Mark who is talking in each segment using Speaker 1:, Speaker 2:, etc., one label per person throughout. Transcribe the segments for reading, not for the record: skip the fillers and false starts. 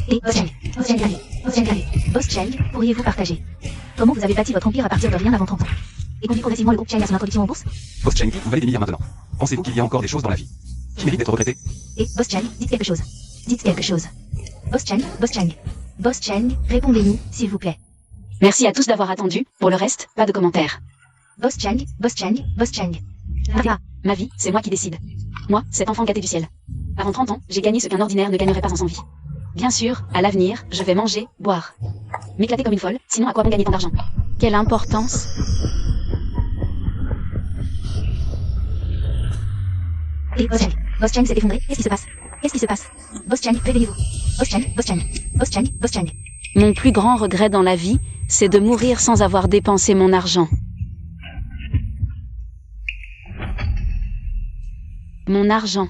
Speaker 1: Et Boss Chang, pourriez-vous partager comment vous avez bâti votre empire à partir de rien avant 30 ans et conduit progressivement le groupe Chang à son introduction en bourse?
Speaker 2: Boss Chang, vous valez des milliards maintenant. Pensez-vous qu'il y a encore des choses dans la vie qui méritent d'être regrettées?
Speaker 1: Et Boss Chang, dites quelque chose. Dites quelque chose. Boss Chang, Boss Chang. Boss Chang, répondez-nous, s'il vous plaît.
Speaker 3: Merci à tous d'avoir attendu. Pour le reste, pas de commentaires.
Speaker 1: Boss Chang, Boss Chang, Boss Chang.
Speaker 3: Ma vie, c'est moi qui décide. Moi, cet enfant gâté du ciel. Avant 30 ans, j'ai gagné ce qu'un ordinaire ne gagnerait pas en 100 vies. Bien sûr, à l'avenir, je vais manger, boire. M'éclater comme une folle, sinon à quoi bon gagner tant d'argent? Quelle importance?
Speaker 1: Et Boss Chang s'est effondré, qu'est-ce qui se passe? Qu'est-ce qui se passe? Boss Chang, réveillez-vous. Boss Chang, Boss Chang, Boss Chang, Boss Chang.
Speaker 3: Mon plus grand regret dans la vie, c'est de mourir sans avoir dépensé mon argent. Mon argent.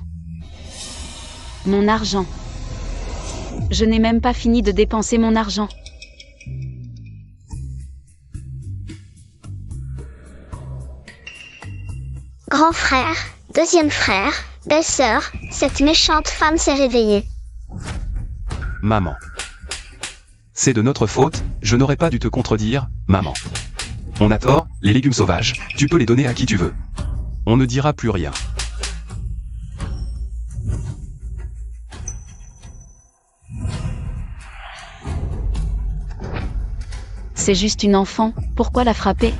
Speaker 3: Mon argent. Je n'ai même pas fini de dépenser mon argent.
Speaker 4: Grand frère, deuxième frère, belle-sœur, cette méchante femme s'est réveillée.
Speaker 2: Maman. C'est de notre faute, je n'aurais pas dû te contredire, maman. On a tort, les légumes sauvages, tu peux les donner à qui tu veux. On ne dira plus rien.
Speaker 3: C'est juste une enfant, pourquoi la frapper?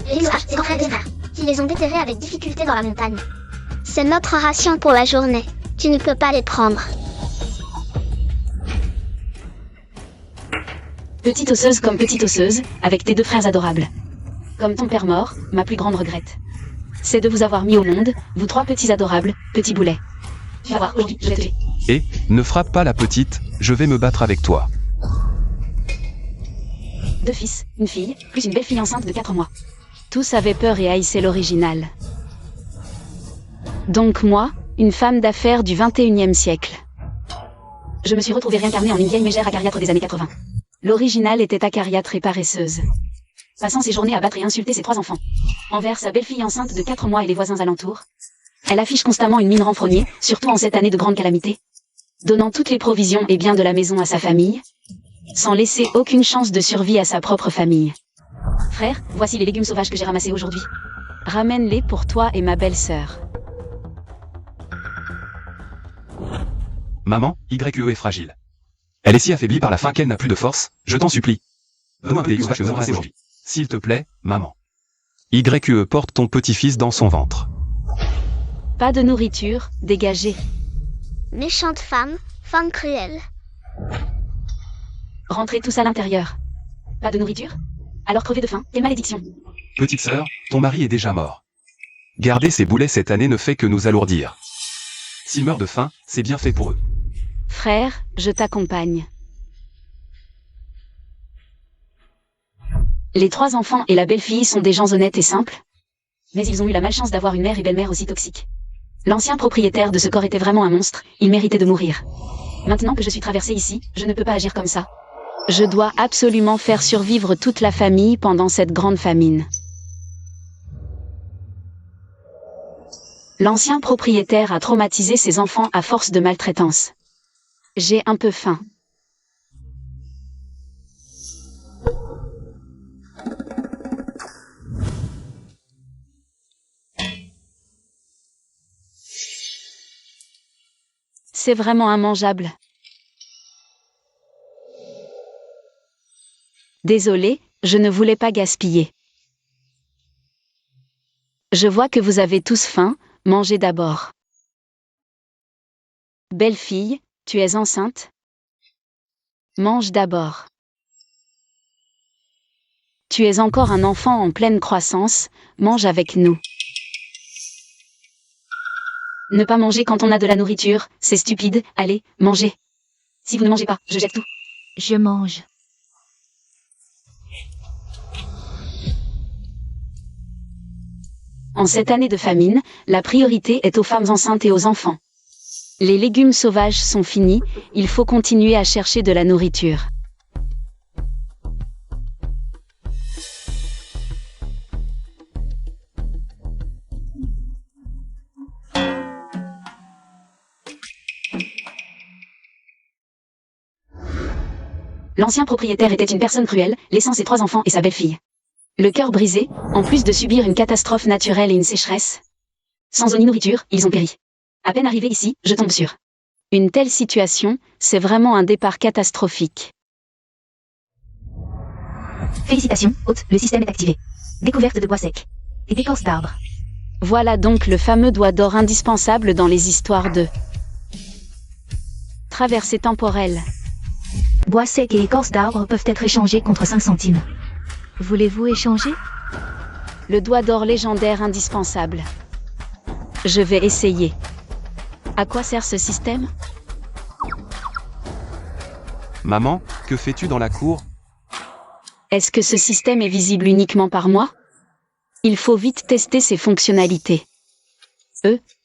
Speaker 4: Lisa, c'est grand frère des frères, qui les ont déterrés avec difficulté dans la montagne. C'est notre ration pour la journée. Tu ne peux pas les prendre.
Speaker 3: Petite osseuse comme petite osseuse, avec tes deux frères adorables. Comme ton père mort, ma plus grande regrette. C'est de vous avoir mis au monde, vous trois petits adorables, petits boulets. Tu vas voir, aujourd'hui, je vais te tuer.
Speaker 2: Et, ne frappe pas la petite, je vais me battre avec toi.
Speaker 3: 2 fils, une fille, plus une belle fille enceinte de 4 mois. Tous avaient peur et haïssaient l'original. Donc moi, une femme d'affaires du 21e siècle. Je me suis retrouvée réincarnée en une vieille mégère acariâtre des années 80. L'original était acariâtre et paresseuse. Passant ses journées à battre et insulter ses 3 enfants. Envers sa belle-fille enceinte de 4 mois et les voisins alentours. Elle affiche constamment une mine renfrognée, surtout en cette année de grande calamité. Donnant toutes les provisions et biens de la maison à sa famille. Sans laisser aucune chance de survie à sa propre famille. Frère, voici les légumes sauvages que j'ai ramassés aujourd'hui. Ramène-les pour toi et ma belle-sœur.
Speaker 2: Maman, YE est fragile. Elle est si affaiblie par la faim qu'elle n'a plus de force, je t'en supplie. Donne-moi un légume sauvage que je veux ramasser aujourd'hui. S'il te plaît, maman. YE porte ton petit-fils dans son ventre.
Speaker 3: Pas de nourriture, dégagez.
Speaker 4: Méchante femme, femme cruelle.
Speaker 3: Rentrez tous à l'intérieur. Pas de nourriture? Alors crevez de faim, quelle malédiction.
Speaker 2: Petite sœur, ton mari est déjà mort. Garder ces boulets cette année ne fait que nous alourdir. S'ils meurent de faim, c'est bien fait pour eux.
Speaker 3: Frère, je t'accompagne. Les 3 enfants et la belle-fille sont des gens honnêtes et simples. Mais ils ont eu la malchance d'avoir une mère et belle-mère aussi toxiques. L'ancien propriétaire de ce corps était vraiment un monstre, il méritait de mourir. Maintenant que je suis traversée ici, je ne peux pas agir comme ça. Je dois absolument faire survivre toute la famille pendant cette grande famine. L'ancien propriétaire a traumatisé ses enfants à force de maltraitance. J'ai un peu faim. C'est vraiment immangeable. Désolé, je ne voulais pas gaspiller. Je vois que vous avez tous faim, mangez d'abord. Belle fille, tu es enceinte? Mange d'abord. Tu es encore un enfant en pleine croissance, mange avec nous. Ne pas manger quand on a de la nourriture, c'est stupide, allez, mangez. Si vous ne mangez pas, je jette tout.
Speaker 1: Je mange.
Speaker 3: En cette année de famine, la priorité est aux femmes enceintes et aux enfants. Les légumes sauvages sont finis, il faut continuer à chercher de la nourriture. L'ancien propriétaire était une personne cruelle, laissant ses 3 enfants et sa belle-fille. Le cœur brisé, en plus de subir une catastrophe naturelle et une sécheresse. Sans eau ni nourriture, ils ont péri. À peine arrivé ici, je tombe sur. Une telle situation, c'est vraiment un départ catastrophique.
Speaker 1: Félicitations, hôte, le système est activé. Découverte de bois sec. Et d'écorce d'arbres.
Speaker 3: Voilà donc le fameux doigt d'or indispensable dans les histoires de traversée temporelle.
Speaker 1: Bois sec et écorce d'arbres peuvent être échangés contre 5 centimes. Voulez-vous échanger?
Speaker 3: Le doigt d'or légendaire indispensable. Je vais essayer. À quoi sert ce système?
Speaker 2: Maman, que fais-tu dans la cour?
Speaker 3: Est-ce que ce système est visible uniquement par moi? Il faut vite tester ses fonctionnalités.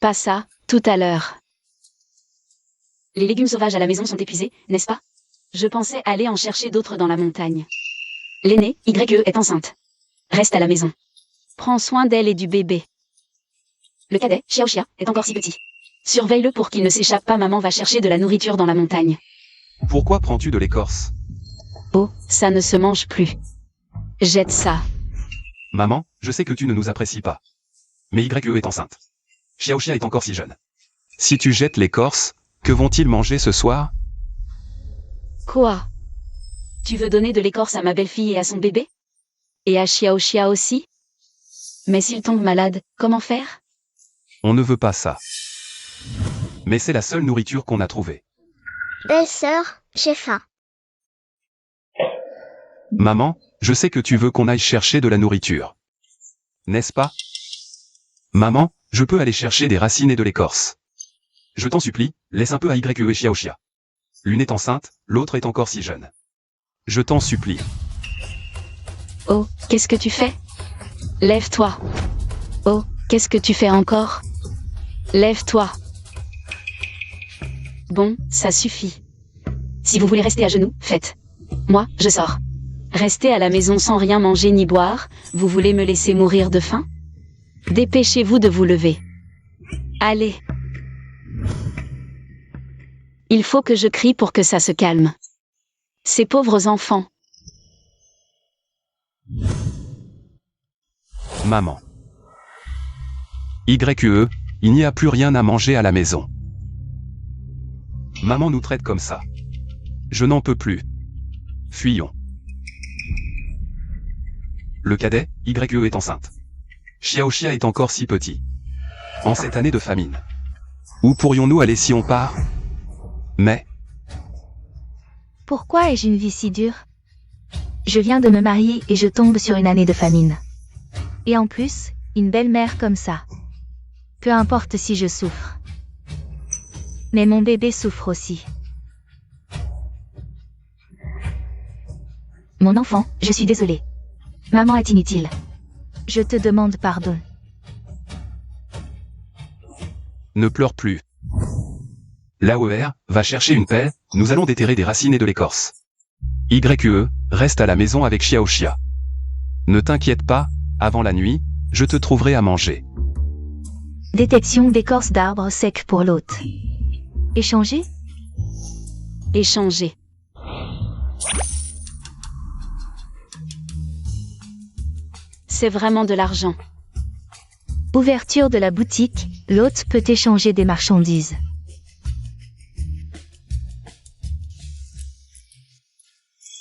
Speaker 3: Pas ça, tout à l'heure. Les légumes sauvages à la maison sont épuisés, n'est-ce pas? Je pensais aller en chercher d'autres dans la montagne. L'aînée, YE, est enceinte. Reste à la maison. Prends soin d'elle et du bébé. Le cadet, Xiaoxia, est encore si petit. Surveille-le pour qu'il ne s'échappe pas, maman va chercher de la nourriture dans la montagne.
Speaker 2: Pourquoi prends-tu de l'écorce?
Speaker 3: Oh, ça ne se mange plus. Jette ça.
Speaker 2: Maman, je sais que tu ne nous apprécies pas. Mais YE est enceinte. Xiaoxia est encore si jeune. Si tu jettes l'écorce, que vont-ils manger ce soir?
Speaker 3: Quoi? Tu veux donner de l'écorce à ma belle-fille et à son bébé? Et à Xiaoxia aussi? Mais s'il tombe malade, comment faire?
Speaker 2: On ne veut pas ça. Mais c'est la seule nourriture qu'on a trouvée.
Speaker 4: Belle-sœur, j'ai faim.
Speaker 2: Maman, je sais que tu veux qu'on aille chercher de la nourriture. N'est-ce pas? Maman, je peux aller chercher des racines et de l'écorce. Je t'en supplie, laisse un peu à YE et Xiaoxia. L'une est enceinte, l'autre est encore si jeune. Je t'en supplie.
Speaker 3: Oh, qu'est-ce que tu fais? Lève-toi. Oh, qu'est-ce que tu fais encore? Lève-toi. Bon, ça suffit. Si vous voulez rester à genoux, faites. Moi, je sors. Restez à la maison sans rien manger ni boire, vous voulez me laisser mourir de faim? Dépêchez-vous de vous lever. Allez. Il faut que je crie pour que ça se calme. Ces pauvres enfants.
Speaker 2: Maman. YE, il n'y a plus rien à manger à la maison. Maman nous traite comme ça. Je n'en peux plus. Fuyons. Le cadet, YE est enceinte. Xiaoxia est encore si petit. En cette année de famine. Où pourrions-nous aller si on part? Mais,
Speaker 1: Pourquoi ai-je une vie si dure? Je viens de me marier et je tombe sur une année de famine. Et en plus, une belle-mère comme ça. Peu importe si je souffre. Mais mon bébé souffre aussi. Mon enfant, je suis désolée. Maman est inutile. Je te demande pardon.
Speaker 2: ne pleure plus. L'AOR, va chercher une pelle, nous allons déterrer des racines et de l'écorce. YE, reste à la maison avec Xiaoxia. Ne t'inquiète pas, avant la nuit, je te trouverai à manger.
Speaker 1: Détection d'écorce d'arbres secs pour l'hôte. Échanger?
Speaker 3: Échanger. C'est vraiment de l'argent.
Speaker 1: Ouverture de la boutique, l'hôte peut échanger des marchandises.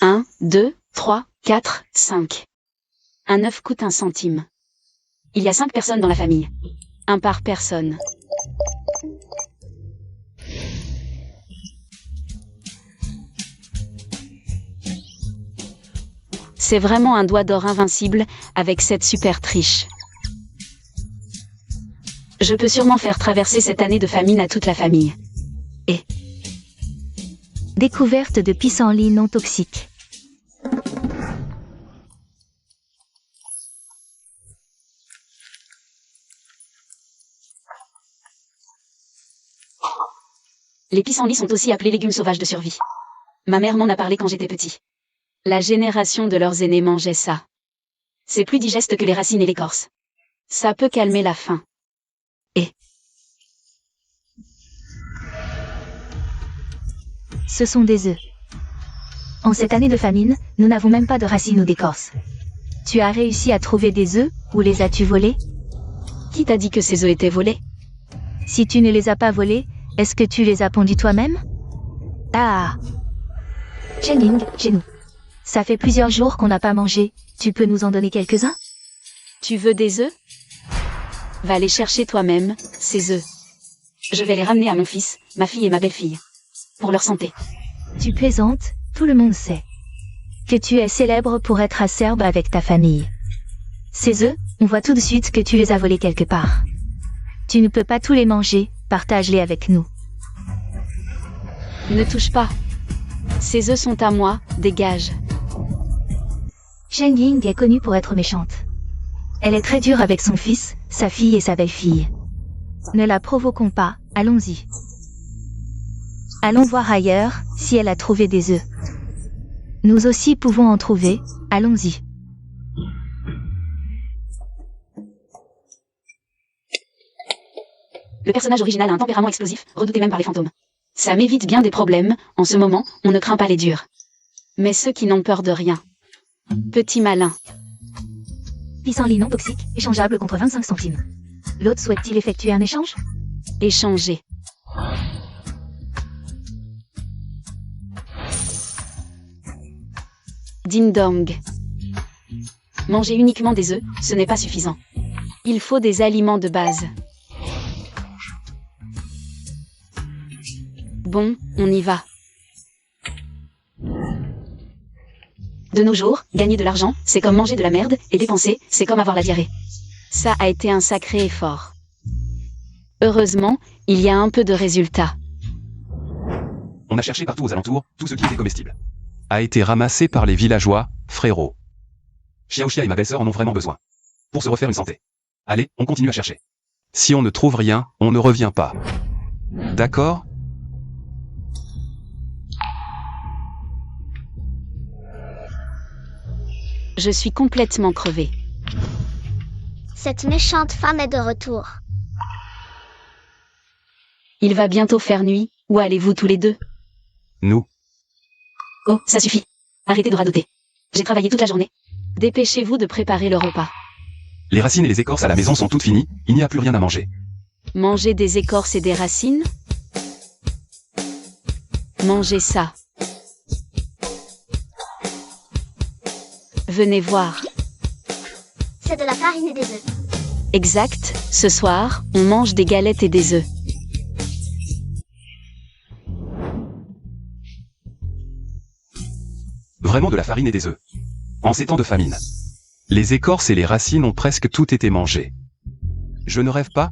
Speaker 3: Un, 2, 3, 4, 5. Un œuf coûte 1 centime. Il y a 5 personnes dans la famille. Un par personne. C'est vraiment un doigt d'or invincible, avec cette super triche. Je peux sûrement faire traverser cette année de famine à toute la famille. Et
Speaker 1: Découverte de pissenlits non toxiques.
Speaker 3: les pissenlits sont aussi appelés légumes sauvages de survie. Ma mère m'en a parlé quand j'étais petit. La génération de leurs aînés mangeait ça. C'est plus digeste que les racines et l'écorce. Ça peut calmer la faim. Et
Speaker 1: Ce sont des œufs. En cette année de famine, nous n'avons même pas de racines ou d'écorce. Tu as réussi à trouver des œufs, ou les as-tu volés?
Speaker 3: Qui t'a dit que ces œufs étaient volés?
Speaker 1: Si tu ne les as pas volés, est-ce que tu les as pondus toi-même? Ah! Xiangling, chez nous. Ça fait plusieurs jours qu'on n'a pas mangé, tu peux nous en donner quelques-uns?
Speaker 3: Tu veux des œufs? Va les chercher toi-même, ces œufs. Je vais les ramener à mon fils, ma fille et ma belle-fille. Pour leur santé.
Speaker 1: Tu plaisantes, tout le monde sait. Que tu es célèbre pour être acerbe avec ta famille. Ces œufs, on voit tout de suite que tu les as volés quelque part. Tu ne peux pas tous les manger, partage-les avec nous.
Speaker 3: Ne touche pas. Ces œufs sont à moi, dégage.
Speaker 1: Xiangling est connue pour être méchante. Elle est très dure avec son fils, sa fille et sa belle-fille. Ne la provoquons pas, allons-y. Allons voir ailleurs, si elle a trouvé des œufs. Nous aussi pouvons en trouver, allons-y.
Speaker 3: Le personnage original a un tempérament explosif, redouté même par les fantômes. Ça m'évite bien des problèmes, en ce moment, on ne craint pas les durs. Mais ceux qui n'ont peur de rien. Petit malin.
Speaker 1: Pissenlit non toxique, échangeable contre 25 centimes. L'autre souhaite-t-il effectuer un échange?
Speaker 3: Échanger. Ding dong. Manger uniquement des œufs, ce n'est pas suffisant. Il faut des aliments de base. Bon, on y va. De nos jours, gagner de l'argent, c'est comme manger de la merde, et dépenser, c'est comme avoir la diarrhée. Ça a été un sacré effort. Heureusement, il y a un peu de résultats.
Speaker 2: On a cherché partout aux alentours, tout ce qui était comestible a été ramassé par les villageois, frérot. Xiaoxia et ma belle-sœur en ont vraiment besoin. Pour se refaire une santé. Allez, on continue à chercher. Si on ne trouve rien, on ne revient pas. D'accord?
Speaker 3: Je suis complètement crevée.
Speaker 4: Cette méchante femme est de retour.
Speaker 3: Il va bientôt faire nuit, où allez-vous tous les deux?
Speaker 2: Nous.
Speaker 3: Oh, ça suffit. Arrêtez de radoter. J'ai travaillé toute la journée. Dépêchez-vous de préparer le repas.
Speaker 2: Les racines et les écorces à la maison sont toutes finies, il n'y a plus rien à manger.
Speaker 3: Manger des écorces et des racines? Mangez ça. Venez voir.
Speaker 4: C'est de la farine et des œufs.
Speaker 3: Exact, ce soir, on mange des galettes et des œufs.
Speaker 2: Vraiment de la farine et des œufs. En ces temps de famine. Les écorces et les racines ont presque toutes été mangées. Je ne rêve pas?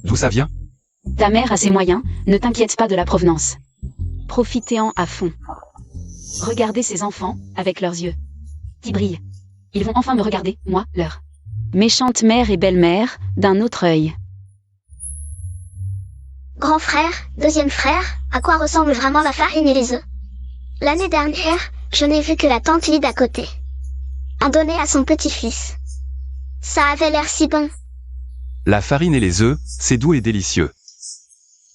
Speaker 2: D'où ça vient?
Speaker 3: Ta mère a ses moyens, ne t'inquiète pas de la provenance. Profitez-en à fond. Regardez ces enfants, avec leurs yeux. Qui brillent. Ils vont enfin me regarder, moi, leur méchante mère et belle-mère, d'un autre œil.
Speaker 4: Grand frère, deuxième frère, à quoi ressemble vraiment la farine et les œufs? L'année dernière, je n'ai vu que la tante Lyd à côté. En donner à son petit-fils. Ça avait l'air si bon.
Speaker 2: La farine et les œufs, c'est doux et délicieux.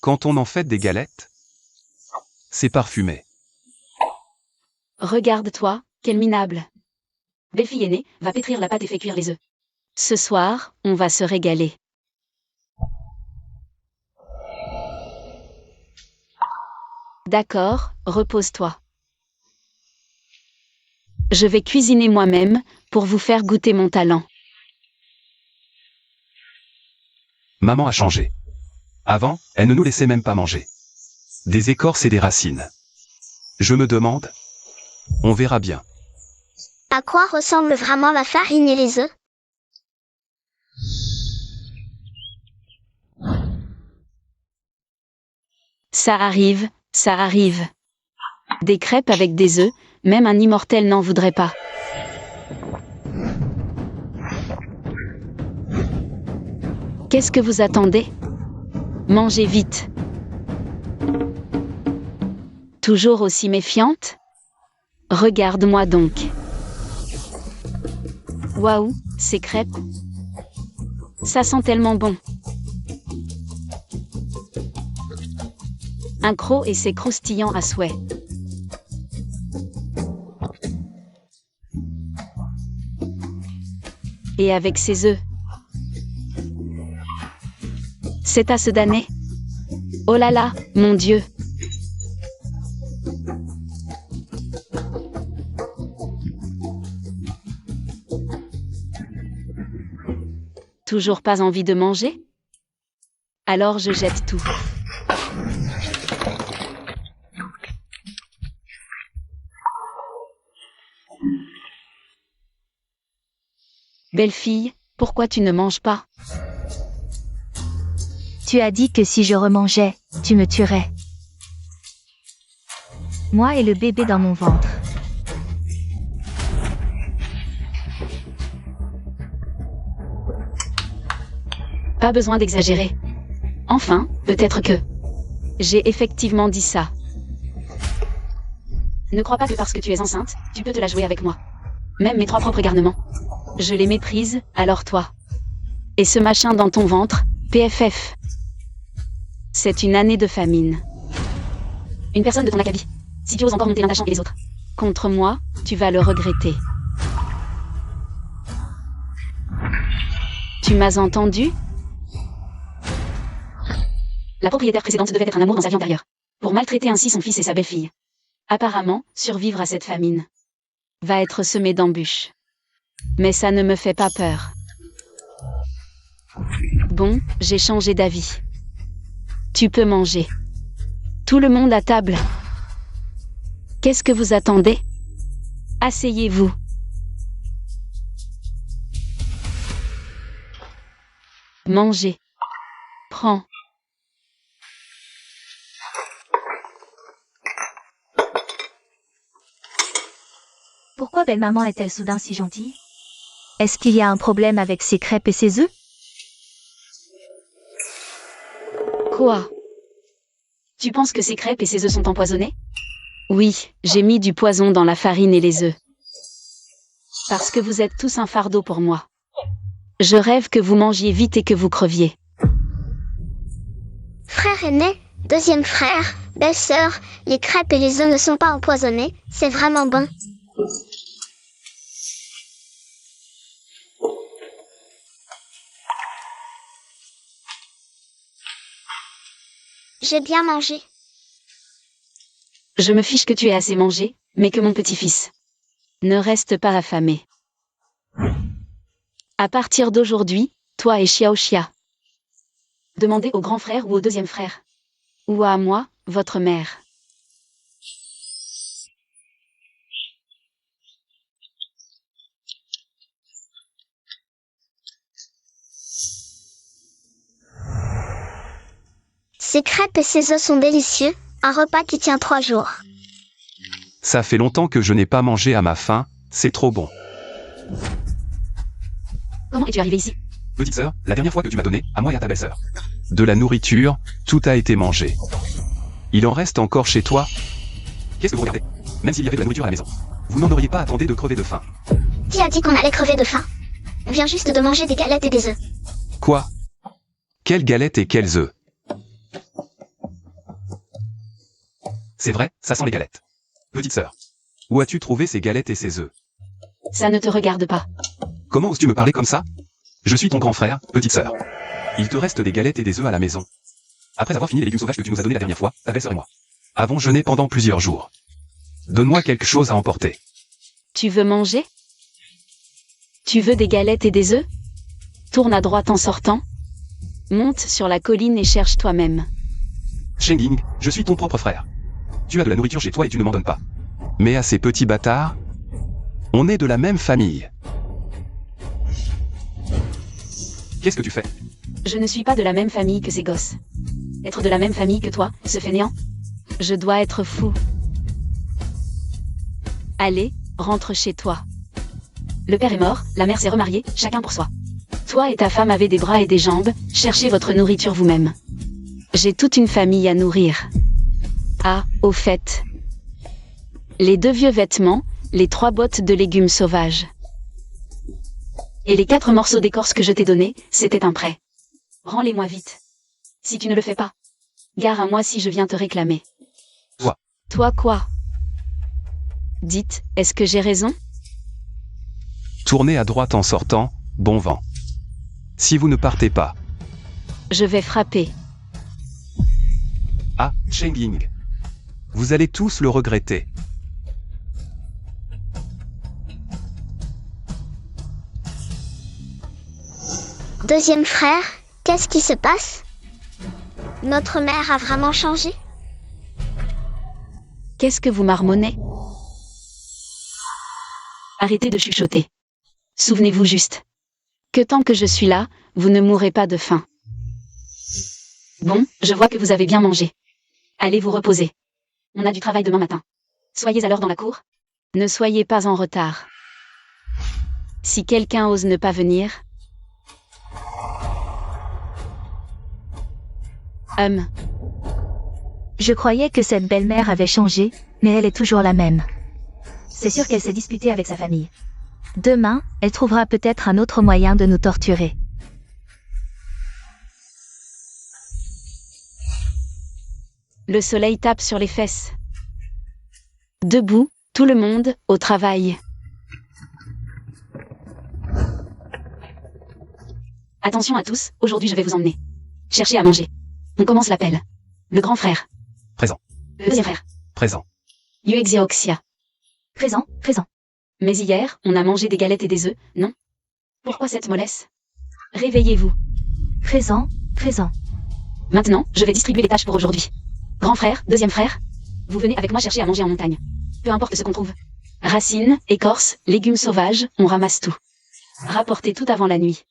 Speaker 2: Quand on en fait des galettes, c'est parfumé.
Speaker 3: Regarde-toi, quel minable. Belle-fille aînée, va pétrir la pâte et fait cuire les œufs. Ce soir, on va se régaler. D'accord, repose-toi. Je vais cuisiner moi-même, pour vous faire goûter mon talent.
Speaker 2: Maman a changé. Avant, elle ne nous laissait même pas manger. Des écorces et des racines. Je me demande. On verra bien.
Speaker 4: À quoi ressemble vraiment la farine et les œufs?
Speaker 3: Ça arrive, ça arrive. Des crêpes avec des œufs, même un immortel n'en voudrait pas. Qu'est-ce que vous attendez? Mangez vite. Toujours aussi méfiante? Regarde-moi donc. Waouh, ces crêpes. Ça sent tellement bon. Un croc et c'est croustillant à souhait. Et avec ses œufs. C'est à se damner. Oh là là, mon Dieu. Toujours pas envie de manger? Alors je jette tout. Belle fille, pourquoi tu ne manges pas?
Speaker 1: Tu as dit que si je remangeais, tu me tuerais. Moi et le bébé dans mon ventre.
Speaker 3: Pas besoin d'exagérer. Enfin, peut-être que... J'ai effectivement dit ça. Ne crois pas que parce que tu es enceinte, tu peux te la jouer avec moi. Même mes 3 propres garnements. Je les méprise, alors toi. Et ce machin dans ton ventre, PFF. C'est une année de famine. Une personne de ton acabit. Si tu oses encore monter l'un et les autres. Contre moi, tu vas le regretter. Tu m'as entendu? La propriétaire précédente devait être un amour dans sa vie antérieure. Pour maltraiter ainsi son fils et sa belle-fille. Apparemment, survivre à cette famine va être semé d'embûches. Mais ça ne me fait pas peur. Bon, j'ai changé d'avis. Tu peux manger. Tout le monde à table. Qu'est-ce que vous attendez? Asseyez-vous. Mangez. Prends.
Speaker 1: Pourquoi belle-maman est-elle soudain si gentille? Est-ce qu'il y a un problème avec ses crêpes et ses œufs?
Speaker 3: Quoi? Tu penses que ces crêpes et ces œufs sont empoisonnés? Oui, j'ai mis du poison dans la farine et les œufs. Parce que vous êtes tous un fardeau pour moi. Je rêve que vous mangiez vite et que vous creviez.
Speaker 4: Frère aîné, deuxième frère, belle-sœur, les crêpes et les œufs ne sont pas empoisonnés, c'est vraiment bon. J'ai bien mangé.
Speaker 3: Je me fiche que tu aies assez mangé, mais que mon petit-fils ne reste pas affamé. À partir d'aujourd'hui, toi et Xiao Xia. Demandez au grand frère ou au deuxième frère. Ou à moi, votre mère.
Speaker 4: Ces crêpes et ces œufs sont délicieux, un repas qui tient 3 jours.
Speaker 2: Ça fait longtemps que je n'ai pas mangé à ma faim, c'est trop bon.
Speaker 3: Comment es-tu arrivé ici?
Speaker 2: Petite sœur, la dernière fois que tu m'as donné, à moi et à ta belle-sœur, de la nourriture, tout a été mangé. Il en reste encore chez toi? Qu'est-ce que vous regardez? Même s'il y avait de la nourriture à la maison, vous n'en auriez pas attendu de crever de faim.
Speaker 4: Qui a dit qu'on allait crever de faim? On vient juste de manger des galettes et des œufs.
Speaker 2: Quoi? Quelles galettes et quels œufs? C'est vrai, ça sent les galettes. Petite sœur, où as-tu trouvé ces galettes et ces œufs?
Speaker 3: Ça ne te regarde pas.
Speaker 2: Comment oses-tu me parler comme ça? Je suis ton grand frère, petite sœur. Il te reste des galettes et des œufs à la maison. Après avoir fini les légumes sauvages que tu nous as donnés la dernière fois, ta belle-sœur et moi avons jeûné pendant plusieurs jours. Donne-moi quelque chose à emporter.
Speaker 3: Tu veux manger? Tu veux des galettes et des œufs? Tourne à droite en sortant. Monte sur la colline et cherche toi-même.
Speaker 2: Shenging, je suis ton propre frère. Tu as de la nourriture chez toi et tu ne m'en donnes pas. Mais à ces petits bâtards, on est de la même famille. Qu'est-ce que tu fais?
Speaker 3: Je ne suis pas de la même famille que ces gosses. Être de la même famille que toi, ce fainéant? Je dois être fou. Allez, rentre chez toi. Le père est mort, la mère s'est remariée, chacun pour soi. Toi et ta femme avez des bras et des jambes, cherchez votre nourriture vous-même. J'ai toute une famille à nourrir. Ah, au fait. Les 2 vieux vêtements, les 3 bottes de légumes sauvages. Et les 4 morceaux d'écorce que je t'ai donnés, c'était un prêt. Rends-les-moi vite. Si tu ne le fais pas, Gare à moi si je viens te réclamer.
Speaker 2: Toi.
Speaker 3: Toi quoi? Dites, est-ce que j'ai raison?
Speaker 2: Tournez à droite en sortant, bon vent. Si vous ne partez pas.
Speaker 3: Je vais frapper.
Speaker 2: Ah, Cheng-Ying. Vous allez tous le regretter.
Speaker 4: Deuxième frère, qu'est-ce qui se passe? Notre mère a vraiment changé?
Speaker 3: Qu'est-ce que vous marmonnez? Arrêtez de chuchoter. Souvenez-vous juste. Que tant que je suis là, vous ne mourrez pas de faim. Bon, je vois que vous avez bien mangé. Allez vous reposer. On a du travail demain matin. Soyez à l'heure dans la cour. Ne soyez pas en retard. Si quelqu'un ose ne pas venir...
Speaker 1: Je croyais que cette belle-mère avait changé, mais elle est toujours la même. C'est sûr qu'elle s'est disputée avec sa famille. Demain, elle trouvera peut-être un autre moyen de nous torturer.
Speaker 3: Le soleil tape sur les fesses. Debout, tout le monde, au travail. Attention à tous, aujourd'hui je vais vous emmener. Cherchez à manger. On commence l'appel. Le grand frère.
Speaker 2: Présent.
Speaker 3: Le deuxième frère.
Speaker 2: Présent.
Speaker 3: Yuexioxia.
Speaker 1: Présent, présent.
Speaker 3: Mais hier, on a mangé des galettes et des œufs, non? Pourquoi cette mollesse? Réveillez-vous.
Speaker 1: Présent, présent.
Speaker 3: Maintenant, je vais distribuer les tâches pour aujourd'hui. Grand frère, deuxième frère, vous venez avec moi chercher à manger en montagne. Peu importe ce qu'on trouve. Racines, écorces, légumes sauvages, on ramasse tout. Rapportez tout avant la nuit.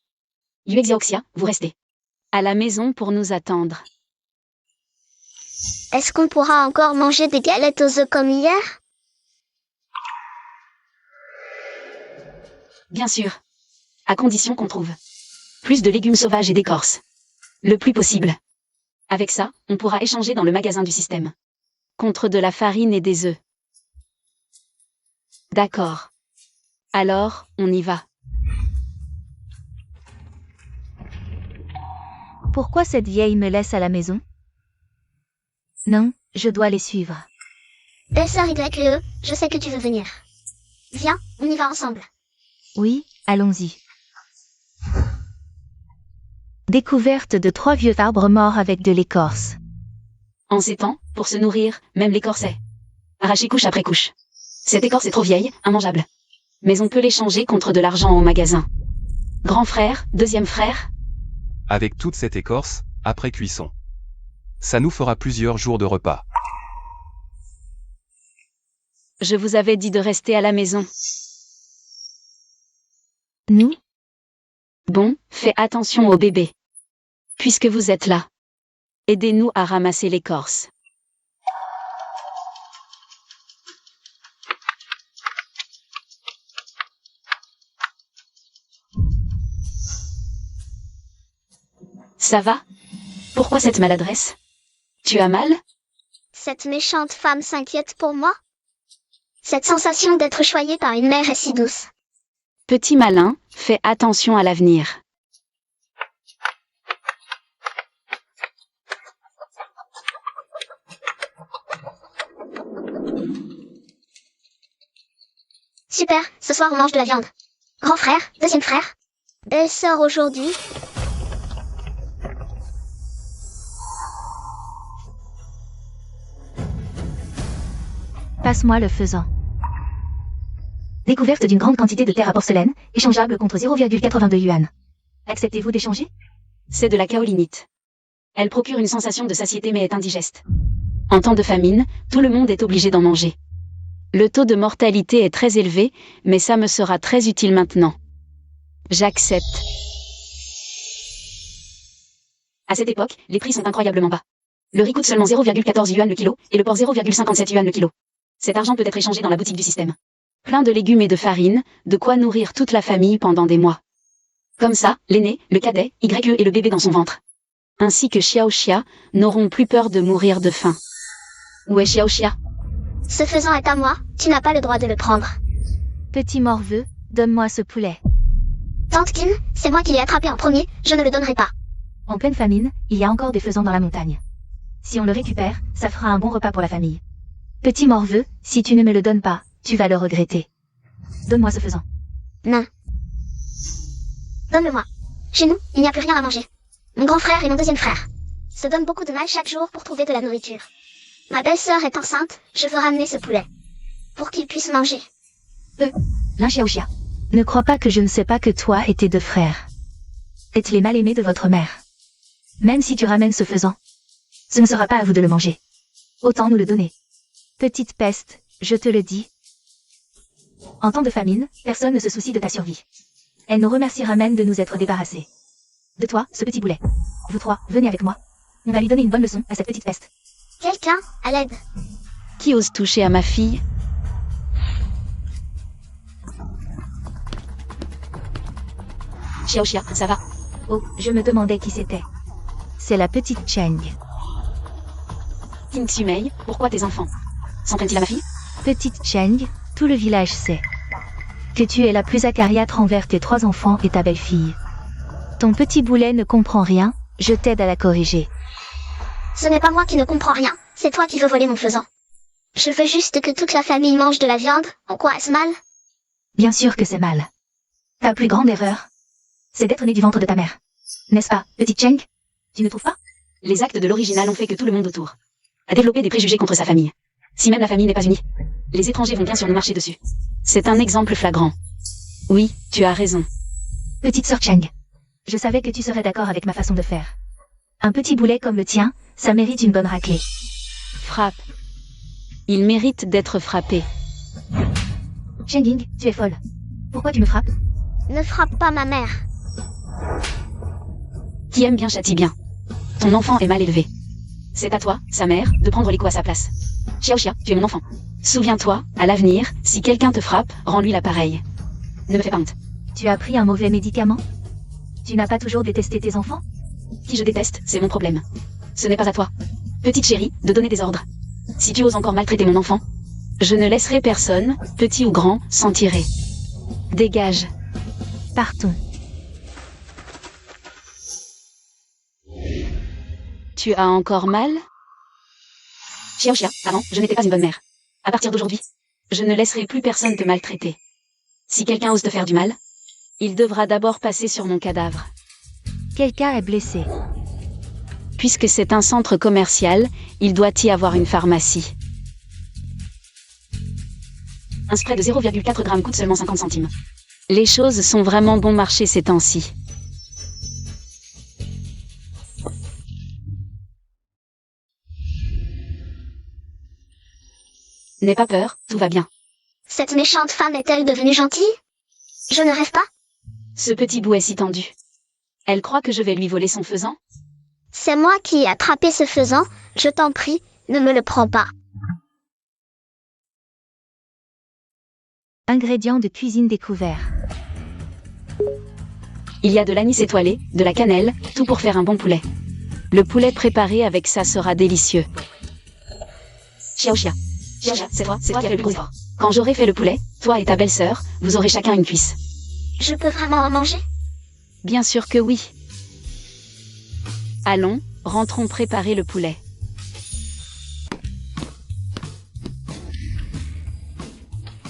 Speaker 3: Yuexioxia, vous restez. À la maison pour nous attendre.
Speaker 4: Est-ce qu'on pourra encore manger des galettes aux œufs comme hier?
Speaker 3: Bien sûr. À condition qu'on trouve plus de légumes sauvages et d'écorces. Le plus possible. Avec ça, on pourra échanger dans le magasin du système. Contre de la farine et des œufs. D'accord. Alors, on y va.
Speaker 1: Pourquoi cette vieille me laisse à la maison? Non, je dois les suivre.
Speaker 4: Belle-sœur YE, je sais que tu veux venir. Viens, on y va ensemble.
Speaker 1: Oui, allons-y. Découverte de 3 vieux arbres morts avec de l'écorce.
Speaker 3: En ces temps, pour se nourrir, même l'écorce est arrachée couche après couche. Cette écorce est trop vieille, immangeable. Mais on peut l'échanger contre de l'argent au magasin. Grand frère, deuxième frère,
Speaker 2: Avec toute cette écorce, après cuisson. Ça nous fera plusieurs jours de repas.
Speaker 3: je vous avais dit de rester à la maison.
Speaker 1: Nous?
Speaker 3: Bon, fais attention au bébé. Puisque vous êtes là. Aidez-nous à ramasser l'écorce. Ça va? Pourquoi cette maladresse? Tu as mal?
Speaker 4: Cette méchante femme s'inquiète pour moi? Cette sensation d'être choyée par une mère est si douce.
Speaker 3: Petit malin, fais attention à l'avenir.
Speaker 4: Super, ce soir on mange de la viande. Grand frère, deuxième frère. Belle-sœur aujourd'hui.
Speaker 1: Passe-moi le faisan. Découverte d'une grande quantité de terre à porcelaine, échangeable contre 0,82 yuan. Acceptez-vous d'échanger?
Speaker 3: C'est de la kaolinite. Elle procure une sensation de satiété mais est indigeste. En temps de famine, tout le monde est obligé d'en manger. Le taux de mortalité est très élevé, mais ça me sera très utile maintenant. J'accepte. À cette époque, les prix sont incroyablement bas. Le riz coûte seulement 0,14 yuan le kilo, et le porc 0,57 yuan le kilo. Cet argent peut être échangé dans la boutique du système. Plein de légumes et de farine, de quoi nourrir toute la famille pendant des mois. Comme ça, l'aîné, le cadet, YE et le bébé dans son ventre, ainsi que Xiaoxia, n'auront plus peur de mourir de faim. Où est Xiaoxia?
Speaker 4: Ce faisan est à moi, tu n'as pas le droit de le prendre.
Speaker 1: Petit morveux, donne-moi ce poulet.
Speaker 4: Tante Kim, c'est moi qui l'ai attrapé en premier, je ne le donnerai pas.
Speaker 1: En pleine famine, il y a encore des faisans dans la montagne. Si on le récupère, ça fera un bon repas pour la famille. Petit morveux, si tu ne me le donnes pas, tu vas le regretter. Donne-moi ce faisan.
Speaker 4: Non. Donne-le-moi. Chez nous, il n'y a plus rien à manger. Mon grand frère et mon deuxième frère se donnent beaucoup de mal chaque jour pour trouver de la nourriture. Ma belle-sœur est enceinte, je veux ramener ce poulet. Pour qu'il puisse manger.
Speaker 1: L'un Xiaoxia. Ne crois pas que je ne sais pas que toi et tes deux frères êtes les mal-aimés de votre mère. Même si tu ramènes ce faisan, ce ne sera pas à vous de le manger. Autant nous le donner. Petite peste, je te le dis. En temps de famine, personne ne se soucie de ta survie. Elle nous remerciera même de nous être débarrassés. De toi, ce petit boulet. Vous trois, venez avec moi. On va lui donner une bonne leçon à cette petite peste.
Speaker 4: Quelqu'un, à l'aide.
Speaker 3: Qui ose toucher à ma fille? Xiaoxia, ça va?
Speaker 1: Oh, je me demandais qui c'était. C'est la petite Cheng.
Speaker 3: Tin Tsumei, pourquoi tes enfants s'en prennent-ils à ma fille?
Speaker 1: Petite Cheng, tout le village sait que tu es la plus acariâtre envers tes 3 enfants et ta belle-fille. Ton petit boulet ne comprend rien, je t'aide à la corriger.
Speaker 4: Ce n'est pas moi qui ne comprends rien, c'est toi qui veux voler mon faisan. Je veux juste que toute la famille mange de la viande, en quoi est-ce mal?
Speaker 1: Bien sûr que c'est mal. Ta plus grande erreur, c'est d'être né du ventre de ta mère. N'est-ce pas, petite Cheng? Tu ne trouves pas?
Speaker 3: Les actes de l'original ont fait que tout le monde autour a développé des préjugés contre sa famille. Si même la famille n'est pas unie, les étrangers vont bien sûr nous marcher dessus. C'est un exemple flagrant. Oui, tu as raison.
Speaker 1: Petite sœur Cheng, je savais que tu serais d'accord avec ma façon de faire. Un petit boulet comme le tien, ça mérite une bonne raclée.
Speaker 3: Frappe. Il mérite d'être frappé.
Speaker 1: Cheng-Ying, tu es folle. Pourquoi tu me frappes?
Speaker 4: Ne frappe pas ma mère.
Speaker 3: Qui aime bien châtie bien. Ton enfant est mal élevé. C'est à toi, sa mère, de prendre les coups à sa place. Xiaoxia, tu es mon enfant. Souviens-toi, à l'avenir, si quelqu'un te frappe, rends-lui l'appareil. Ne me fais pas honte.
Speaker 1: Tu as pris un mauvais médicament? Tu n'as pas toujours détesté tes enfants?
Speaker 3: Si je déteste, c'est mon problème. Ce n'est pas à toi, petite chérie, de donner des ordres. Si tu oses encore maltraiter mon enfant, je ne laisserai personne, petit ou grand, s'en tirer. Dégage.
Speaker 1: Partons.
Speaker 3: Tu as encore mal? Xiaoxia, avant, je n'étais pas une bonne mère. À partir d'aujourd'hui, je ne laisserai plus personne te maltraiter. Si quelqu'un ose te faire du mal, il devra d'abord passer sur mon cadavre.
Speaker 1: Quelqu'un est blessé.
Speaker 3: Puisque c'est un centre commercial, il doit y avoir une pharmacie. Un spray de 0,4 g coûte seulement 50 centimes. Les choses sont vraiment bon marché ces temps-ci. N'aie pas peur, tout va bien.
Speaker 4: Cette méchante femme est-elle devenue gentille? Je ne rêve pas?
Speaker 3: Ce petit bout est si tendu. Elle croit que je vais lui voler son faisan?
Speaker 4: C'est moi qui ai attrapé ce faisan, je t'en prie, ne me le prends pas.
Speaker 1: Ingrédients de cuisine découverts.
Speaker 3: Il y a de l'anis étoilé, de la cannelle, tout pour faire un bon poulet. Le poulet préparé avec ça sera délicieux. Xiaoxia. Xiaoxia, c'est toi qui as fait le plus gros effort. Quand j'aurai fait le poulet, toi et ta belle-sœur, vous aurez chacun une cuisse.
Speaker 4: Je peux vraiment en manger?
Speaker 3: Bien sûr que oui. Allons, rentrons préparer le poulet.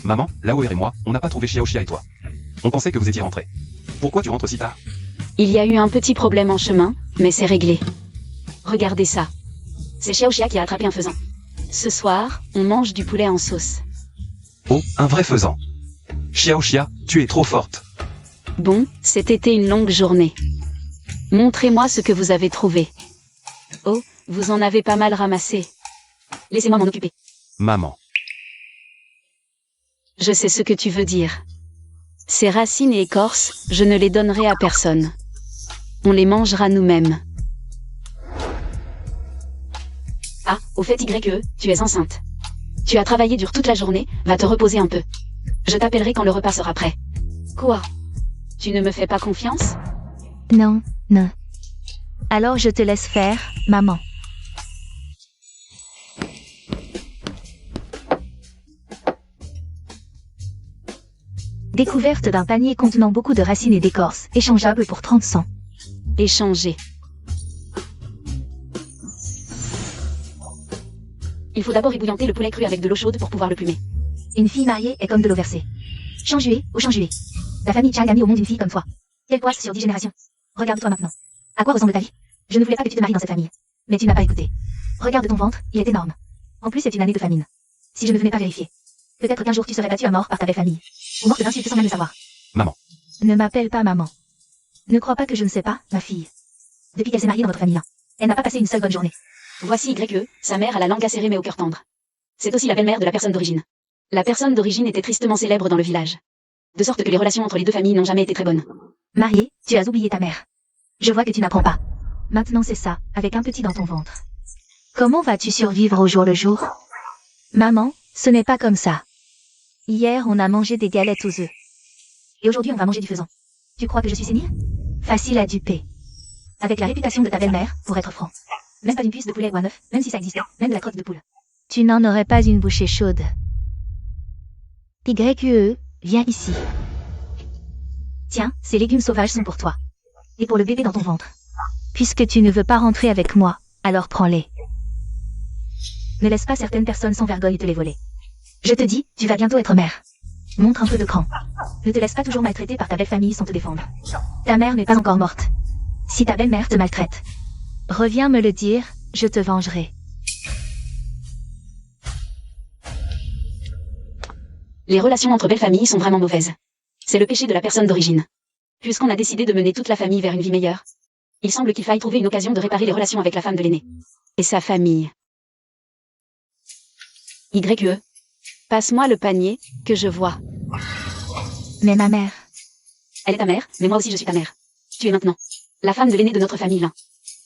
Speaker 2: Maman, Laoer et moi, on n'a pas trouvé Xiaoxia et toi. On pensait que vous étiez rentrés. Pourquoi tu rentres si tard?
Speaker 3: Il y a eu un petit problème en chemin, mais c'est réglé. Regardez ça. C'est Xiaoxia qui a attrapé un faisan. Ce soir, on mange du poulet en sauce.
Speaker 2: Oh, un vrai faisan. Xiaoxia, tu es trop forte.
Speaker 3: Bon, c'était une longue journée. Montrez-moi ce que vous avez trouvé. Oh, vous en avez pas mal ramassé. Laissez-moi m'en occuper.
Speaker 2: Maman.
Speaker 3: Je sais ce que tu veux dire. Ces racines et écorces, je ne les donnerai à personne. On les mangera nous-mêmes. Ah, au fait YE, tu es enceinte. Tu as travaillé dur toute la journée, va te reposer un peu. Je t'appellerai quand le repas sera prêt. Quoi? Tu ne me fais pas confiance?
Speaker 1: Non, non. Alors je te laisse faire, maman. Découverte d'un panier contenant beaucoup de racines et d'écorces, échangeable pour 30 cents.
Speaker 3: Échanger. Il faut d'abord ébouillanter le poulet cru avec de l'eau chaude pour pouvoir le plumer.
Speaker 1: Une fille mariée est comme de l'eau versée. Changé ou changé. La famille Chang a mis au monde une fille comme toi. Quelle poisse sur 10 générations. Regarde-toi maintenant. À quoi ressemble ta vie? Je ne voulais pas que tu te maries dans cette famille. Mais tu n'as pas écouté. Regarde ton ventre, il est énorme. En plus, c'est une année de famine. Si je ne venais pas vérifier. Peut-être qu'un jour tu serais battue à mort par ta belle famille. Ou morte d'insultes sans même le savoir.
Speaker 2: Maman.
Speaker 1: Ne m'appelle pas maman. Ne crois pas que je ne sais pas, ma fille. Depuis qu'elle s'est mariée dans votre famille, elle n'a pas passé une seule bonne journée.
Speaker 3: Voici YE, sa mère a la langue acérée mais au cœur tendre. C'est aussi la belle-mère de la personne d'origine. La personne d'origine était tristement célèbre dans le village. De sorte que les relations entre les deux familles n'ont jamais été très bonnes.
Speaker 1: Mariée, tu as oublié ta mère. Je vois que tu n'apprends pas. Maintenant c'est ça, avec un petit dans ton ventre. Comment vas-tu survivre au jour le jour? Maman, ce n'est pas comme ça. Hier, on a mangé des galettes aux œufs. Et aujourd'hui, on va manger du faisan. Tu crois que je suis sénile? Facile à duper. Avec la réputation de ta belle-mère, pour être franc. Même pas d'une cuisse de poulet ou un œuf, même si ça existait, même de la crotte de poule. Tu n'en aurais pas une bouchée chaude. YE, viens ici. Tiens, ces légumes sauvages sont pour toi. Et pour le bébé dans ton ventre. Puisque tu ne veux pas rentrer avec moi, alors prends-les. Ne laisse pas certaines personnes sans vergogne te les voler. Je te dis, tu vas bientôt être mère. Montre un peu de cran. Ne te laisse pas toujours maltraiter par ta belle famille sans te défendre. Ta mère n'est pas encore morte. Si ta belle-mère te maltraite, reviens me le dire, je te vengerai.
Speaker 3: Les relations entre belles familles sont vraiment mauvaises. C'est le péché de la personne d'origine. Puisqu'on a décidé de mener toute la famille vers une vie meilleure, il semble qu'il faille trouver une occasion de réparer les relations avec la femme de l'aîné. Et sa famille. YE. Passe-moi le panier, que je vois.
Speaker 1: Mais ma mère...
Speaker 3: Elle est ta mère, mais moi aussi je suis ta mère. Tu es maintenant la femme de l'aîné de notre famille là.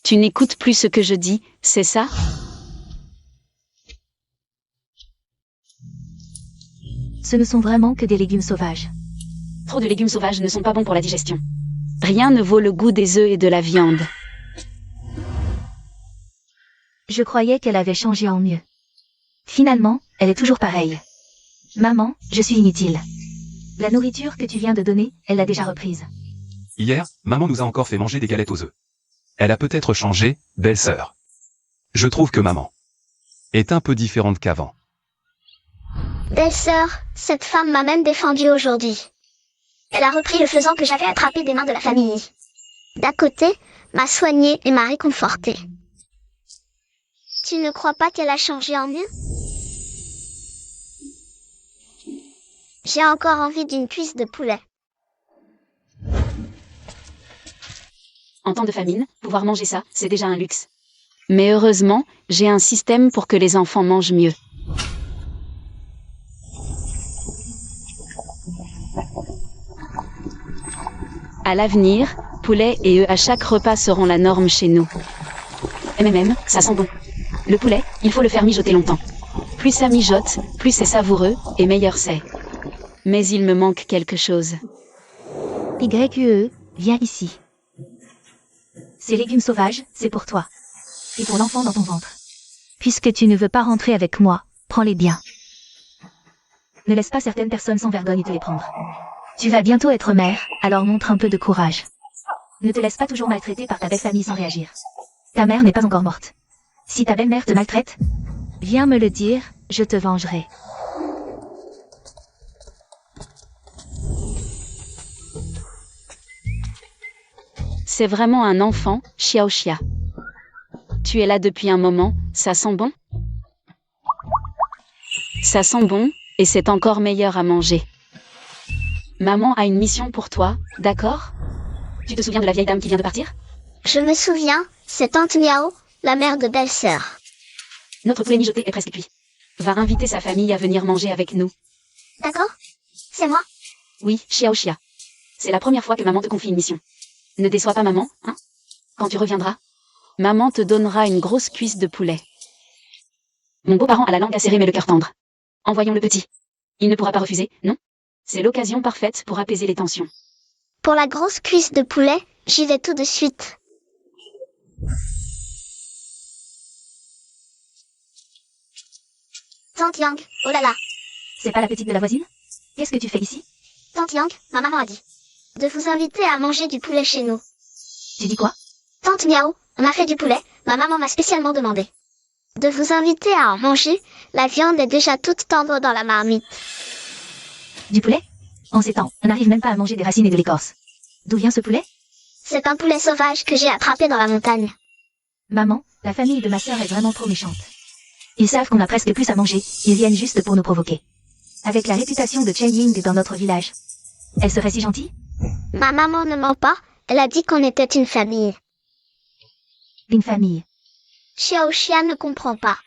Speaker 3: Tu n'écoutes plus ce que je dis, c'est ça?
Speaker 1: Ce ne sont vraiment que des légumes sauvages.
Speaker 3: Trop de légumes sauvages ne sont pas bons pour la digestion. Rien ne vaut le goût des œufs et de la viande.
Speaker 1: Je croyais qu'elle avait changé en mieux. Finalement, elle est toujours pareille. Maman, je suis inutile. La nourriture que tu viens de donner, elle l'a déjà reprise.
Speaker 2: Hier, maman nous a encore fait manger des galettes aux œufs. Elle a peut-être changé, belle-sœur. Je trouve que maman est un peu différente qu'avant.
Speaker 4: Belle-sœur, cette femme m'a même défendu aujourd'hui. Elle a repris le faisan que j'avais attrapé des mains de la famille. D'à côté, m'a soigné et m'a réconforté. Tu ne crois pas qu'elle a changé en mieux? J'ai encore envie d'une cuisse de poulet.
Speaker 3: En temps de famine, pouvoir manger ça, c'est déjà un luxe. Mais heureusement, j'ai un système pour que les enfants mangent mieux. À l'avenir, poulet et œufs à chaque repas seront la norme chez nous. Ça sent bon. Le poulet, il faut le faire mijoter longtemps. Plus ça mijote, plus c'est savoureux, et meilleur c'est. Mais il me manque quelque chose.
Speaker 1: YE, viens ici. Ces légumes sauvages, c'est pour toi. Et pour l'enfant dans ton ventre. Puisque tu ne veux pas rentrer avec moi, prends-les bien. Ne laisse pas certaines personnes sans vergogne te les prendre. Tu vas bientôt être mère, alors montre un peu de courage. Ne te laisse pas toujours maltraiter par ta belle famille sans réagir. Ta mère n'est pas encore morte. Si ta belle-mère te maltraite, viens me le dire, je te vengerai.
Speaker 3: C'est vraiment un enfant, Xiaoxia. Tu es là depuis un moment, ça sent bon? Ça sent bon, et c'est encore meilleur à manger. Maman a une mission pour toi, d'accord? Tu te souviens de la vieille dame qui vient de partir?
Speaker 4: Je me souviens, c'est Tante Miao, la mère de belle-sœur.
Speaker 3: Notre poulet mijoté est presque cuit. Va inviter sa famille à venir manger avec nous.
Speaker 4: D'accord? C'est moi?
Speaker 3: Oui, Xiaoxia. C'est la première fois que maman te confie une mission. Ne déçois pas maman, hein? Quand tu reviendras, maman te donnera une grosse cuisse de poulet. Mon beau-parent a la langue acérée mais le cœur tendre. Envoyons le petit. Il ne pourra pas refuser, non? C'est l'occasion parfaite pour apaiser les tensions.
Speaker 4: Pour la grosse cuisse de poulet, j'y vais tout de suite. Tante Yang, oh là là.
Speaker 1: C'est pas la petite de la voisine? Qu'est-ce que tu fais ici?
Speaker 4: Tante Yang, ma maman a dit de vous inviter à manger du poulet chez nous.
Speaker 1: Tu dis quoi?
Speaker 4: Tante Miao, on a fait du poulet, ma maman m'a spécialement demandé. de vous inviter à en manger. La viande est déjà toute tendre dans la marmite.
Speaker 1: Du poulet? En ces temps, on n'arrive même pas à manger des racines et de l'écorce. D'où vient ce poulet?
Speaker 4: C'est un poulet sauvage que j'ai attrapé dans la montagne.
Speaker 1: Maman, la famille de ma sœur est vraiment trop méchante. Ils savent qu'on a presque plus à manger, ils viennent juste pour nous provoquer. Avec la réputation de Chen Ying dans notre village. Elle serait si gentille?
Speaker 4: Ma maman ne ment pas, elle a dit qu'on était une famille.
Speaker 1: Une famille.
Speaker 4: Xiaoxia ne comprend pas.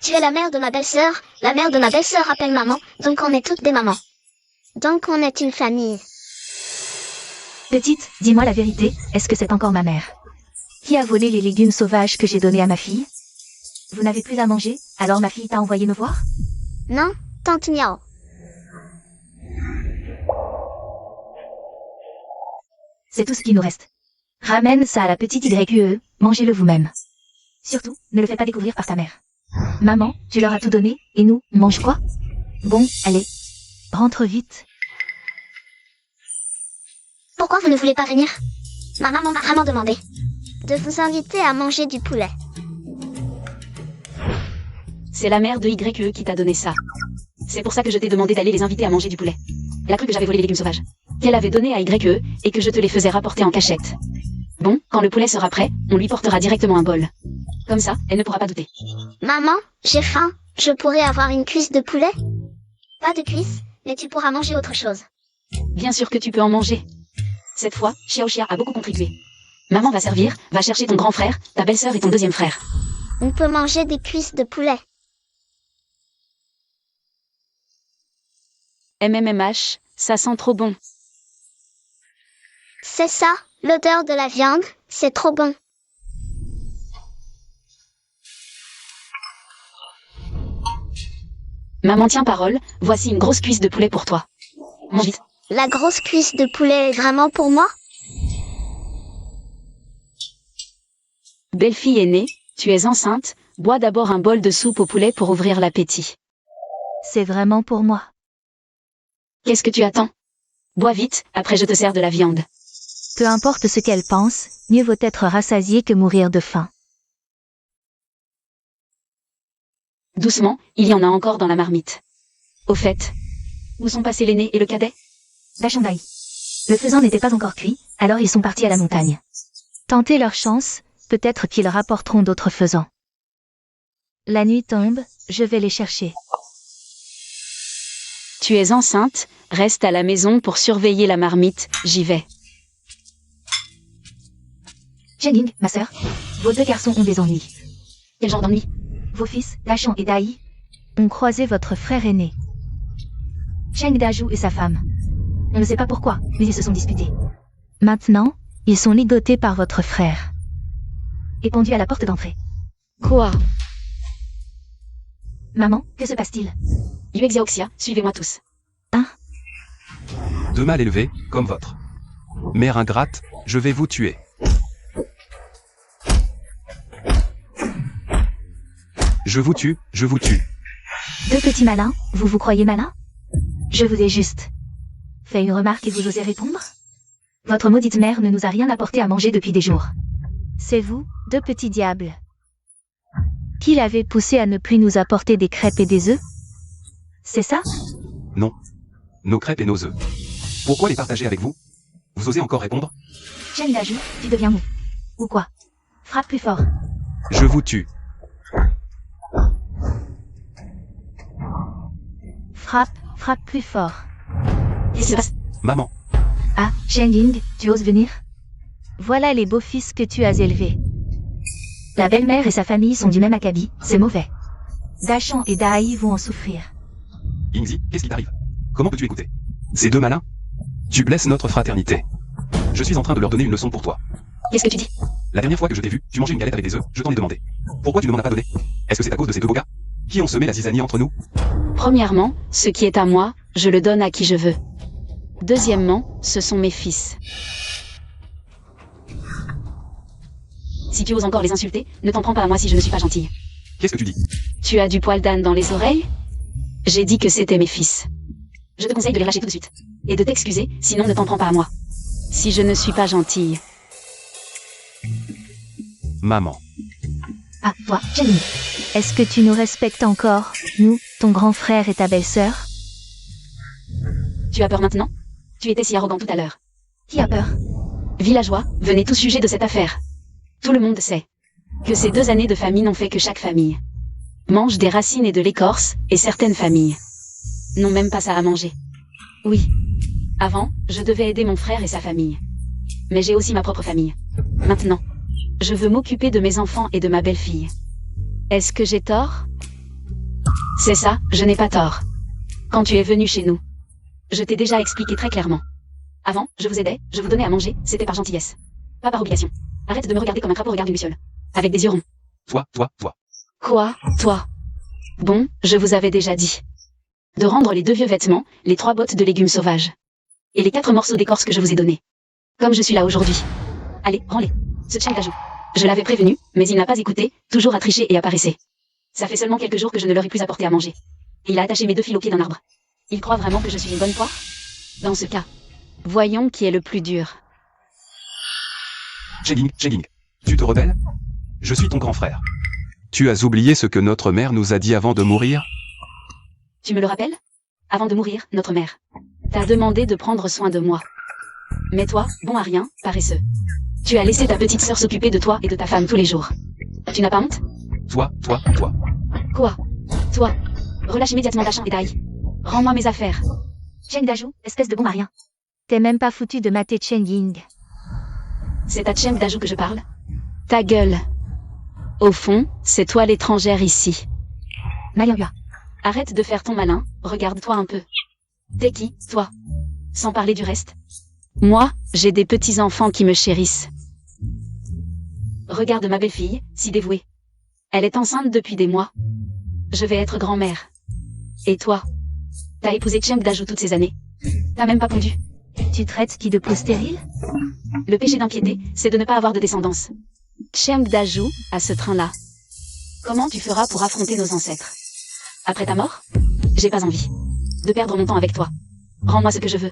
Speaker 4: Tu es la mère de ma belle-sœur, la mère de ma belle-sœur appelle maman, donc on est toutes des mamans. Donc on est une famille.
Speaker 1: Petite, dis-moi la vérité, est-ce que c'est encore ma mère? Qui a volé les légumes sauvages que j'ai donnés à ma fille? Vous n'avez plus à manger, alors ma fille t'a envoyé me voir?
Speaker 4: Non, tante Miao.
Speaker 1: C'est tout ce qui nous reste. Ramène ça à la petite YQE, mangez-le vous-même. Surtout, ne le fais pas découvrir par ta mère. Maman, tu leur as tout donné, et nous, on mange quoi? Bon, allez. Rentre vite.
Speaker 4: Pourquoi vous ne voulez pas venir? Ma maman m'a vraiment demandé de vous inviter à manger du poulet.
Speaker 3: C'est la mère de YE qui t'a donné ça. C'est pour ça que je t'ai demandé d'aller les inviter à manger du poulet. Elle a cru que j'avais volé les légumes sauvages. Qu'elle avait donné à YE, et que je te les faisais rapporter en cachette. Bon, quand le poulet sera prêt, on lui portera directement un bol. Comme ça, elle ne pourra pas douter.
Speaker 4: Maman, j'ai faim. Je pourrais avoir une cuisse de poulet? Pas de cuisse, mais tu pourras manger autre chose.
Speaker 3: Bien sûr que tu peux en manger. Cette fois, Xiaoxia a beaucoup contribué. Maman va servir, va chercher ton grand frère, ta belle-sœur et ton deuxième frère.
Speaker 4: On peut manger des cuisses de poulet.
Speaker 3: MMMH, ça sent trop bon.
Speaker 4: C'est ça, l'odeur de la viande, c'est trop bon.
Speaker 3: Maman tient parole, voici une grosse cuisse de poulet pour toi. Mange vite.
Speaker 4: La grosse cuisse de poulet est vraiment pour moi?
Speaker 3: Belle-fille aînée, tu es enceinte, bois d'abord un bol de soupe au poulet pour ouvrir l'appétit.
Speaker 1: C'est vraiment pour moi.
Speaker 3: Qu'est-ce que tu attends? Bois vite, après je te sers de la viande.
Speaker 1: Peu importe ce qu'elle pense, mieux vaut être rassasié que mourir de faim.
Speaker 3: Doucement, il y en a encore dans la marmite. Au fait, où sont passés l'aîné et le cadet?
Speaker 1: Dachandai. Le faisan n'était pas encore cuit, alors ils sont partis à la montagne. Tentez leur chance, peut-être qu'ils rapporteront d'autres faisans. La nuit tombe, je vais les chercher.
Speaker 3: Tu es enceinte, reste à la maison pour surveiller la marmite, j'y vais.
Speaker 1: Jening, ma sœur, vos deux garçons ont des ennuis.
Speaker 3: Quel genre d'ennui?
Speaker 1: Vos fils, Dachan et Dai, ont croisé votre frère aîné. Cheng Dajou et sa femme. On ne sait pas pourquoi, mais ils se sont disputés. Maintenant, ils sont ligotés par votre frère. Et pendus à la porte d'entrée.
Speaker 3: Quoi?
Speaker 1: Maman, que se passe-t-il?
Speaker 3: Yue Xiaoxia, suivez-moi tous.
Speaker 2: Deux mâles élevés, comme votre mère ingrate, je vais vous tuer. Je vous tue, je vous tue.
Speaker 1: Deux petits malins, vous vous croyez malins? Je vous ai juste fait une remarque et vous osez répondre? Votre maudite mère ne nous a rien apporté à manger depuis des jours. C'est vous, deux petits diables, qui l'avez poussé à ne plus nous apporter des crêpes et des œufs? C'est ça?
Speaker 2: Non. Nos crêpes et nos œufs. Pourquoi les partager avec vous? Vous osez encore répondre?
Speaker 1: Chen Dajou, tu deviens mou. Ou quoi? Frappe plus fort.
Speaker 2: Je vous tue.
Speaker 1: Frappe plus fort.
Speaker 3: Qu'est-ce qui se passe?
Speaker 2: Maman.
Speaker 1: Ah, Chen Ying, tu oses venir? Voilà les beaux-fils que tu as élevés. La belle-mère et sa famille sont du même acabit, c'est mauvais. Dachan et Dai vont en souffrir.
Speaker 2: Yingzi, qu'est-ce qui t'arrive? Comment peux-tu écouter ces deux malins? Tu blesses notre fraternité. Je suis en train de leur donner une leçon pour toi.
Speaker 3: Qu'est-ce que tu dis?
Speaker 2: La dernière fois que je t'ai vu, tu mangeais une galette avec des œufs, je t'en ai demandé. Pourquoi tu ne m'en as pas donné? Est-ce que c'est à cause de ces deux beaux gars qui ont semé la zizanie entre nous?
Speaker 3: Premièrement, ce qui est à moi, je le donne à qui je veux. Deuxièmement, ce sont mes fils. Si tu oses encore les insulter, ne t'en prends pas à moi si je ne suis pas gentille.
Speaker 2: Qu'est-ce que tu dis?
Speaker 3: Tu as du poil d'âne dans les oreilles? J'ai dit que c'était mes fils. Je te conseille de les lâcher tout de suite. Et de t'excuser, sinon ne t'en prends pas à moi. Si je ne suis pas gentille.
Speaker 2: Maman.
Speaker 1: Ah, toi, Chen Ying. Est-ce que tu nous respectes encore, nous, ton grand frère et ta belle-sœur?
Speaker 3: Tu as peur maintenant? Tu étais si arrogant tout à l'heure.
Speaker 1: Qui a peur?
Speaker 3: Villageois, venez tous juger de cette affaire. Tout le monde sait que ces 2 années de famine ont fait que chaque famille mange des racines et de l'écorce, et certaines familles n'ont même pas ça à manger. Oui. Avant, je devais aider mon frère et sa famille. Mais j'ai aussi ma propre famille. Maintenant, je veux m'occuper de mes enfants et de ma belle-fille. Est-ce que j'ai tort? C'est ça, je n'ai pas tort. Quand tu es venu chez nous, je t'ai déjà expliqué très clairement. Avant, je vous aidais, je vous donnais à manger, c'était par gentillesse. Pas par obligation. Arrête de me regarder comme un crapaud regarde une luciole. Avec des yeux ronds.
Speaker 2: Toi.
Speaker 3: Quoi, toi? Bon, je vous avais déjà dit de rendre les 2 vieux vêtements, les 3 bottes de légumes sauvages, et les 4 morceaux d'écorce que je vous ai donnés. Comme je suis là aujourd'hui. Allez, rends-les. Ce Cheng Dajou. Je l'avais prévenu, mais il n'a pas écouté, toujours à tricher et à paresser. Ça fait seulement quelques jours que je ne leur ai plus apporté à manger. Et il a attaché mes 2 fils au pied d'un arbre. Il croit vraiment que je suis une bonne poire? Dans ce cas, voyons qui est le plus dur.
Speaker 2: Chenging. Tu te rebelles? Je suis ton grand frère. Tu as oublié ce que notre mère nous a dit avant de mourir?
Speaker 3: Tu me le rappelles? Avant de mourir, notre mère t'a demandé de prendre soin de moi. Mais toi, bon à rien, paresseux. Tu as laissé ta petite sœur s'occuper de toi et de ta femme tous les jours. Tu n'as pas honte?
Speaker 2: Toi.
Speaker 3: Quoi? Toi? Relâche immédiatement Dachan et Dai. Rends-moi mes affaires.
Speaker 1: Cheng Dajou, espèce de bon à rien. T'es même pas foutu de mater Chen Ying.
Speaker 3: C'est à Cheng Dajou que je parle? Ta gueule. Au fond, c'est toi l'étrangère ici.
Speaker 1: Ma Yua.
Speaker 3: Arrête de faire ton malin, regarde-toi un peu. T'es qui, toi? Sans parler du reste. Moi, j'ai des petits-enfants qui me chérissent. Regarde ma belle-fille, si dévouée. Elle est enceinte depuis des mois. Je vais être grand-mère. Et toi? T'as épousé Cheng Dajou toutes ces années. T'as même pas pondu.
Speaker 1: Tu traites qui de peau stérile?
Speaker 3: Le péché d'impiété, c'est de ne pas avoir de descendance. Cheng Dajou, à ce train-là. Comment tu feras pour affronter nos ancêtres? Après ta mort? J'ai pas envie de perdre mon temps avec toi. Rends-moi ce que je veux.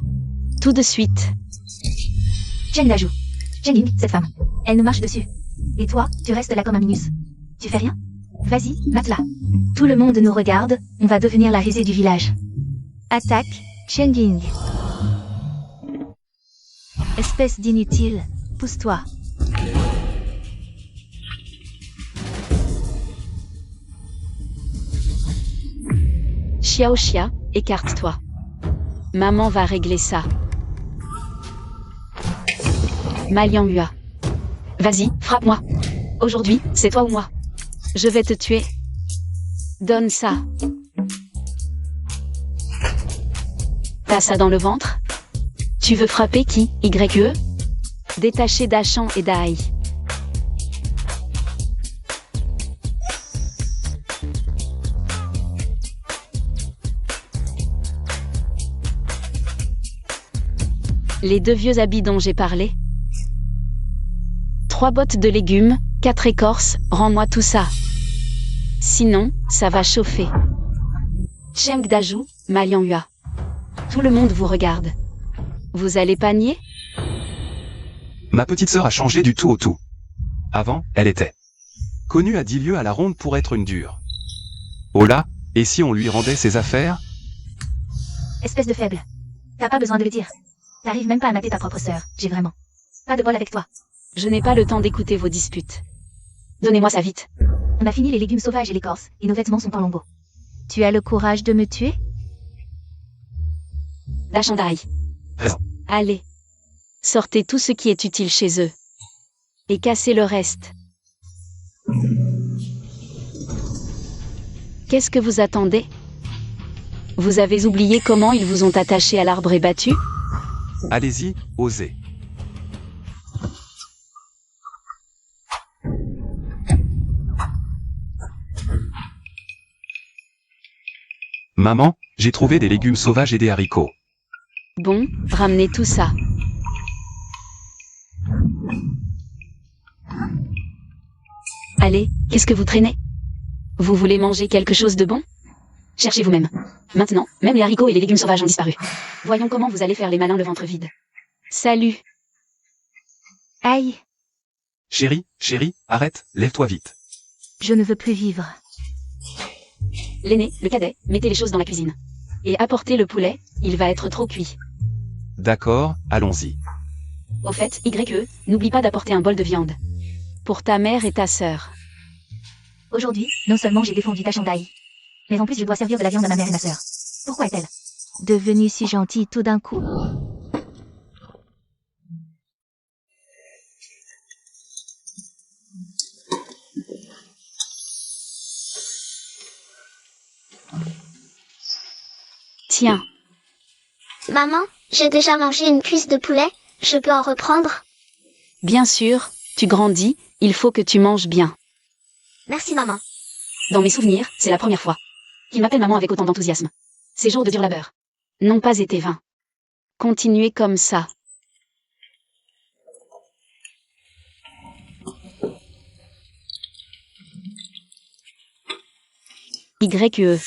Speaker 3: Tout de suite.
Speaker 1: Cheng Dajou. Cheng Ying, cette femme. Elle nous marche dessus. Et toi, tu restes là comme un minus. Tu fais rien? Vas-y, mate-la. Tout le monde nous regarde, on va devenir la risée du village. Attaque, Cheng Ying. Espèce d'inutile, pousse-toi.
Speaker 3: Xiao Xia, écarte-toi. Maman va régler ça. Ma Liang Hua. Vas-y, frappe-moi. Aujourd'hui, c'est toi ou moi. Je vais te tuer. Donne ça. T'as ça dans le ventre? Tu veux frapper qui, YE? Détacher Dachan et Dai. Les 2 vieux habits dont j'ai parlé. 3 bottes de légumes, 4 écorces, rends-moi tout ça. Sinon, ça va chauffer. Cheng Dajou, Ma Liang Hua. Tout le monde vous regarde. Vous allez pas nier?
Speaker 2: Ma petite sœur a changé du tout au tout. Avant, elle était connue à 10 lieues à la ronde pour être une dure. Oh là, et si on lui rendait ses affaires?
Speaker 1: Espèce de faible. T'as pas besoin de le dire. T'arrives même pas à mater ta propre sœur, j'ai vraiment pas de bol avec toi.
Speaker 3: Je n'ai pas le temps d'écouter vos disputes. Donnez-moi ça vite.
Speaker 1: On a fini les légumes sauvages et l'écorce, et nos vêtements sont en lambeaux. Tu as le courage de me tuer?
Speaker 3: Dachandai. Allez. Sortez tout ce qui est utile chez eux. Et cassez le reste. Qu'est-ce que vous attendez? Vous avez oublié comment ils vous ont attaché à l'arbre et battu?
Speaker 2: Allez-y, osez. Maman, j'ai trouvé des légumes sauvages et des haricots.
Speaker 3: Bon, ramenez tout ça. Allez, qu'est-ce que vous traînez? Vous voulez manger quelque chose de bon? Cherchez vous-même. Maintenant, même les haricots et les légumes sauvages ont disparu. Voyons comment vous allez faire les malins le ventre vide. Salut.
Speaker 1: Aïe.
Speaker 2: Chérie, arrête, lève-toi vite.
Speaker 1: Je ne veux plus vivre.
Speaker 3: L'aîné, le cadet, mettez les choses dans la cuisine. Et apportez le poulet, il va être trop cuit.
Speaker 2: D'accord, allons-y.
Speaker 3: Au fait, YE, n'oublie pas d'apporter un bol de viande. Pour ta mère et ta sœur.
Speaker 1: Aujourd'hui, non seulement j'ai défendu ta chandail, mais en plus je dois servir de la viande à ma mère et ma sœur. Pourquoi est-elle devenue si gentille tout d'un coup?
Speaker 3: Tiens,
Speaker 4: Maman, j'ai déjà mangé une cuisse de poulet, je peux en reprendre?
Speaker 3: bien sûr, tu grandis, il faut que tu manges bien.
Speaker 4: Merci maman.
Speaker 3: Dans mes souvenirs, c'est la première fois qu'il m'appelle maman avec autant d'enthousiasme. Ces jours de dur labeur n'ont pas été vains. Continuez comme ça. YE.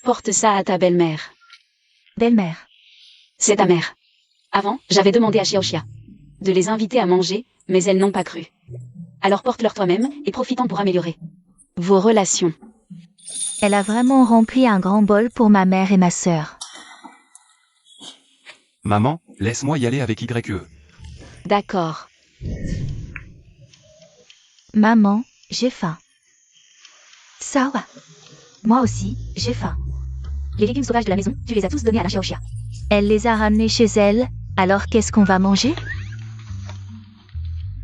Speaker 3: Porte ça à ta belle-mère.
Speaker 1: Belle-mère.
Speaker 3: C'est ta mère. Avant, j'avais demandé à Xiaoxia de les inviter à manger, mais elles n'ont pas cru. Alors porte-leur toi-même, et profite-en pour améliorer vos relations.
Speaker 1: Elle a vraiment rempli un grand bol pour ma mère et ma sœur.
Speaker 2: Maman, laisse-moi y aller avec YE.
Speaker 3: D'accord.
Speaker 1: Maman, j'ai faim. Sawa. Moi aussi, j'ai faim. Les légumes sauvages de la maison, tu les as tous donnés à la Xiaoxia. Elle les a ramenés chez elle, alors qu'est-ce qu'on va manger?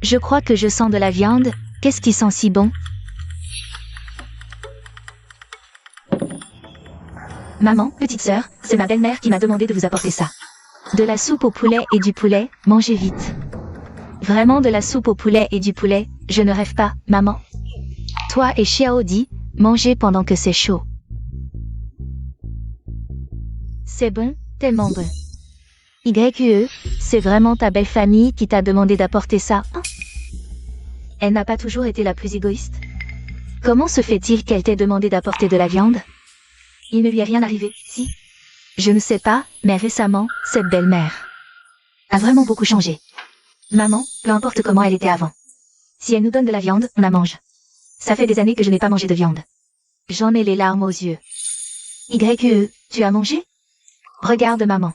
Speaker 1: Je crois que je sens de la viande, qu'est-ce qui sent si bon? Maman, petite sœur, c'est ma belle-mère qui m'a demandé de vous apporter ça. De la soupe au poulet et du poulet, mangez vite. Vraiment de la soupe au poulet et du poulet, je ne rêve pas, maman. Toi et Xiaodi, mangez pendant que c'est chaud. C'est bon, tellement bon. YE, c'est vraiment ta belle famille qui t'a demandé d'apporter ça, hein? Elle n'a pas toujours été la plus égoïste. Comment se fait-il qu'elle t'ait demandé d'apporter de la viande? Il ne lui est rien arrivé, si? Je ne sais pas, mais récemment, cette belle-mère a vraiment beaucoup changé. Maman, peu importe comment elle était avant. Si elle nous donne de la viande, on la mange. Ça fait des années que je n'ai pas mangé de viande. J'en ai les larmes aux yeux. YE, tu as mangé? Regarde maman.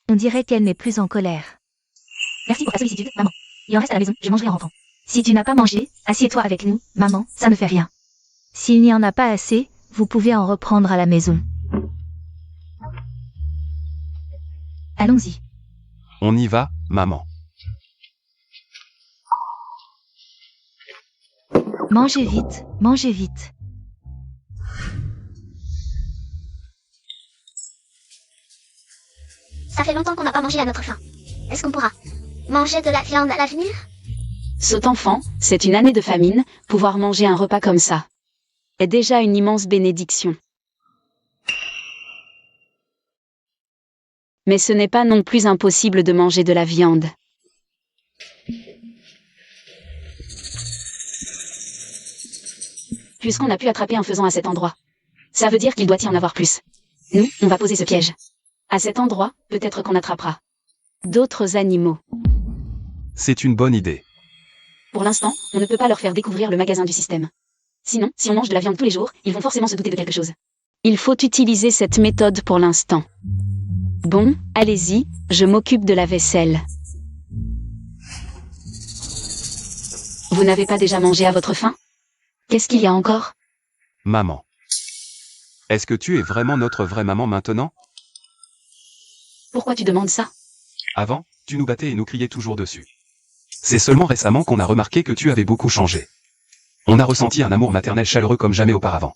Speaker 1: On dirait qu'elle n'est plus en colère. Merci pour ta sollicitude, maman. Il en reste à la maison, je mangerai en rentrant. Si tu n'as pas mangé, assieds-toi avec nous, maman, ça ne fait rien. S'il n'y en a pas assez, vous pouvez en reprendre à la maison. Allons-y.
Speaker 2: On y va, maman.
Speaker 1: Mangez vite, mangez vite.
Speaker 4: Ça fait longtemps qu'on n'a pas mangé à notre faim. Est-ce qu'on pourra manger de la viande à l'avenir?
Speaker 3: Cet enfant, c'est une année de famine, pouvoir manger un repas comme ça est déjà une immense bénédiction. Mais ce n'est pas non plus impossible de manger de la viande. Puisqu'on a pu attraper un faisan à cet endroit, ça veut dire qu'il doit y en avoir plus. Nous, on va poser ce piège. À cet endroit, peut-être qu'on attrapera d'autres animaux.
Speaker 2: C'est une bonne idée.
Speaker 3: Pour l'instant, on ne peut pas leur faire découvrir le magasin du système. Sinon, si on mange de la viande tous les jours, ils vont forcément se douter de quelque chose. Il faut utiliser cette méthode pour l'instant. Bon, allez-y, je m'occupe de la vaisselle. Vous n'avez pas déjà mangé à votre faim? Qu'est-ce qu'il y a encore?
Speaker 2: Maman. Est-ce que tu es vraiment notre vraie maman maintenant?
Speaker 3: Pourquoi tu demandes ça?
Speaker 2: Avant, tu nous battais et nous criais toujours dessus. C'est seulement récemment qu'on a remarqué que tu avais beaucoup changé. On a ressenti un amour maternel chaleureux comme jamais auparavant.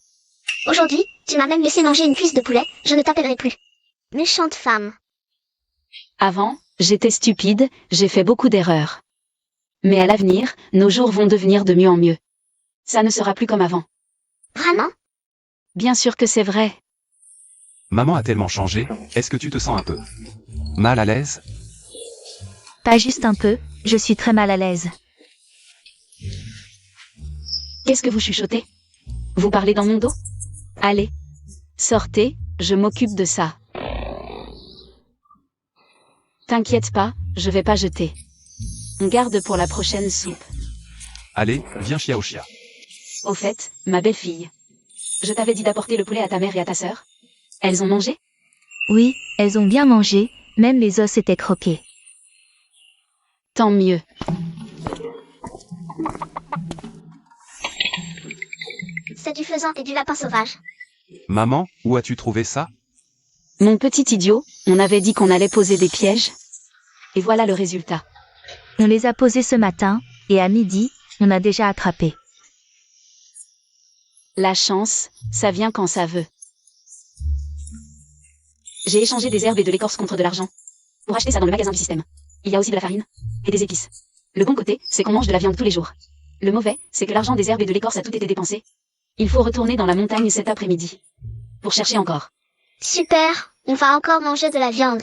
Speaker 4: Aujourd'hui, tu m'as même laissé manger une cuisse de poulet, je ne t'appellerai plus méchante femme.
Speaker 3: Avant, j'étais stupide, j'ai fait beaucoup d'erreurs. Mais à l'avenir, nos jours vont devenir de mieux en mieux. Ça ne sera plus comme avant.
Speaker 4: Vraiment?
Speaker 3: Bien sûr que c'est vrai.
Speaker 2: Maman a tellement changé, est-ce que tu te sens un peu mal à l'aise?
Speaker 1: Pas juste un peu, je suis très mal à l'aise.
Speaker 3: Qu'est-ce que vous chuchotez? Vous parlez dans mon dos? Allez. Sortez, je m'occupe de ça. T'inquiète pas, je vais pas jeter. On garde pour la prochaine soupe.
Speaker 2: Allez, viens Xiaoxia.
Speaker 3: Au fait, ma belle-fille. Je t'avais dit d'apporter le poulet à ta mère et à ta sœur. Elles ont mangé?
Speaker 1: Oui, elles ont bien mangé, même les os étaient croqués.
Speaker 3: Tant mieux.
Speaker 4: C'est du faisan et du lapin sauvage.
Speaker 2: Maman, où as-tu trouvé ça?
Speaker 3: Mon petit idiot, on avait dit qu'on allait poser des pièges. Et voilà le résultat.
Speaker 1: On les a posés ce matin, et à midi, on a déjà attrapé.
Speaker 3: La chance, ça vient quand ça veut. J'ai échangé des herbes et de l'écorce contre de l'argent. Pour acheter ça dans le magasin du système. Il y a aussi de la farine. Et des épices. Le bon côté, c'est qu'on mange de la viande tous les jours. Le mauvais, c'est que l'argent des herbes et de l'écorce a tout été dépensé. Il faut retourner dans la montagne cet après-midi. Pour chercher encore.
Speaker 4: Super, on va encore manger de la viande.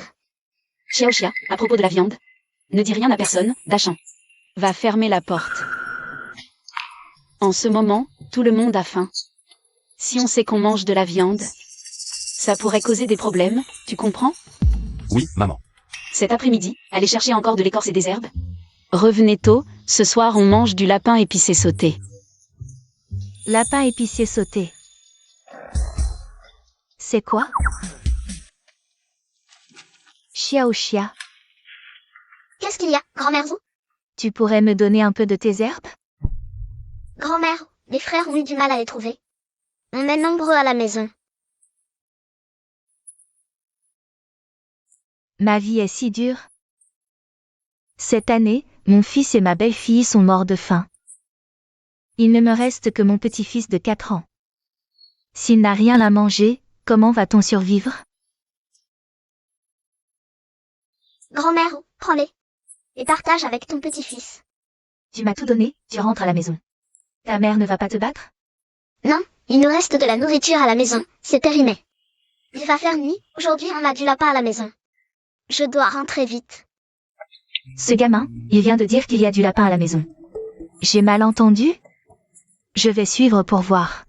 Speaker 3: Xiaoxia, à propos de la viande. Ne dis rien à personne, Dachan. Va fermer la porte. En ce moment, tout le monde a faim. Si on sait qu'on mange de la viande, ça pourrait causer des problèmes, tu comprends?
Speaker 2: Oui, maman.
Speaker 3: Cet après-midi, allez chercher encore de l'écorce et des herbes. Revenez tôt, ce soir on mange du lapin épicé sauté.
Speaker 1: Lapin épicier sauté. C'est quoi? Xiaoxia,
Speaker 4: Qu'est-ce qu'il y a, grand-mère Zhou?
Speaker 1: tu pourrais me donner un peu de tes herbes?
Speaker 4: Grand-mère, les frères ont eu du mal à les trouver. On est nombreux à la maison.
Speaker 1: Ma vie est si dure. Cette année, mon fils et ma belle-fille sont morts de faim. Il ne me reste que mon petit-fils de 4 ans. S'il n'a rien à manger, comment va-t-on survivre?
Speaker 4: Grand-mère, prends-les. Et partage avec ton petit-fils.
Speaker 1: Tu m'as tout donné, tu rentres à la maison. Ta mère ne va pas te battre?
Speaker 4: Non, il nous reste de la nourriture à la maison, c'est périmé. Il va faire nuit, aujourd'hui on a du lapin à la maison. Je dois rentrer vite.
Speaker 1: Ce gamin, il vient de dire qu'il y a du lapin à la maison. J'ai mal entendu? Je vais suivre pour voir.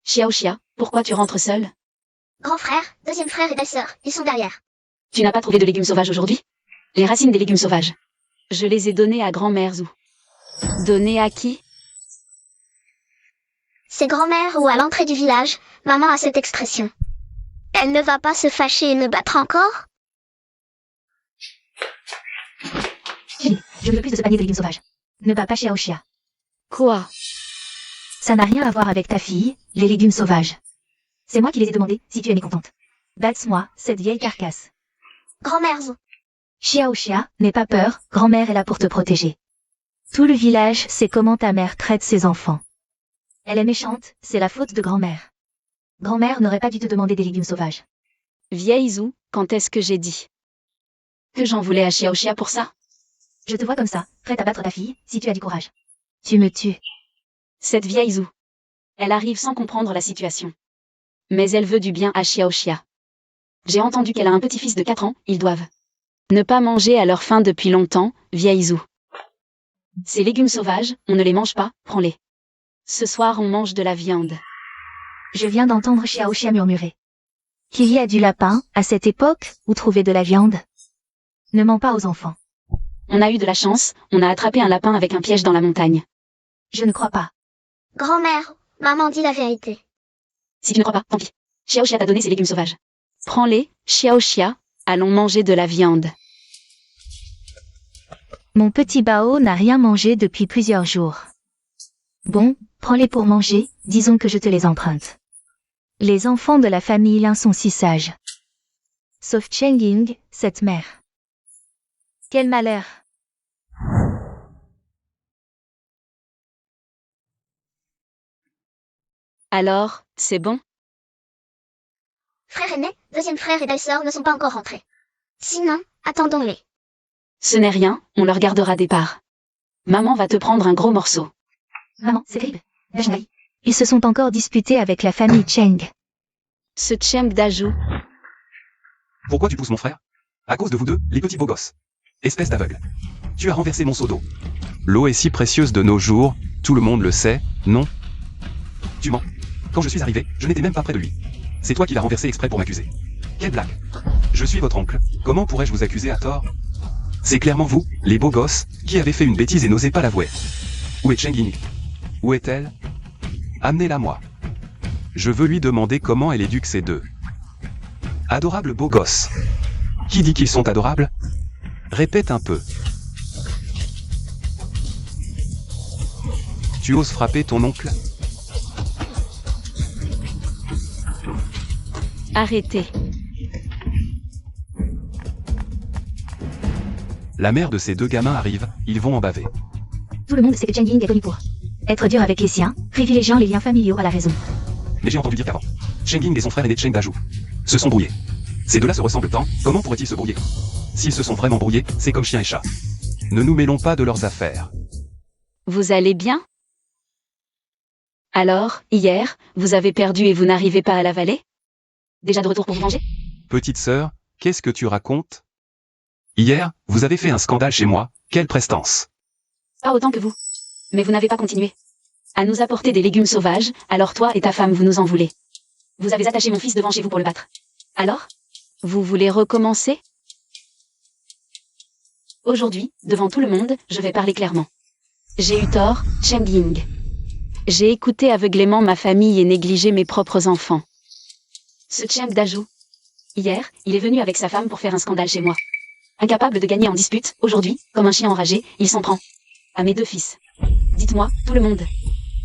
Speaker 3: Xiaoxia, pourquoi tu rentres seul?
Speaker 4: Grand frère, deuxième frère et belle-sœur, ils sont derrière.
Speaker 3: Tu n'as pas trouvé de légumes sauvages aujourd'hui? Les racines des légumes sauvages. Je les ai données à grand-mère Zhou. Données à qui?
Speaker 4: C'est grand-mère ou à l'entrée du village, maman a cette expression. Elle ne va pas se fâcher et me battre encore?
Speaker 1: Julie, je ne veux plus de ce panier de légumes sauvages. Ne bats pas Xiaoxia.
Speaker 3: Quoi?
Speaker 1: Ça n'a rien à voir avec ta fille, les légumes sauvages. C'est moi qui les ai demandés, si tu es mécontente. Batte-moi, cette vieille carcasse.
Speaker 4: Grand-mère Zhou.
Speaker 1: Xiaoxia, n'aie pas peur, grand-mère est là pour te protéger. Tout le village sait comment ta mère traite ses enfants. Elle est méchante, c'est la faute de grand-mère. Grand-mère n'aurait pas dû te demander des légumes sauvages.
Speaker 3: Vieille Zhou, quand est-ce que j'ai dit que j'en voulais à Xiaoxia pour ça?
Speaker 1: Je te vois comme ça, prête à battre ta fille, si tu as du courage. Tu me tues.
Speaker 3: Cette vieille Zhou. Elle arrive sans comprendre la situation. Mais elle veut du bien à Xiaoxia. J'ai entendu qu'elle a un petit-fils de 4 ans, ils doivent ne pas manger à leur faim depuis longtemps, vieille Zhou. Ces légumes sauvages, on ne les mange pas, prends-les. Ce soir on mange de la viande.
Speaker 1: Je viens d'entendre Xiaoxia murmurer qu'il y a du lapin, à cette époque, où trouver de la viande. Ne mens pas aux enfants.
Speaker 3: On a eu de la chance, on a attrapé un lapin avec un piège dans la montagne.
Speaker 1: Je ne crois pas.
Speaker 4: Grand-mère, maman dit la vérité.
Speaker 3: Si tu ne crois pas, tant pis. Xiaoxia t'a donné ces légumes sauvages. Prends-les, Xiaoxia, allons manger de la viande.
Speaker 1: Mon petit Bao n'a rien mangé depuis plusieurs jours. Bon, prends-les pour manger, disons que je te les emprunte. Les enfants de la famille Lin sont si sages. Sauf Chen Ying, cette mère. Quel malheur!
Speaker 3: Alors, c'est bon?
Speaker 4: Frère aîné, deuxième frère et belle-sœur ne sont pas encore rentrés. Sinon, attendons-les.
Speaker 3: Ce n'est rien, on leur gardera des parts. Maman va te prendre un gros morceau.
Speaker 1: Maman, c'est terrible. Dajnaï. Ils se sont encore disputés avec la famille Cheng.
Speaker 3: Ce Cheng Dajou.
Speaker 2: Pourquoi tu pousses mon frère? À cause de vous deux, les petits beaux gosses. Espèce d'aveugle. Tu as renversé mon seau d'eau. L'eau est si précieuse de nos jours, tout le monde le sait, non? Tu mens. Quand je suis arrivé, je n'étais même pas près de lui. C'est toi qui l'as renversé exprès pour m'accuser. Quelle blague. Je suis votre oncle, comment pourrais-je vous accuser à tort? C'est clairement vous, les beaux gosses, qui avez fait une bêtise et n'osez pas l'avouer. Où est Cheng Ying? Où est-elle? Amenez-la moi. Je veux lui demander comment elle éduque ces deux adorables beaux gosses. Qui dit qu'ils sont adorables? Répète un peu. Tu oses frapper ton oncle?
Speaker 3: Arrêtez.
Speaker 2: La mère de ces deux gamins arrive, ils vont en baver.
Speaker 1: Tout le monde sait que Cheng Ying est connu pour être dur avec les siens, privilégiant les liens familiaux à la raison.
Speaker 2: Mais j'ai entendu dire qu'avant, Cheng Ying et son frère aîné Cheng Daju se sont brouillés. Ces deux-là se ressemblent tant, comment pourraient-ils se brouiller? S'ils se sont vraiment brouillés, c'est comme chien et chat. Ne nous mêlons pas de leurs affaires.
Speaker 3: Vous allez bien? Alors, hier, vous avez perdu et vous n'arrivez pas à la vallée? Déjà de retour pour vous venger?
Speaker 2: Petite sœur, qu'est-ce que tu racontes? Hier, vous avez fait un scandale chez moi, quelle prestance!
Speaker 3: Pas autant que vous. Mais vous n'avez pas continué à nous apporter des légumes sauvages, alors toi et ta femme vous nous en voulez. Vous avez attaché mon fils devant chez vous pour le battre. Alors? Vous voulez recommencer? Aujourd'hui, devant tout le monde, je vais parler clairement. J'ai eu tort, Cheng Ying. J'ai écouté aveuglément ma famille et négligé mes propres enfants. Ce Cheng Daju. Hier, il est venu avec sa femme pour faire un scandale chez moi. Incapable de gagner en dispute, aujourd'hui, comme un chien enragé, il s'en prend à mes deux fils. Dites-moi, tout le monde,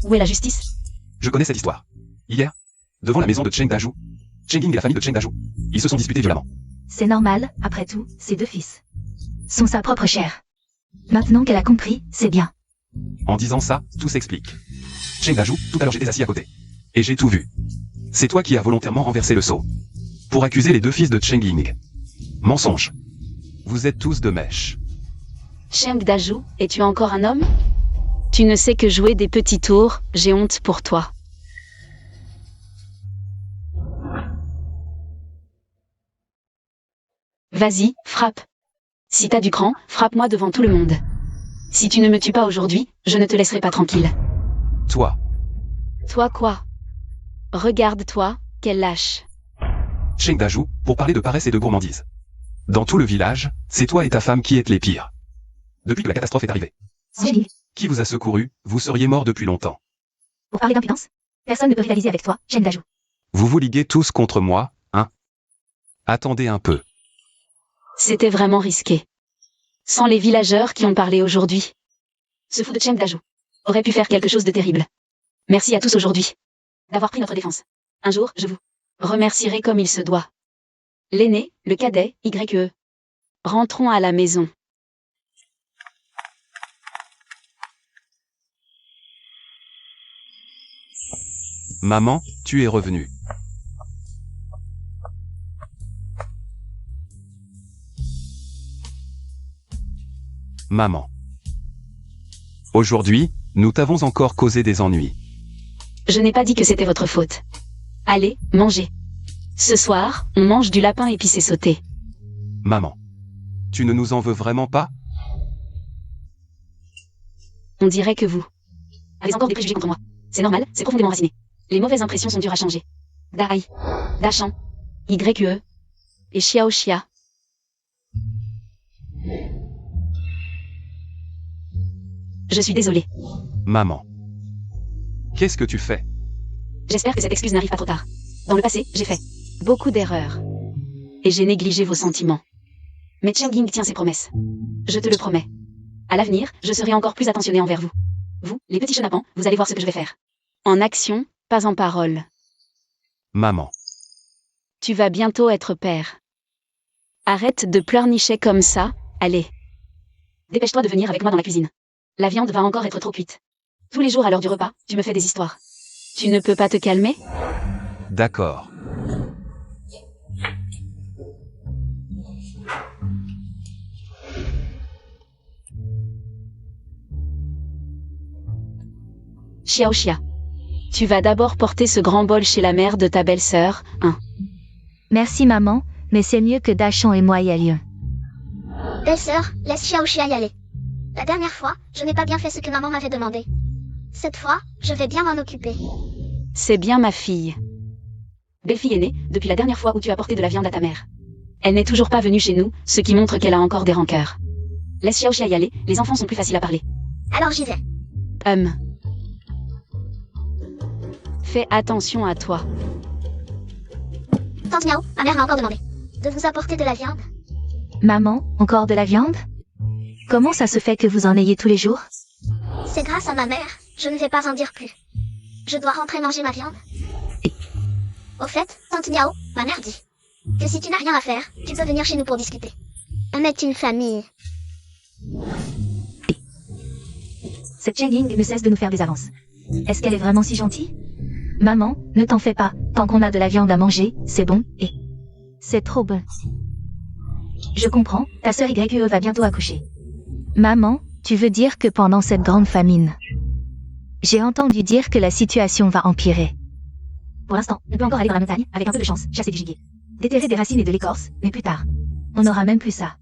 Speaker 3: où est la justice?
Speaker 2: Je connais cette histoire. Hier, devant la maison de Cheng Daju, Cheng Ying et la famille de Cheng Daju, ils se sont disputés violemment.
Speaker 1: C'est normal, après tout, ses deux fils sont sa propre chair. Maintenant qu'elle a compris, c'est bien.
Speaker 2: En disant ça, tout s'explique. Cheng Daju, tout à l'heure j'étais assis à côté. Et j'ai tout vu. C'est toi qui as volontairement renversé le seau. Pour accuser les deux fils de Cheng Ying. Mensonge. Vous êtes tous de mèche.
Speaker 3: Cheng Daju, es-tu encore un homme? Tu ne sais que jouer des petits tours, j'ai honte pour toi. Vas-y, frappe. Si t'as du cran, frappe-moi devant tout le monde. Si tu ne me tues pas aujourd'hui, je ne te laisserai pas tranquille.
Speaker 2: Toi.
Speaker 3: Toi quoi? Regarde-toi, quel lâche.
Speaker 2: Cheng Daju, pour parler de paresse et de gourmandise. Dans tout le village, c'est toi et ta femme qui êtes les pires. Depuis que la catastrophe est arrivée.
Speaker 1: Cheng Ying,
Speaker 2: Qui vous a secouru, vous seriez mort depuis longtemps.
Speaker 1: pour parler d'impudence, personne ne peut rivaliser avec toi, Cheng Daju.
Speaker 2: Vous vous liguez tous contre moi, hein? Attendez un peu.
Speaker 3: C'était vraiment risqué. Sans les villageurs qui ont parlé aujourd'hui. Ce fou de Cheng Daju aurait pu faire quelque chose de terrible. Merci à tous aujourd'hui d'avoir pris notre défense. Un jour, je vous remercierai comme il se doit. L'aîné, le cadet, YE. Rentrons à la maison.
Speaker 2: Maman, tu es revenue. Maman. Aujourd'hui, nous t'avons encore causé des ennuis.
Speaker 3: Je n'ai pas dit que c'était votre faute. Allez, mangez. Ce soir, on mange du lapin épicé sauté.
Speaker 2: Maman. Tu ne nous en veux vraiment pas?
Speaker 3: On dirait que vous avez encore des préjugés contre moi. C'est normal, c'est profondément raciné. Les mauvaises impressions sont dures à changer. Dai, Dachan, YE, et Xiao Xia. Je suis désolée.
Speaker 2: Maman. Qu'est-ce que tu fais?
Speaker 3: J'espère que cette excuse n'arrive pas trop tard. Dans le passé, j'ai fait beaucoup d'erreurs. Et j'ai négligé vos sentiments. Mais Cheng Ying tient ses promesses. Je te le promets. À l'avenir, je serai encore plus attentionnée envers vous. Vous, les petits chenapans, vous allez voir ce que je vais faire. En action, pas en parole.
Speaker 2: Maman.
Speaker 3: Tu vas bientôt être père. Arrête de pleurnicher comme ça, allez. Dépêche-toi de venir avec moi dans la cuisine. La viande va encore être trop cuite. Tous les jours à l'heure du repas, tu me fais des histoires. Tu ne peux pas te calmer?
Speaker 2: D'accord.
Speaker 3: Xiao Xia. Tu vas d'abord porter ce grand bol chez la mère de ta belle-sœur, hein.
Speaker 1: Merci maman, mais c'est mieux que Dachon et moi y allions.
Speaker 4: Belle-sœur, laisse Xiao Xia y aller. La dernière fois, je n'ai pas bien fait ce que maman m'avait demandé. Cette fois, je vais bien m'en occuper.
Speaker 3: C'est bien ma fille. Belle-fille aînée, depuis la dernière fois où tu as porté de la viande à ta mère. Elle n'est toujours pas venue chez nous, ce qui montre qu'elle a encore des rancœurs. Laisse Xiao Xia y aller, les enfants sont plus faciles à parler.
Speaker 4: Alors j'y vais.
Speaker 3: Fais attention à toi.
Speaker 4: Tante Miao, ma mère m'a encore demandé de vous apporter de la viande.
Speaker 1: Maman, encore de la viande? Comment ça se fait que vous en ayez tous les jours?
Speaker 4: C'est grâce à ma mère, je ne vais pas en dire plus. Je dois rentrer manger ma viande. Au fait, Tante Miao, ma mère dit que si tu n'as rien à faire, tu peux venir chez nous pour discuter. On est une famille.
Speaker 1: Cette Chengling ne cesse de nous faire des avances. Est-ce qu'elle est vraiment si gentille? Maman, ne t'en fais pas, tant qu'on a de la viande à manger, c'est bon, et... c'est trop bon. Je comprends, ta sœur YE va bientôt accoucher. Maman, tu veux dire que pendant cette grande famine, j'ai entendu dire que la situation va empirer. Pour l'instant, on peut encore aller dans la montagne, avec un peu de chance, chasser du gibier. Déterrer des racines et de l'écorce, mais plus tard. On n'aura même plus ça.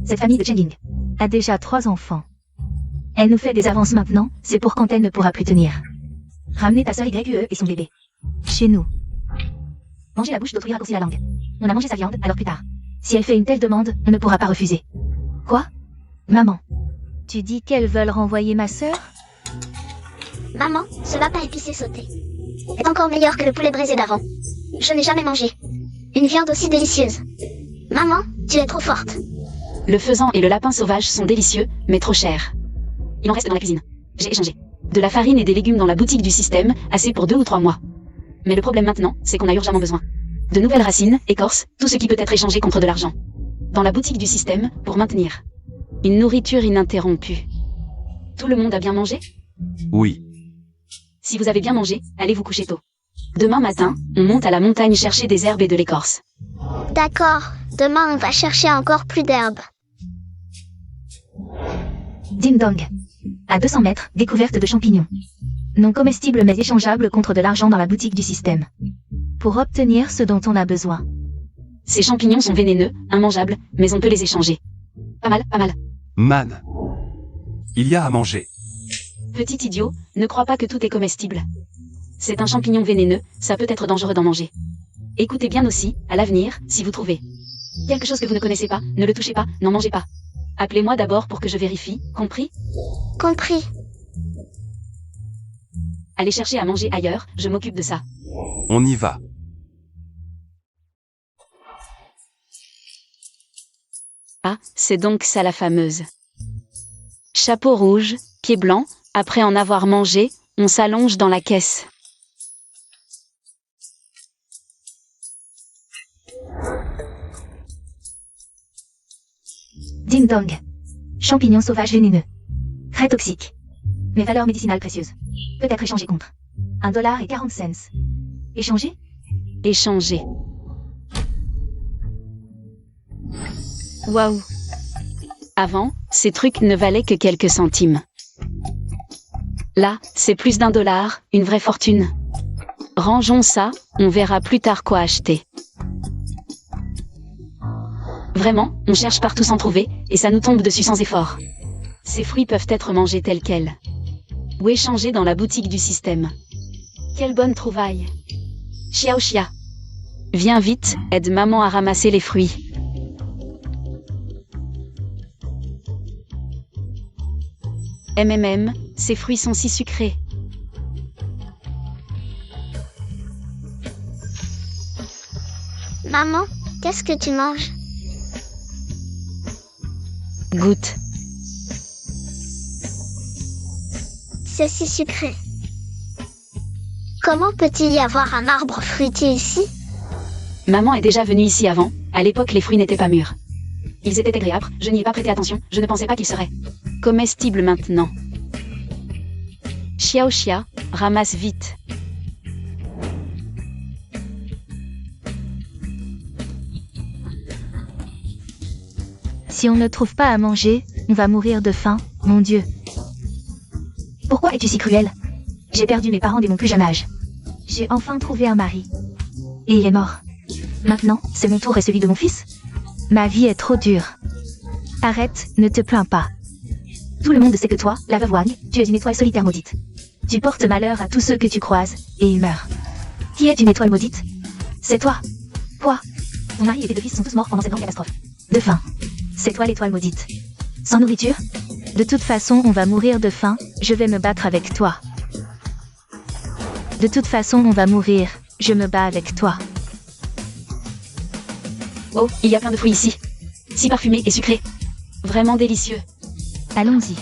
Speaker 1: Cette famille de Chengling a déjà 3 enfants. Elle nous fait des avances maintenant, c'est pour quand elle ne pourra plus tenir. Ramener ta sœur YE et son bébé. Chez nous. Manger la bouche d'autrui raccourcit la langue. On a mangé sa viande, alors plus tard. Si elle fait une telle demande, on ne pourra pas refuser. Quoi? Maman. Tu dis qu'elles veulent renvoyer ma sœur?
Speaker 4: Maman, ce lapin épicé sauté est encore meilleur que le poulet braisé d'avant. Je n'ai jamais mangé une viande aussi délicieuse. Maman, tu es trop forte.
Speaker 3: Le faisan et le lapin sauvage sont délicieux, mais trop chers. Il en reste dans la cuisine. J'ai échangé de la farine et des légumes dans la boutique du système, assez pour 2 ou 3 mois. Mais le problème maintenant, c'est qu'on a urgemment besoin de nouvelles racines, écorces, tout ce qui peut être échangé contre de l'argent. Dans la boutique du système, pour maintenir une nourriture ininterrompue. Tout le monde a bien mangé?
Speaker 2: Oui.
Speaker 3: Si vous avez bien mangé, allez vous coucher tôt. Demain matin, on monte à la montagne chercher des herbes et de l'écorce.
Speaker 4: D'accord, demain on va chercher encore plus d'herbes.
Speaker 1: Ding dong. À 200 mètres, découverte de champignons. Non comestibles mais échangeables contre de l'argent dans la boutique du système. Pour obtenir ce dont on a besoin.
Speaker 3: Ces champignons sont vénéneux, immangeables, mais on peut les échanger. Pas mal, pas mal.
Speaker 2: Man. Il y a à manger.
Speaker 3: Petit idiot, ne crois pas que tout est comestible. C'est un champignon vénéneux, ça peut être dangereux d'en manger. Écoutez bien aussi, à l'avenir, si vous trouvez quelque chose que vous ne connaissez pas, ne le touchez pas, n'en mangez pas. Appelez-moi d'abord pour que je vérifie, compris?
Speaker 4: Compris.
Speaker 3: Allez chercher à manger ailleurs, je m'occupe de ça.
Speaker 2: On y va.
Speaker 3: Ah, c'est donc ça la fameuse. Chapeau rouge, pied blanc, après en avoir mangé, on s'allonge dans la caisse.
Speaker 1: Ding dong. Champignons sauvages vénéneux. Très toxiques. Mais valeurs médicinales précieuses. Peut être échangé contre $1.40. Échanger?
Speaker 3: Échanger. Waouh. Avant, ces trucs ne valaient que quelques centimes. Là, c'est plus d'$1, une vraie fortune. Rangeons ça, on verra plus tard quoi acheter. Vraiment, on cherche partout sans trouver, et ça nous tombe dessus sans effort. Ces fruits peuvent être mangés tels quels. Ou échangés dans la boutique du système. Quelle bonne trouvaille. Xiao Xia. Viens vite, aide maman à ramasser les fruits. Ces fruits sont si sucrés.
Speaker 4: Maman, qu'est-ce que tu manges?
Speaker 3: Goûte.
Speaker 4: C'est si sucré. Comment peut-il y avoir un arbre fruitier ici?
Speaker 3: Maman est déjà venue ici avant, à l'époque les fruits n'étaient pas mûrs. Ils étaient agréables, je n'y ai pas prêté attention, je ne pensais pas qu'ils seraient comestibles maintenant. Xiao Xia, ramasse vite.
Speaker 1: Si on ne trouve pas à manger, on va mourir de faim, mon Dieu. Pourquoi es-tu si cruel? J'ai perdu mes parents dès mon plus jeune âge. J'ai enfin trouvé un mari. Et il est mort. Maintenant, c'est mon tour et celui de mon fils. Ma vie est trop dure. Arrête, ne te plains pas. Tout le monde sait que toi, la veuve Wang, tu es une étoile solitaire maudite. Tu portes malheur à tous ceux que tu croises, et ils meurent. Qui est une étoile maudite? C'est toi. Quoi? Ton mari et tes 2 fils sont tous morts pendant cette grande catastrophe. De faim. C'est toi l'étoile maudite. Sans nourriture? De toute façon, on va mourir de faim, Je vais me battre avec toi. De toute façon, on va mourir. Je me bats avec toi.
Speaker 3: Oh, il y a plein de fruits ici. Si parfumés et sucrés. Vraiment délicieux.
Speaker 1: Allons-y.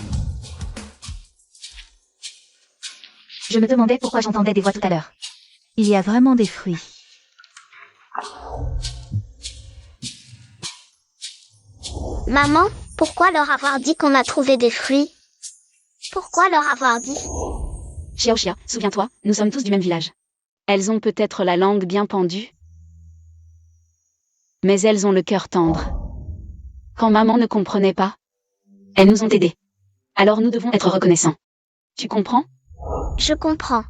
Speaker 1: Je me demandais pourquoi j'entendais des voix tout à l'heure. Il y a vraiment des fruits.
Speaker 4: Maman, pourquoi leur avoir dit qu'on a trouvé des fruits? Pourquoi leur avoir dit?
Speaker 3: Xiaoxia, souviens-toi, nous sommes tous du même village. Elles ont peut-être la langue bien pendue, mais elles ont le cœur tendre. Quand maman ne comprenait pas, elles nous ont aidés. Alors nous devons être reconnaissants. Tu comprends?
Speaker 4: Je comprends.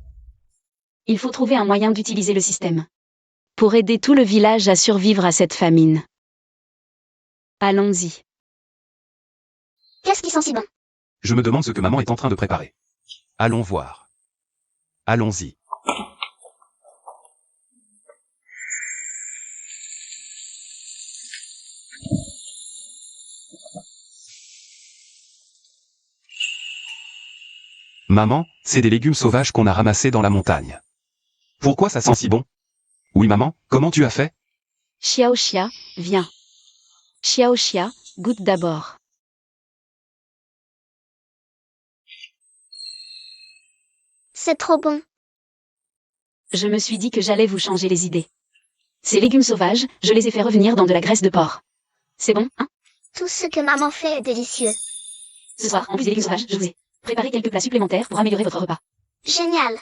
Speaker 3: Il faut trouver un moyen d'utiliser le système pour aider tout le village à survivre à cette famine. Allons-y.
Speaker 4: Qu'est-ce qui sent si bon?
Speaker 2: Je me demande ce que maman est en train de préparer. Allons voir. Allons-y. Maman, c'est des légumes sauvages qu'on a ramassés dans la montagne. Pourquoi ça sent si bon? Oui maman, comment tu as fait?
Speaker 3: Xiaoxia, viens. Xiaoxia, goûte d'abord.
Speaker 4: C'est trop bon.
Speaker 3: Je me suis dit que j'allais vous changer les idées. Ces légumes sauvages, je les ai fait revenir dans de la graisse de porc. C'est bon, hein?
Speaker 4: Tout ce que maman fait est délicieux.
Speaker 3: Ce soir, en plus des légumes sauvages, je vous ai préparé quelques plats supplémentaires pour améliorer votre repas.
Speaker 4: Génial.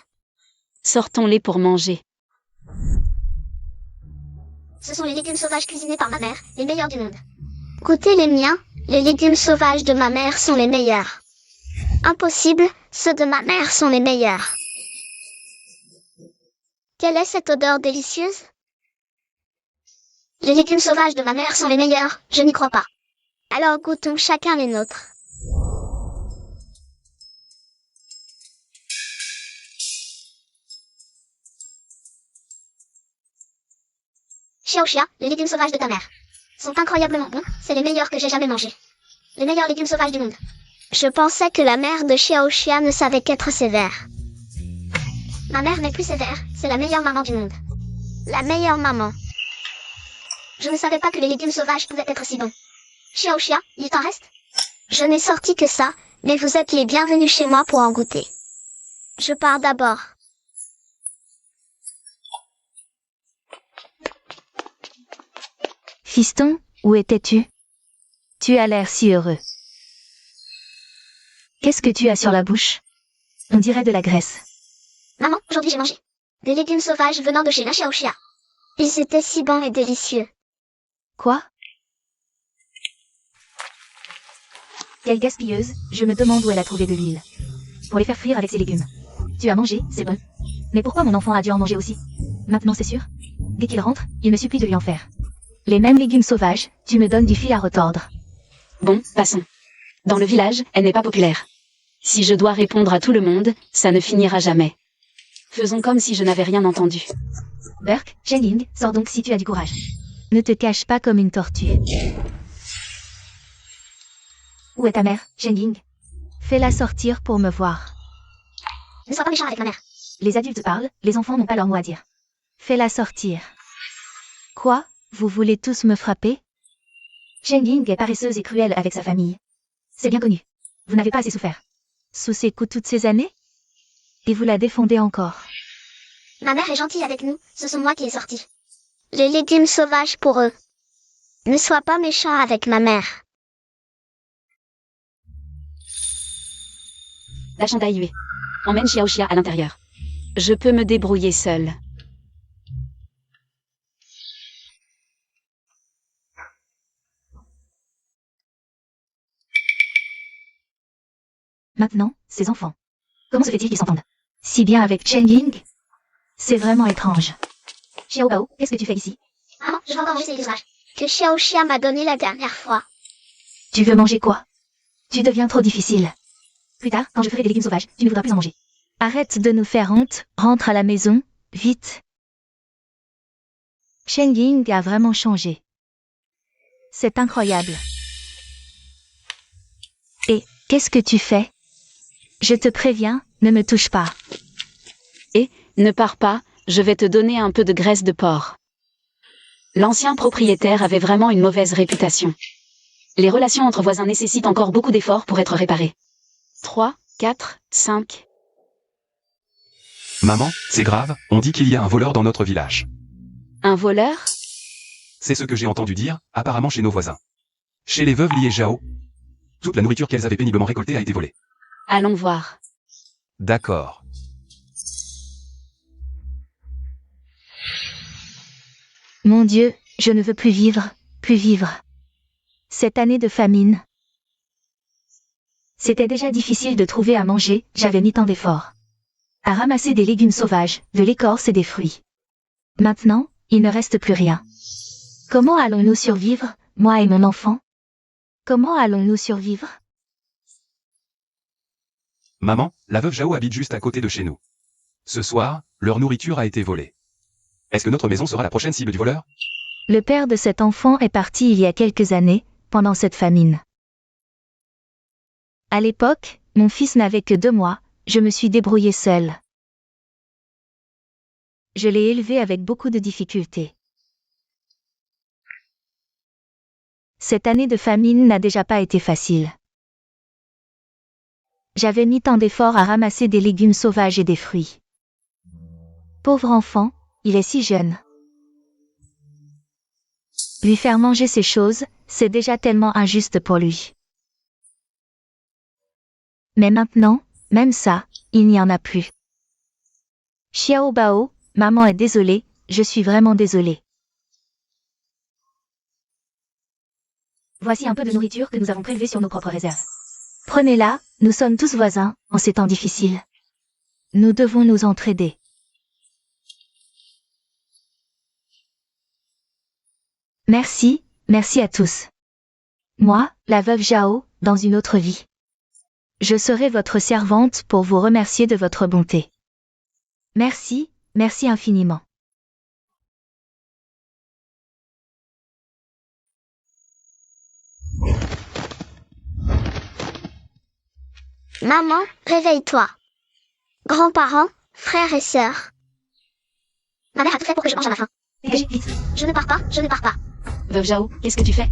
Speaker 3: Sortons-les pour manger.
Speaker 4: Ce sont les légumes sauvages cuisinés par ma mère, les meilleurs du monde. Goûtez les miens, les légumes sauvages de ma mère sont les meilleurs. Impossible, ceux de ma mère sont les meilleurs. Quelle est cette odeur délicieuse? Les légumes sauvages de ma mère sont les meilleurs, je n'y crois pas. Alors goûtons chacun les nôtres. Xiaoxia, les légumes sauvages de ta mère sont incroyablement bons, c'est les meilleurs que j'ai jamais mangés. Les meilleurs légumes sauvages du monde. Je pensais que la mère de Xiaoxia ne savait qu'être sévère. Ma mère n'est plus sévère, c'est la meilleure maman du monde. La meilleure maman. Je ne savais pas que les légumes sauvages pouvaient être si bons. Xiaoxia, il t'en reste? Je n'ai sorti que ça, mais vous êtes les bienvenus chez moi pour en goûter. Je pars d'abord.
Speaker 1: Fiston, où étais-tu? Tu as l'air si heureux. Qu'est-ce que tu as sur la bouche? On dirait de la graisse.
Speaker 4: Maman, aujourd'hui j'ai mangé des légumes sauvages venant de chez la Xiaoxia. Ils étaient si bons et délicieux.
Speaker 1: Quoi? Quelle gaspilleuse, je me demande où elle a trouvé de l'huile. Pour les faire frire avec ses légumes. Tu as mangé, c'est bon. Mais pourquoi mon enfant a dû en manger aussi? Maintenant c'est sûr. Dès qu'il rentre, il me supplie de lui en faire. Les mêmes légumes sauvages, tu me donnes du fil à retordre.
Speaker 3: Bon, passons. Dans le village, elle n'est pas populaire. Si je dois répondre à tout le monde, ça ne finira jamais. Faisons comme si je n'avais rien entendu.
Speaker 1: Burke, Zhengling, sors donc si tu as du courage. Ne te cache pas comme une tortue. Où est ta mère, Zhengling? Fais-la sortir pour me voir.
Speaker 4: Ne sois pas méchant avec ma mère.
Speaker 1: Les adultes parlent, les enfants n'ont pas leur mot à dire. Fais-la sortir. Quoi? Vous voulez tous me frapper? Zhengling est paresseuse et cruelle avec sa famille. C'est bien connu. Vous n'avez pas assez souffert. Sous ses coups toutes ces années? Et vous la défendez encore.
Speaker 4: Ma mère est gentille avec nous, ce sont moi qui ai sorti les légumes sauvages pour eux. Ne sois pas méchant avec ma mère.
Speaker 3: La chandail huée. Emmène Xiaoxia à l'intérieur. Je peux me débrouiller seule.
Speaker 1: Maintenant, ces enfants. Comment se fait-il qu'ils s'entendent si bien avec Zhengling? C'est vraiment étrange. Xiaobao, qu'est-ce que tu fais ici?
Speaker 4: Maman, je vais encore manger ces légumes sauvages que Xiaoxia m'a donné la dernière fois.
Speaker 1: Tu veux manger quoi? Tu deviens trop difficile. Plus tard, quand je ferai des légumes sauvages, tu ne voudras plus en manger. Arrête de nous faire honte, rentre à la maison, vite. Zhengling a vraiment changé. C'est incroyable. Et, qu'est-ce que tu fais? Je te préviens, ne me touche pas.
Speaker 3: Ne pars pas, je vais te donner un peu de graisse de porc. L'ancien propriétaire avait vraiment une mauvaise réputation. Les relations entre voisins nécessitent encore beaucoup d'efforts pour être réparées. 3, 4, 5.
Speaker 2: Maman, c'est grave, on dit qu'il y a un voleur dans notre village.
Speaker 3: Un voleur?
Speaker 2: C'est ce que j'ai entendu dire, apparemment chez nos voisins. Chez les veuves Li et Zhao. Toute la nourriture qu'elles avaient péniblement récoltée a été volée.
Speaker 3: Allons voir.
Speaker 2: D'accord.
Speaker 1: Mon Dieu, je ne veux plus vivre, plus vivre. Cette année de famine. C'était déjà difficile de trouver à manger, j'avais mis tant d'efforts. À ramasser des légumes sauvages, de l'écorce et des fruits. Maintenant, il ne reste plus rien. Comment allons-nous survivre, moi et mon enfant? Comment allons-nous survivre?
Speaker 2: Maman, la veuve Zhao habite juste à côté de chez nous. Ce soir, leur nourriture a été volée. Est-ce que notre maison sera la prochaine cible du voleur?
Speaker 1: Le père de cet enfant est parti il y a quelques années, pendant cette famine. À l'époque, mon fils n'avait que 2 mois, je me suis débrouillée seule. Je l'ai élevé avec beaucoup de difficultés. Cette année de famine n'a déjà pas été facile. J'avais mis tant d'efforts à ramasser des légumes sauvages et des fruits. Pauvre enfant, il est si jeune. Lui faire manger ces choses, c'est déjà tellement injuste pour lui. Mais maintenant, même ça, il n'y en a plus. Xiao Bao, maman est désolée, je suis vraiment désolée. Voici un peu de nourriture que nous avons prélevée sur nos propres réserves. Prenez-la, nous sommes tous voisins, en ces temps difficiles. Nous devons nous entraider. Merci, merci à tous. Moi, la veuve Zhao, dans une autre vie. Je serai votre servante pour vous remercier de votre bonté. Merci, merci infiniment.
Speaker 4: Maman, réveille-toi. Grands-parents, frères et sœurs. Ma mère a tout fait pour que je mange à ma faim.
Speaker 1: Dégagez, vite.
Speaker 4: Je ne pars pas, je ne pars pas.
Speaker 3: Veuve Zhao, qu'est-ce que tu fais?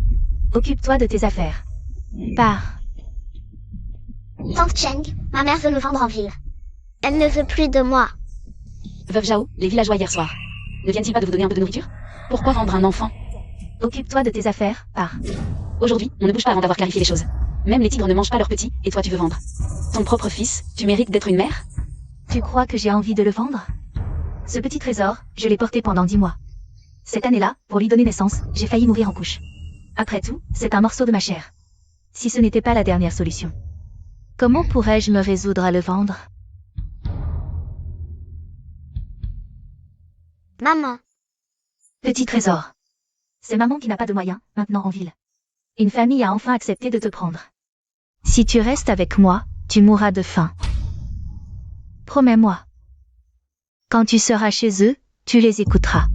Speaker 1: Occupe-toi de tes affaires. Pars.
Speaker 4: Tante Cheng, ma mère veut me vendre en ville. Elle ne veut plus de moi.
Speaker 3: Veuve Zhao, les villageois hier soir. Ne viennent-ils pas de vous donner un peu de nourriture? Pourquoi vendre un enfant?
Speaker 1: Occupe-toi de tes affaires, pars.
Speaker 3: Aujourd'hui, on ne bouge pas avant d'avoir clarifié les choses. Même les tigres ne mangent pas leurs petits, et toi tu veux vendre. Ton propre fils, tu mérites d'être une mère?
Speaker 1: Tu crois que j'ai envie de le vendre? Ce petit trésor, je l'ai porté pendant 10 mois. Cette année-là, pour lui donner naissance, j'ai failli mourir en couche. Après tout, c'est un morceau de ma chair. Si ce n'était pas la dernière solution. Comment pourrais-je me résoudre à le vendre?
Speaker 4: Maman.
Speaker 1: Petit trésor. C'est maman qui n'a pas de moyens, maintenant en ville. Une famille a enfin accepté de te prendre. Si tu restes avec moi, tu mourras de faim. Promets-moi. Quand tu seras chez eux, tu les écouteras.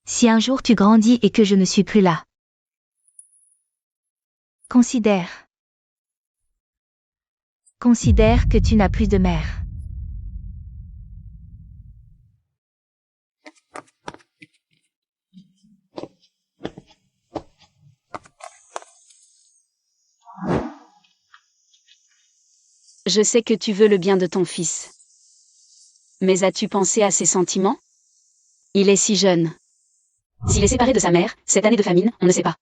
Speaker 1: Si un jour tu grandis et que je ne suis plus là, considère que tu n'as plus de mère.
Speaker 3: Je sais que tu veux le bien de ton fils. Mais as-tu pensé à ses sentiments? Il est si jeune. S'il est séparé de sa mère, cette année de famine, on ne sait pas.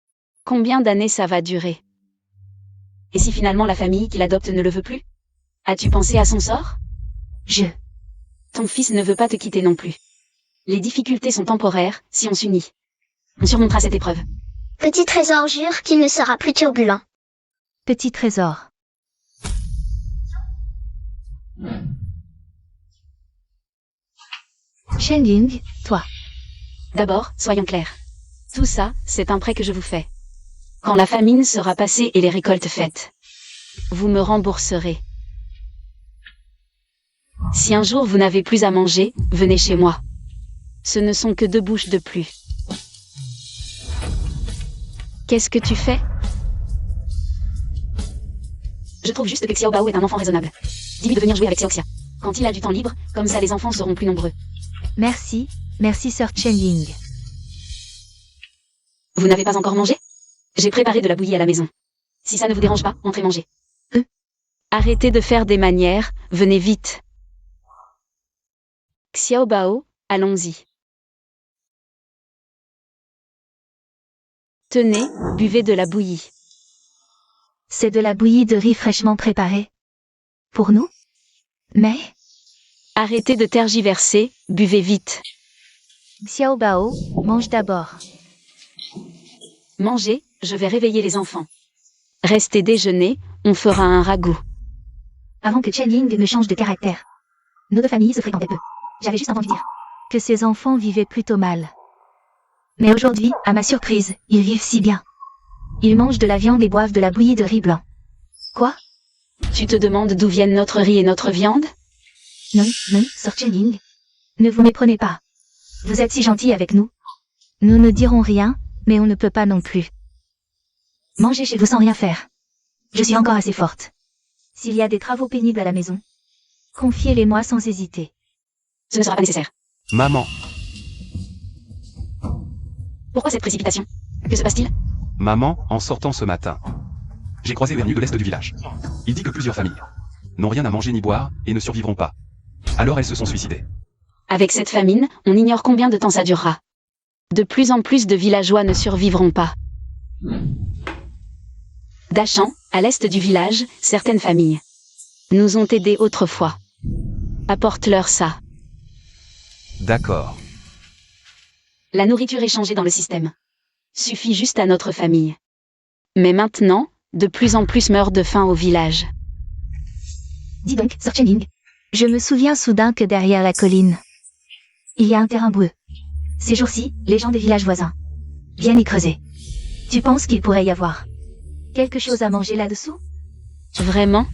Speaker 3: Combien d'années ça va durer? Et si finalement la famille qui l'adopte ne le veut plus? As-tu pensé à son sort? Ton fils ne veut pas te quitter non plus. Les difficultés sont temporaires, si on s'unit. On surmontera cette épreuve.
Speaker 4: Petit trésor jure qu'il ne sera plus turbulent.
Speaker 1: Petit trésor. Shen Ying, toi.
Speaker 3: D'abord, soyons clairs. Tout ça, c'est un prêt que je vous fais. Quand la famine sera passée et les récoltes faites, vous me rembourserez. Si un jour vous n'avez plus à manger, venez chez moi. Ce ne sont que 2 bouches de plus. Qu'est-ce que tu fais? Je trouve juste que Xiao Bao est un enfant raisonnable. Dis-lui de venir jouer avec Xiaoxia. Quand il a du temps libre, comme ça les enfants seront plus nombreux.
Speaker 1: Merci, merci Sir Chen Ying.
Speaker 3: Vous n'avez pas encore mangé? J'ai préparé de la bouillie à la maison. Si ça ne vous dérange pas, entrez manger. Arrêtez de faire des manières, venez vite. Xiao Bao, allons-y. Tenez, buvez de la bouillie.
Speaker 1: C'est de la bouillie de riz fraîchement préparée. Pour nous? Mais,
Speaker 3: Arrêtez de tergiverser, buvez vite.
Speaker 1: Xiao Bao, mange d'abord.
Speaker 3: Mangez, je vais réveiller les enfants. Restez déjeuner, on fera un ragoût.
Speaker 1: Avant que Chen Ying ne change de caractère. Nos deux familles se fréquentaient peu. J'avais juste entendu dire que ces enfants vivaient plutôt mal. Mais aujourd'hui, à ma surprise, ils vivent si bien. Ils mangent de la viande et boivent de la bouillie de riz blanc. Quoi?
Speaker 3: Tu te demandes d'où viennent notre riz et notre viande?
Speaker 1: Non, non, Sir Chen Ying. Ne vous méprenez pas. Vous êtes si gentil avec nous. Nous ne dirons rien, mais on ne peut pas non plus. Mangez chez vous sans rien faire. Je suis encore assez forte. S'il y a des travaux pénibles à la maison, confiez-les-moi sans hésiter.
Speaker 3: Ce ne sera pas nécessaire.
Speaker 2: Maman,
Speaker 3: Pourquoi cette précipitation? Que se passe-t-il?
Speaker 2: maman, en sortant ce matin, j'ai croisé Vernu de l'est du village. Il dit que plusieurs familles n'ont rien à manger ni boire et ne survivront pas. Alors elles se sont suicidées.
Speaker 3: Avec cette famine, on ignore combien de temps ça durera. De plus en plus de villageois ne survivront pas. Dachan, à l'est du village, certaines familles nous ont aidés autrefois. Apporte-leur ça.
Speaker 2: D'accord.
Speaker 3: La nourriture est changée dans le système. Suffit juste à notre famille. Mais maintenant, de plus en plus meurent de faim au village.
Speaker 1: Dis donc, Sir Chen Ying. Je me souviens soudain que derrière la colline, il y a un terrain boueux. Ces jours-ci, les gens des villages voisins viennent y creuser. Tu penses qu'il pourrait y avoir quelque chose à manger là-dessous?
Speaker 3: Vraiment?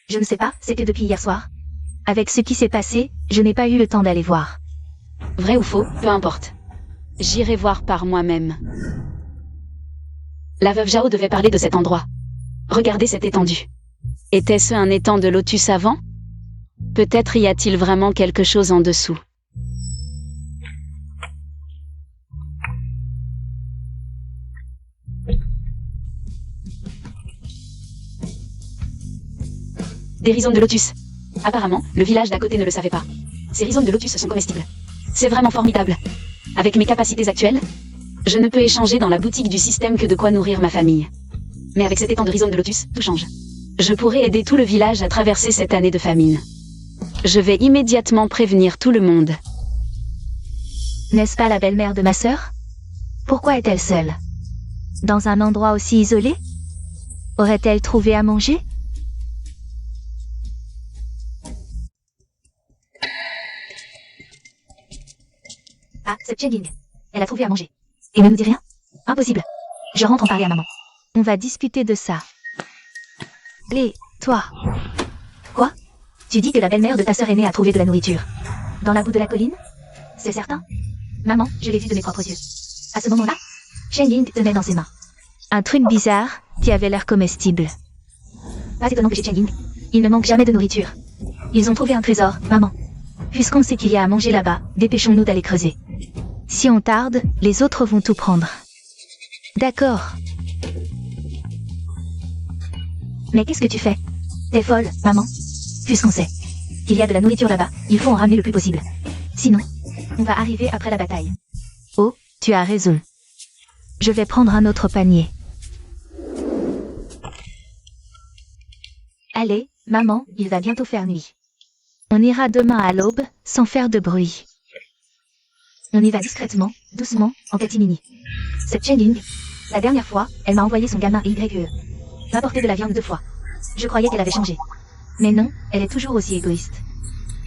Speaker 1: Je ne sais pas, c'est que depuis hier soir. Avec ce qui s'est passé, je n'ai pas eu le temps d'aller voir.
Speaker 3: Vrai ou faux, peu importe. J'irai voir par moi-même. La veuve Zhao devait parler de cet endroit. Regardez cette étendue. Était-ce un étang de lotus avant? Peut-être y a-t-il vraiment quelque chose en dessous. Des rhizomes de lotus. Apparemment, le village d'à côté ne le savait pas. Ces rhizomes de lotus sont comestibles. C'est vraiment formidable. Avec mes capacités actuelles, je ne peux échanger dans la boutique du système que de quoi nourrir ma famille. Mais avec cet étang de rhizomes de lotus, tout change. Je pourrais aider tout le village à traverser cette année de famine. Je vais immédiatement prévenir tout le monde.
Speaker 1: N'est-ce pas la belle-mère de ma sœur? Pourquoi est-elle seule? Dans un endroit aussi isolé? Aurait-elle trouvé à manger? Ah, c'est Chen Ying. Elle a trouvé à manger. Et ne nous dit rien? Impossible. Je rentre en parler à maman. On va discuter de ça. Lé, toi. Quoi? Tu dis que la belle-mère de ta sœur aînée a trouvé de la nourriture. Dans la boue de la colline? C'est certain? Maman, je l'ai vu de mes propres yeux. À ce moment-là, Chen Ying tenait dans ses mains un truc bizarre qui avait l'air comestible. Pas étonnant que chez Chen Ying, il ne manque jamais de nourriture. Ils ont trouvé un trésor, maman. Puisqu'on sait qu'il y a à manger là-bas, dépêchons-nous d'aller creuser. Si on tarde, les autres vont tout prendre. D'accord. Mais qu'est-ce que tu fais? T'es folle, maman. Puisqu'on sait qu'il y a de la nourriture là-bas, il faut en ramener le plus possible. Sinon, on va arriver après la bataille. Oh, tu as raison. Je vais prendre un autre panier. Allez, maman, il va bientôt faire nuit. On ira demain à l'aube, sans faire de bruit. On y va discrètement, doucement, en catimini. Cette Chen Ying, la dernière fois, elle m'a envoyé son gamin YE. M'apporter de la viande 2 fois. Je croyais qu'elle avait changé. Mais non, elle est toujours aussi égoïste.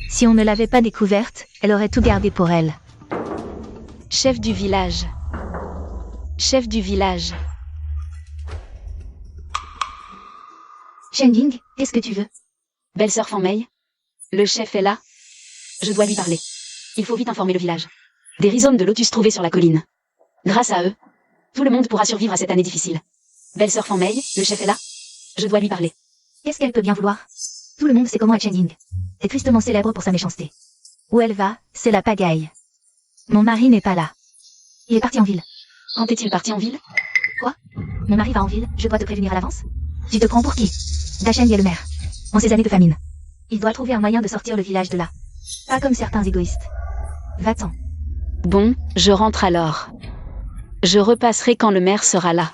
Speaker 1: Si on ne l'avait pas découverte, elle aurait tout gardé pour elle.
Speaker 3: Chef du village. Chef du village.
Speaker 1: Chen Ying, qu'est-ce que tu veux?
Speaker 3: Belle-sœur Fan Mei. Le chef est là. Je dois lui parler. Il faut vite informer le village. Des rhizomes de lotus trouvés sur la colline. Grâce à eux, tout le monde pourra survivre à cette année difficile. Belle-sœur Fan Mei, le chef est là? Je dois lui parler.
Speaker 1: Qu'est-ce qu'elle peut bien vouloir? Tout le monde sait comment est Chen Ying. C'est tristement célèbre pour sa méchanceté. Où elle va, c'est la pagaille. Mon mari n'est pas là. Il est parti en ville.
Speaker 3: Quand est-il parti en ville?
Speaker 1: Quoi? Mon mari va en ville, je dois te prévenir à l'avance? Tu te prends pour qui? Dachen est le maire. En ces années de famine. Il doit trouver un moyen de sortir le village de là. Pas comme certains égoïstes. Va-t'en.
Speaker 3: Bon, je rentre alors. Je repasserai quand le maire sera là.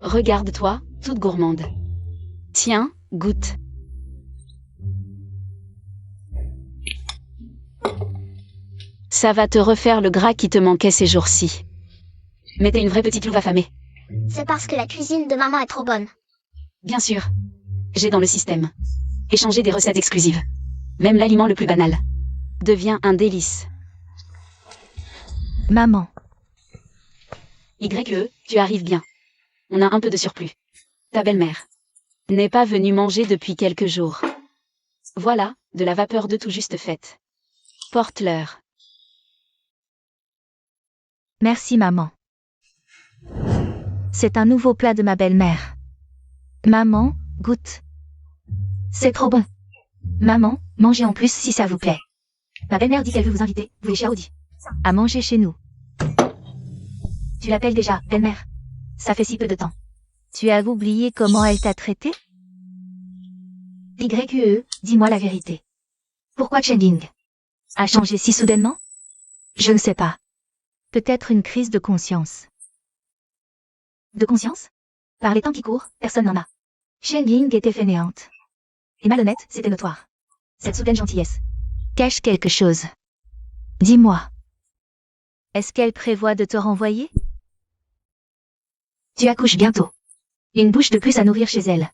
Speaker 3: Regarde-toi, toute gourmande. Tiens, goûte. Ça va te refaire le gras qui te manquait ces jours-ci. Mais t'es une vraie petite louve affamée.
Speaker 4: C'est parce que la cuisine de maman est trop bonne.
Speaker 3: Bien sûr. J'ai dans le système. Échanger des recettes exclusives. Même l'aliment le plus banal devient un délice.
Speaker 1: Maman.
Speaker 3: YE, tu arrives bien. On a un peu de surplus. Ta belle-mère n'est pas venue manger depuis quelques jours. Voilà, de la vapeur de tout juste faite. Porte-leur.
Speaker 1: Merci maman. C'est un nouveau plat de ma belle-mère. Maman, goûte. C'est trop bon. Maman, mangez en plus si ça vous plaît. Ma belle-mère dit qu'elle veut vous inviter, vous les Xiaodi, à manger chez nous. Tu l'appelles déjà, belle-mère? Ça fait si peu de temps. Tu as oublié comment elle t'a traité? YE, dis-moi la vérité. Pourquoi Chen Ying a changé si soudainement? Je ne sais pas. Peut-être une crise de conscience. De conscience? Par les temps qui courent, personne n'en a. Chen Ying était fainéante. Et malhonnête, c'était notoire. Cette soudaine gentillesse cache quelque chose. Dis-moi. Est-ce qu'elle prévoit de te renvoyer? Tu accouches bientôt. Une bouche de plus à nourrir chez elle.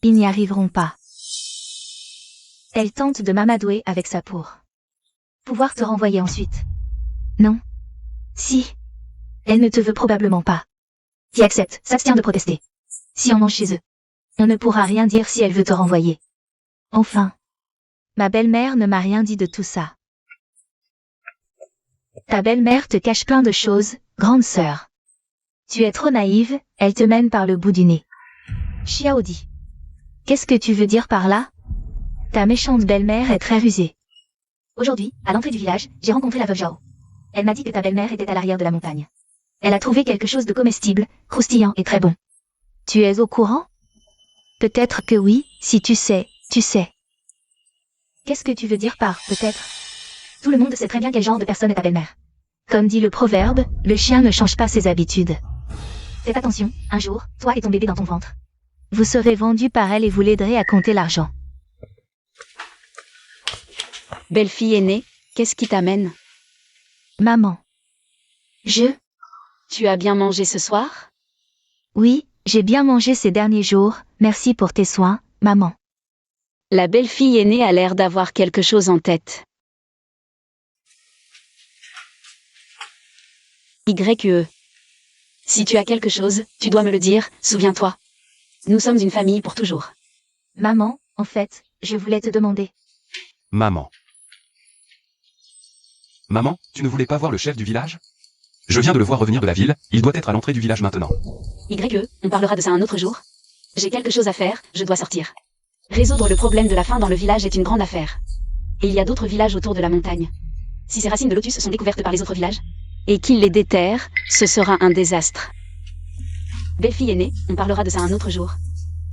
Speaker 1: Ils n'y arriveront pas. Elle tente de m'amadouer avec ça pour pouvoir te renvoyer ensuite. Non. Si. Elle ne te veut probablement pas. Qui accepte, s'abstient de protester. Si on mange chez eux, on ne pourra rien dire si elle veut te renvoyer. Enfin. Ma belle-mère ne m'a rien dit de tout ça. Ta belle-mère te cache plein de choses, grande sœur. Tu es trop naïve, elle te mène par le bout du nez. Xiaodi. Qu'est-ce que tu veux dire par là? Ta méchante belle-mère est très rusée. Aujourd'hui, à l'entrée du village, j'ai rencontré la veuve Zhao. Elle m'a dit que ta belle-mère était à l'arrière de la montagne. Elle a trouvé quelque chose de comestible, croustillant et très bon. Tu es au courant? Peut-être que oui, si tu sais, tu sais. Qu'est-ce que tu veux dire par peut-être? Tout le monde sait très bien quel genre de personne est ta belle-mère. Comme dit le proverbe, le chien ne change pas ses habitudes. Faites attention, un jour, toi et ton bébé dans ton ventre. Vous serez vendu par elle et vous l'aiderez à compter l'argent.
Speaker 3: Belle-fille aînée, qu'est-ce qui t'amène?
Speaker 1: Maman.
Speaker 3: Tu as bien mangé ce soir?
Speaker 1: Oui, j'ai bien mangé ces derniers jours, merci pour tes soins, maman.
Speaker 3: La belle-fille aînée a l'air d'avoir quelque chose en tête. YE. Si tu as quelque chose, tu dois me le dire, souviens-toi. Nous sommes une famille pour toujours.
Speaker 1: Maman, en fait, je voulais te demander.
Speaker 2: Maman. Maman, tu ne voulais pas voir le chef du village? Je viens de le voir revenir de la ville, il doit être à l'entrée du village maintenant.
Speaker 3: YE, on parlera de ça un autre jour. J'ai quelque chose à faire, je dois sortir. Résoudre le problème de la faim dans le village est une grande affaire. Et il y a d'autres villages autour de la montagne. Si ces racines de lotus sont découvertes par les autres villages, et qu'ils les déterrent, ce sera un désastre. Belle-fille aînée, on parlera de ça un autre jour.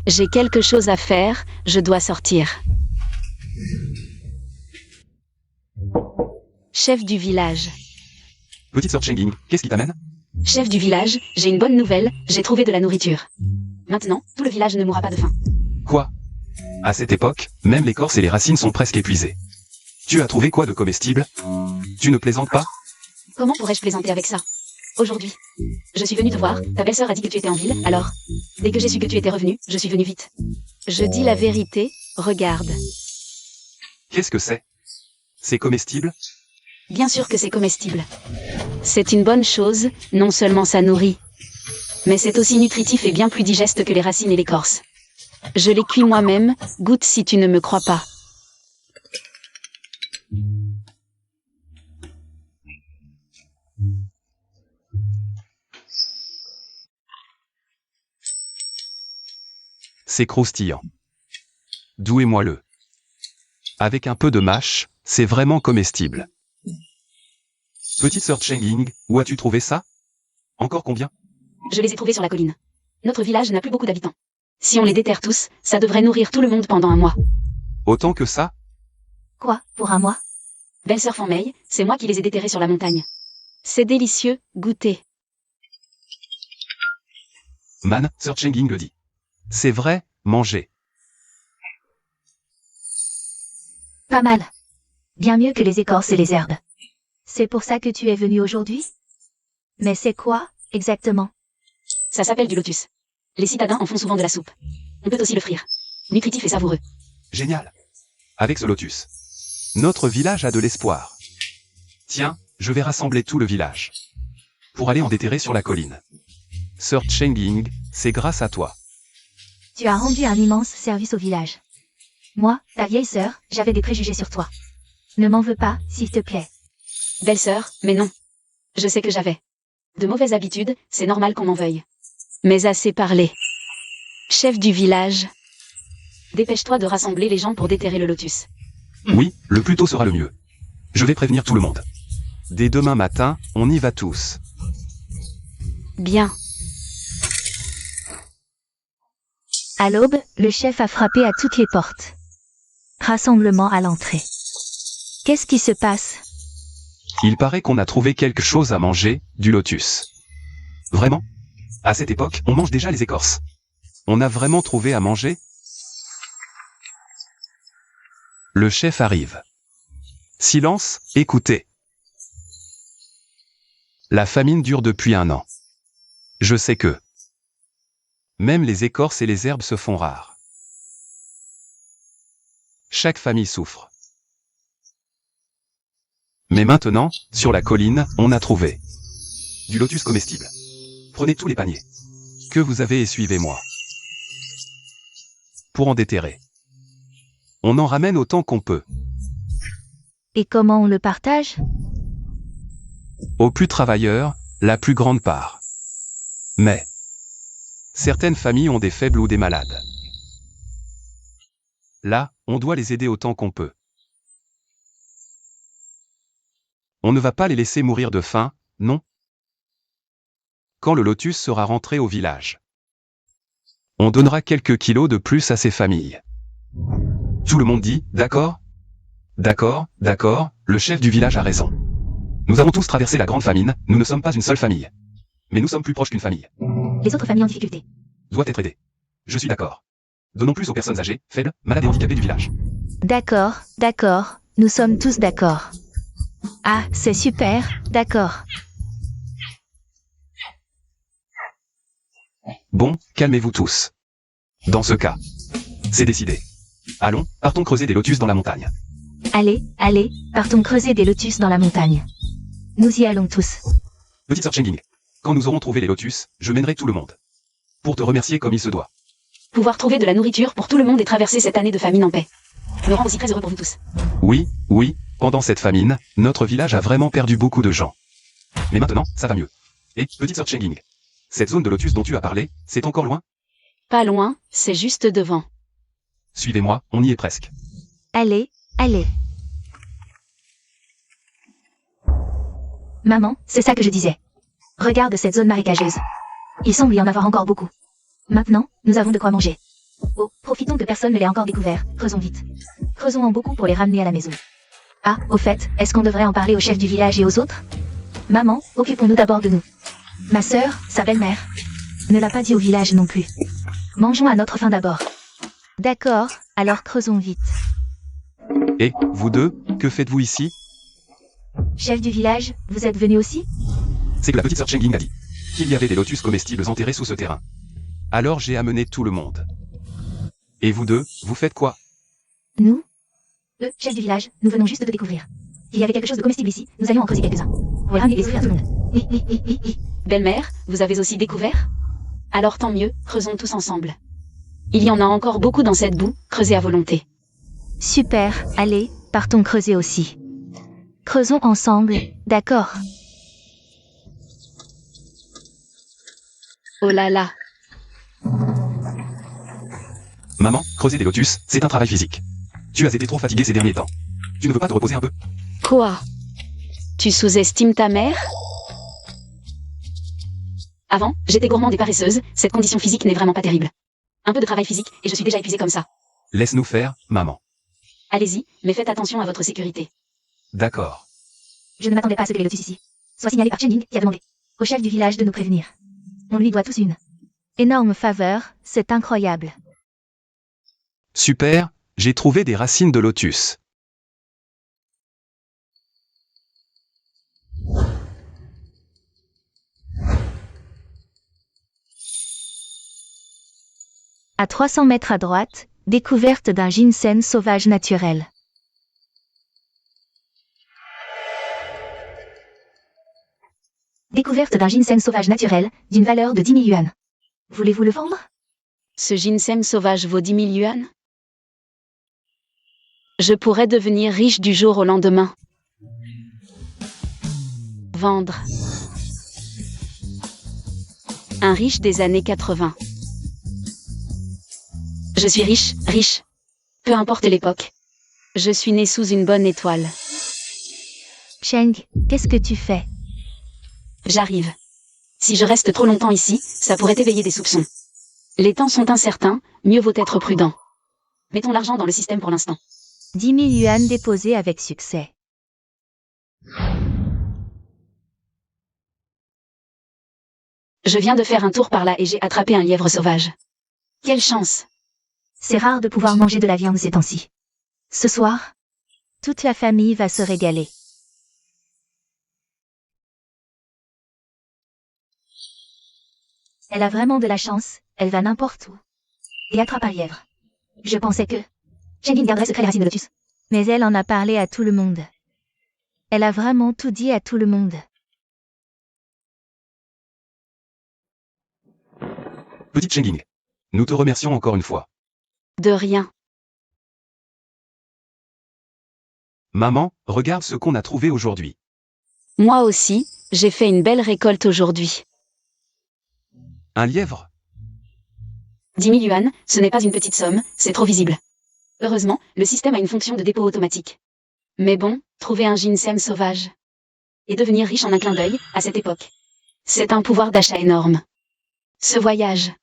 Speaker 3: J'ai quelque chose à faire, je dois sortir. Chef du village.
Speaker 2: Petite sœur Chen Ying, qu'est-ce qui t'amène?
Speaker 3: Chef du village, j'ai une bonne nouvelle, j'ai trouvé de la nourriture. Maintenant, tout le village ne mourra pas de faim.
Speaker 2: Quoi? À cette époque, même l'écorce et les racines sont presque épuisées. Tu as trouvé quoi de comestible? Tu ne plaisantes pas?
Speaker 3: Comment pourrais-je plaisanter avec ça? Aujourd'hui, je suis venue te voir, ta belle-sœur a dit que tu étais en ville, alors, dès que j'ai su que tu étais revenu, je suis venue vite. Je dis la vérité, regarde.
Speaker 2: Qu'est-ce que c'est? C'est comestible?
Speaker 3: Bien sûr que c'est comestible. C'est une bonne chose, non seulement ça nourrit, mais c'est aussi nutritif et bien plus digeste que les racines et l'écorce. Je les cuis moi-même, goûte si tu ne me crois pas.
Speaker 2: c'est croustillant. Douez-moi-le. Avec un peu de mâche, c'est vraiment comestible. Petite sœur Chengling, où as-tu trouvé ça? Encore combien?
Speaker 3: Je les ai trouvés sur la colline. Notre village n'a plus beaucoup d'habitants. Si on les déterre tous, ça devrait nourrir tout le monde pendant un mois.
Speaker 2: Autant que ça?
Speaker 1: Quoi, pour un mois?
Speaker 3: Belle-sœur Fanmei, c'est moi qui les ai déterrés sur la montagne. C'est délicieux, goûtez.
Speaker 2: Man, sœur Chengling le dit. C'est vrai, mangez.
Speaker 1: Pas mal. Bien mieux que les écorces et les herbes. C'est pour ça que tu es venu aujourd'hui? Mais c'est quoi, exactement?
Speaker 3: Ça s'appelle du lotus. Les citadins en font souvent de la soupe. On peut aussi le frire. Nutritif et savoureux.
Speaker 2: Génial. Avec ce lotus, notre village a de l'espoir. Tiens, je vais rassembler tout le village. Pour aller en déterrer sur la colline. Sœur Chengling, c'est grâce à toi.
Speaker 1: Tu as rendu un immense service au village. Moi, ta vieille sœur, j'avais des préjugés sur toi. Ne m'en veux pas, s'il te plaît.
Speaker 3: Belle-sœur, mais non. Je sais que j'avais de mauvaises habitudes, c'est normal qu'on m'en veuille. Mais assez parlé. Chef du village. Dépêche-toi de rassembler les gens pour déterrer le lotus.
Speaker 2: Oui, le plus tôt sera le mieux. Je vais prévenir tout le monde. Dès demain matin, on y va tous.
Speaker 3: Bien.
Speaker 1: À l'aube, le chef a frappé à toutes les portes. Rassemblement à l'entrée. Qu'est-ce qui se passe?
Speaker 2: Il paraît qu'on a trouvé quelque chose à manger, du lotus. Vraiment? À cette époque, on mange déjà les écorces. On a vraiment trouvé à manger? Le chef arrive. Silence, écoutez. La famine dure depuis 1 an. Je sais que même les écorces et les herbes se font rares. Chaque famille souffre. Mais maintenant, sur la colline, on a trouvé du lotus comestible. Prenez tous les paniers que vous avez et suivez-moi. Pour en déterrer. On en ramène autant qu'on peut.
Speaker 1: Et comment on le partage?
Speaker 2: Aux plus travailleurs, la plus grande part. Mais certaines familles ont des faibles ou des malades. Là, on doit les aider autant qu'on peut. On ne va pas les laisser mourir de faim, non? Quand le lotus sera rentré au village, on donnera quelques kilos de plus à ces familles. Tout le monde dit, d'accord? D'accord, d'accord, le chef du village a raison. Nous avons tous traversé la grande famine, nous ne sommes pas une seule famille. Mais nous sommes plus proches qu'une famille.
Speaker 1: Les autres familles en difficulté
Speaker 2: Doit être aidée. Je suis d'accord. Donnons plus aux personnes âgées, faibles, malades et handicapées du village.
Speaker 1: D'accord, d'accord, nous sommes tous d'accord. Ah, c'est super, d'accord.
Speaker 2: Bon, calmez-vous tous. Dans ce cas, c'est décidé. Allons, partons creuser des lotus dans la montagne.
Speaker 1: Allez, allez, partons creuser des lotus dans la montagne. Nous y allons tous.
Speaker 2: Petite sœur Chengling, quand nous aurons trouvé les lotus, je mènerai tout le monde. Pour te remercier comme il se doit.
Speaker 3: Pouvoir trouver de la nourriture pour tout le monde et traverser cette année de famine en paix me rend aussi très heureux pour vous tous.
Speaker 2: Oui, oui, pendant cette famine, notre village a vraiment perdu beaucoup de gens. Mais maintenant, ça va mieux. Et, petite sœur Chengling, cette zone de lotus dont tu as parlé, c'est encore loin?
Speaker 3: Pas loin, c'est juste devant.
Speaker 2: Suivez-moi, on y est presque.
Speaker 1: Allez, allez. Maman, c'est ça que je disais. Regarde cette zone marécageuse. Il semble y en avoir encore beaucoup. Maintenant, nous avons de quoi manger. Oh, profitons que personne ne l'ait encore découvert. Creusons vite. Creusons en beaucoup pour les ramener à la maison. Ah, au fait, est-ce qu'on devrait en parler au chef du village et aux autres? Maman, occupons-nous d'abord de nous. Ma sœur, sa belle-mère, ne l'a pas dit au village non plus. Mangeons à notre faim d'abord. D'accord, alors creusons vite.
Speaker 2: Et, vous deux, que faites-vous ici?
Speaker 1: Chef du village, vous êtes venu aussi?
Speaker 2: C'est que la petite sœur Chengling a dit qu'il y avait des lotus comestibles enterrés sous ce terrain. Alors j'ai amené tout le monde. Et vous deux, vous faites quoi?
Speaker 1: Nous? Le chef du village, nous venons juste de découvrir. Il y avait quelque chose de comestible ici, nous allions en creuser quelques-uns. Voilà, et les offrir à tout le monde.
Speaker 3: Belle-mère, vous avez aussi découvert? Alors tant mieux, creusons tous ensemble. Il y en a encore beaucoup dans cette boue, creusez à volonté.
Speaker 1: Super, allez, partons creuser aussi. Creusons ensemble, d'accord.
Speaker 3: Oh là là.
Speaker 2: Maman, creuser des lotus, c'est un travail physique. Tu as été trop fatiguée ces derniers temps. Tu ne veux pas te reposer un peu?
Speaker 3: Quoi? Tu sous-estimes ta mère? Avant, j'étais gourmande et paresseuse, cette condition physique n'est vraiment pas terrible. Un peu de travail physique, et je suis déjà épuisée comme ça.
Speaker 2: Laisse-nous faire, maman.
Speaker 3: Allez-y, mais faites attention à votre sécurité.
Speaker 2: D'accord.
Speaker 1: Je ne m'attendais pas à ce que les lotus ici soient signalés par Chen Ying qui a demandé au chef du village de nous prévenir. On lui doit tous une énorme faveur, c'est incroyable.
Speaker 2: Super, j'ai trouvé des racines de lotus.
Speaker 1: À 300 mètres à droite, découverte d'un ginseng sauvage naturel. Découverte d'un ginseng sauvage naturel, d'une valeur de 10 000 yuan. Voulez-vous le vendre?
Speaker 3: Ce ginseng sauvage vaut 10 000 yuan? Je pourrais devenir riche du jour au lendemain. Vendre. Un riche des années 80. Je suis riche, riche. Peu importe l'époque. Je suis né sous une bonne étoile.
Speaker 1: Cheng, qu'est-ce que tu fais?
Speaker 3: J'arrive. Si je reste trop longtemps ici, ça pourrait éveiller des soupçons. Les temps sont incertains, mieux vaut être prudent. Mettons l'argent dans le système pour l'instant.
Speaker 1: 10 000 yuan déposés avec succès.
Speaker 3: Je viens de faire un tour par là et j'ai attrapé un lièvre sauvage. Quelle chance!
Speaker 1: C'est rare de pouvoir manger de la viande ces temps-ci. Ce soir, toute la famille va se régaler. Elle a vraiment de la chance, elle va n'importe où. Et attrape un lièvre. Je pensais que Chen Ying garderait secret les racines de lotus. Mais elle en a parlé à tout le monde. Elle a vraiment tout dit à tout le monde.
Speaker 2: Petite Chen Ying. Nous te remercions encore une fois.
Speaker 3: De rien.
Speaker 2: Maman, regarde ce qu'on a trouvé aujourd'hui.
Speaker 3: Moi aussi, j'ai fait une belle récolte aujourd'hui.
Speaker 2: Un lièvre?
Speaker 3: 10 000 yuan, ce n'est pas une petite somme, c'est trop visible. Heureusement, le système a une fonction de dépôt automatique. Mais bon, trouver un ginseng sauvage. Et devenir riche en un clin d'œil, à cette époque. C'est un pouvoir d'achat énorme. Ce voyage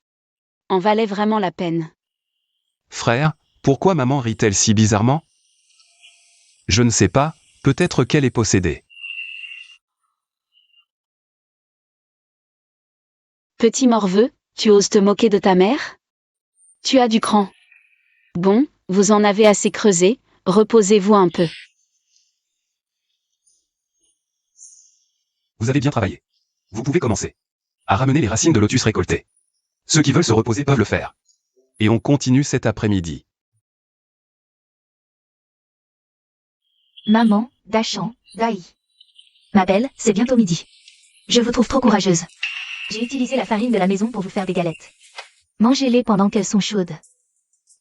Speaker 3: en valait vraiment la peine.
Speaker 2: Frère, pourquoi maman rit-elle si bizarrement? Je ne sais pas, peut-être qu'elle est possédée.
Speaker 3: Petit morveux, tu oses te moquer de ta mère? Tu as du cran. Bon, vous en avez assez creusé, reposez-vous un peu.
Speaker 2: Vous avez bien travaillé. Vous pouvez commencer à ramener les racines de lotus récoltées. Ceux qui veulent se reposer peuvent le faire. Et on continue cet après-midi.
Speaker 1: Maman, Dachan, Dai. Ma belle, c'est bientôt midi. Je vous trouve trop courageuse. J'ai utilisé la farine de la maison pour vous faire des galettes. Mangez-les pendant qu'elles sont chaudes.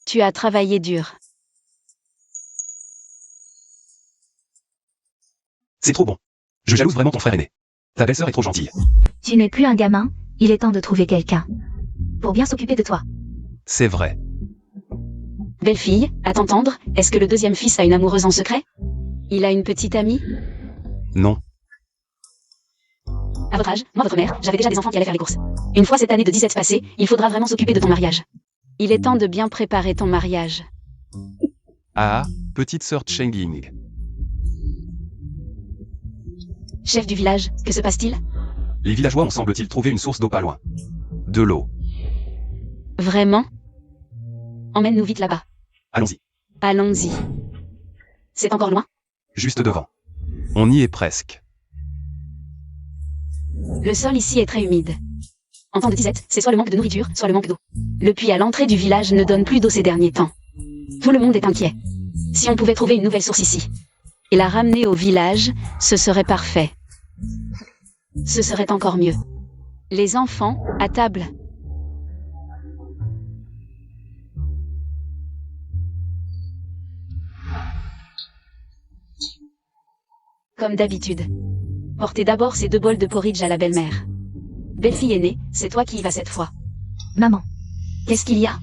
Speaker 3: Tu as travaillé dur.
Speaker 2: C'est trop bon. Je jalouse vraiment ton frère aîné. Ta belle-sœur est trop gentille.
Speaker 1: Tu n'es plus un gamin, il est temps de trouver quelqu'un. Pour bien s'occuper de toi.
Speaker 2: C'est vrai.
Speaker 3: Belle fille, à t'entendre, est-ce que le deuxième fils a une amoureuse en secret? Il a une petite amie?
Speaker 2: Non.
Speaker 3: À votre âge, moi votre mère, j'avais déjà des enfants qui allaient faire les courses. Une fois cette année de 17 passée, il faudra vraiment s'occuper de ton mariage. Il est temps de bien préparer ton mariage.
Speaker 2: Ah, petite sœur Chen Ying.
Speaker 3: Chef du village, que se passe-t-il?
Speaker 2: Les villageois ont semble-t-il trouvé une source d'eau pas loin. De l'eau.
Speaker 3: Vraiment? Emmène-nous vite là-bas.
Speaker 2: Allons-y.
Speaker 3: Allons-y. C'est encore loin?
Speaker 2: Juste devant. On y est presque.
Speaker 3: Le sol ici est très humide. En temps de disette, c'est soit le manque de nourriture, soit le manque d'eau. Le puits à l'entrée du village ne donne plus d'eau ces derniers temps. Tout le monde est inquiet. Si on pouvait trouver une nouvelle source ici, et la ramener au village, ce serait parfait. Ce serait encore mieux. Les enfants, à table. Comme d'habitude. Portez d'abord ces 2 bols de porridge à la belle-mère. Belle-fille aînée, c'est toi qui y vas cette fois.
Speaker 1: Maman.
Speaker 3: Qu'est-ce qu'il y a?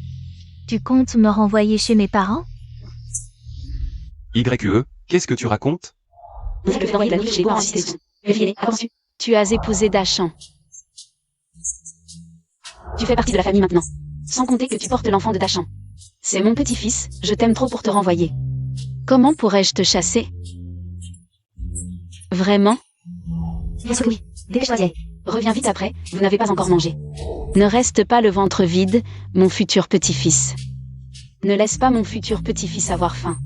Speaker 1: Tu comptes me renvoyer chez mes parents?
Speaker 2: YE, qu'est-ce que tu racontes?
Speaker 3: On fait le fait d'envoyer de la nourriture chez les pauvres en insisté. Vivier, qu'en tu as épousé Dachan. Tu fais partie de la famille maintenant. Sans compter que tu portes l'enfant de Dachan. C'est mon petit-fils, je t'aime trop pour te renvoyer. Comment pourrais-je te chasser? Vraiment?
Speaker 1: Bien sûr que oui. Dépêche-toi, vieille.
Speaker 3: Reviens vite après, vous n'avez pas encore mangé. Ne reste pas le ventre vide, mon futur petit-fils. Ne laisse pas mon futur petit-fils avoir faim.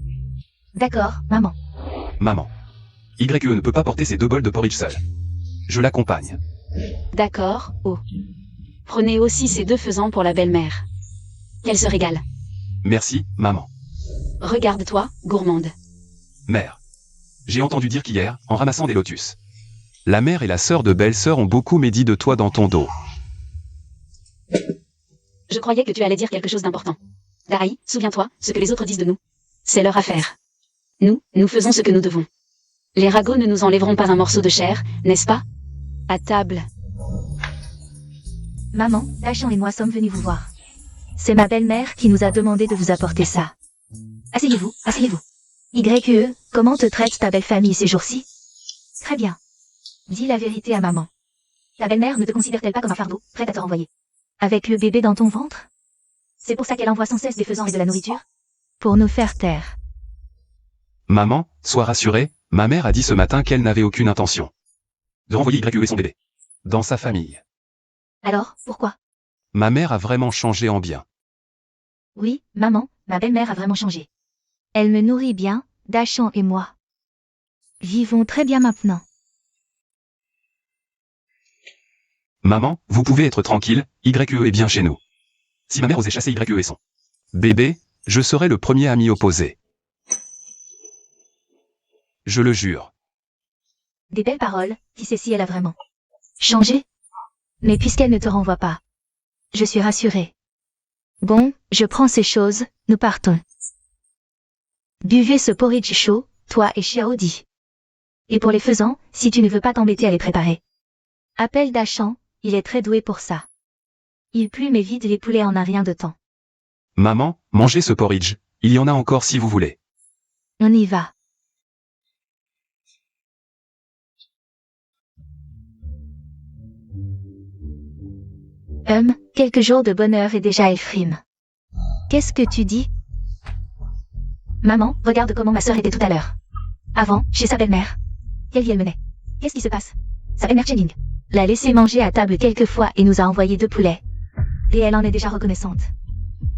Speaker 1: D'accord, maman.
Speaker 2: Maman. YE ne peut pas porter ses 2 bols de porridge seul. Je l'accompagne.
Speaker 3: D'accord, oh. Prenez aussi ces 2 faisans pour la belle-mère. Qu'elle se régale.
Speaker 2: Merci, maman.
Speaker 3: Regarde-toi, gourmande.
Speaker 2: Mère. J'ai entendu dire qu'hier, en ramassant des lotus, la mère et la sœur de belle-sœur ont beaucoup médit de toi dans ton dos.
Speaker 3: Je croyais que tu allais dire quelque chose d'important. Daraï, souviens-toi, ce que les autres disent de nous. C'est leur affaire. Nous faisons ce que nous devons. Les ragots ne nous enlèveront pas un morceau de chair, n'est-ce pas? À table.
Speaker 1: Maman, Dachan et moi sommes venus vous voir. C'est ma belle-mère qui nous a demandé de vous apporter ça. Asseyez-vous, asseyez-vous. YE, comment te traite ta belle famille ces jours-ci? Très bien. Dis la vérité à maman. Ta belle-mère ne te considère-t-elle pas comme un fardeau, prête à te renvoyer? Avec le bébé dans ton ventre? C'est pour ça qu'elle envoie sans cesse des faisans et de la nourriture? Pour nous faire taire.
Speaker 2: Maman, sois rassurée, ma mère a dit ce matin qu'elle n'avait aucune intention de renvoyer YE et son bébé dans sa famille.
Speaker 1: Alors, pourquoi?
Speaker 2: Ma mère a vraiment changé en bien.
Speaker 1: Oui, maman, ma belle-mère a vraiment changé. Elle me nourrit bien, Dachan et moi. Vivons très bien maintenant.
Speaker 2: Maman, vous pouvez être tranquille, YE est bien chez nous. Si ma mère osait chasser YE et son bébé, je serais le premier à m'y opposer. Je le jure.
Speaker 1: Des belles paroles, qui sait si elle a vraiment changé? Mais puisqu'elle ne te renvoie pas, je suis rassurée. Bon, je prends ces choses, nous partons. Buvez ce porridge chaud, toi et Xiaodi. Et pour les faisans, si tu ne veux pas t'embêter à les préparer, appelle Dachan, il est très doué pour ça. Il plume et vide les poulets en un rien de temps.
Speaker 2: Maman, mangez ce porridge, il y en a encore si vous voulez.
Speaker 1: On y va. Quelques jours de bonheur et déjà elle frime. Qu'est-ce que tu dis? Maman, regarde comment ma sœur était tout à l'heure. Avant, chez sa belle-mère. Quelle vie elle menait. Qu'est-ce qui se passe? Sa belle-mère Chening l'a laissé manger à table quelques fois et nous a envoyé 2 poulets. Et elle en est déjà reconnaissante.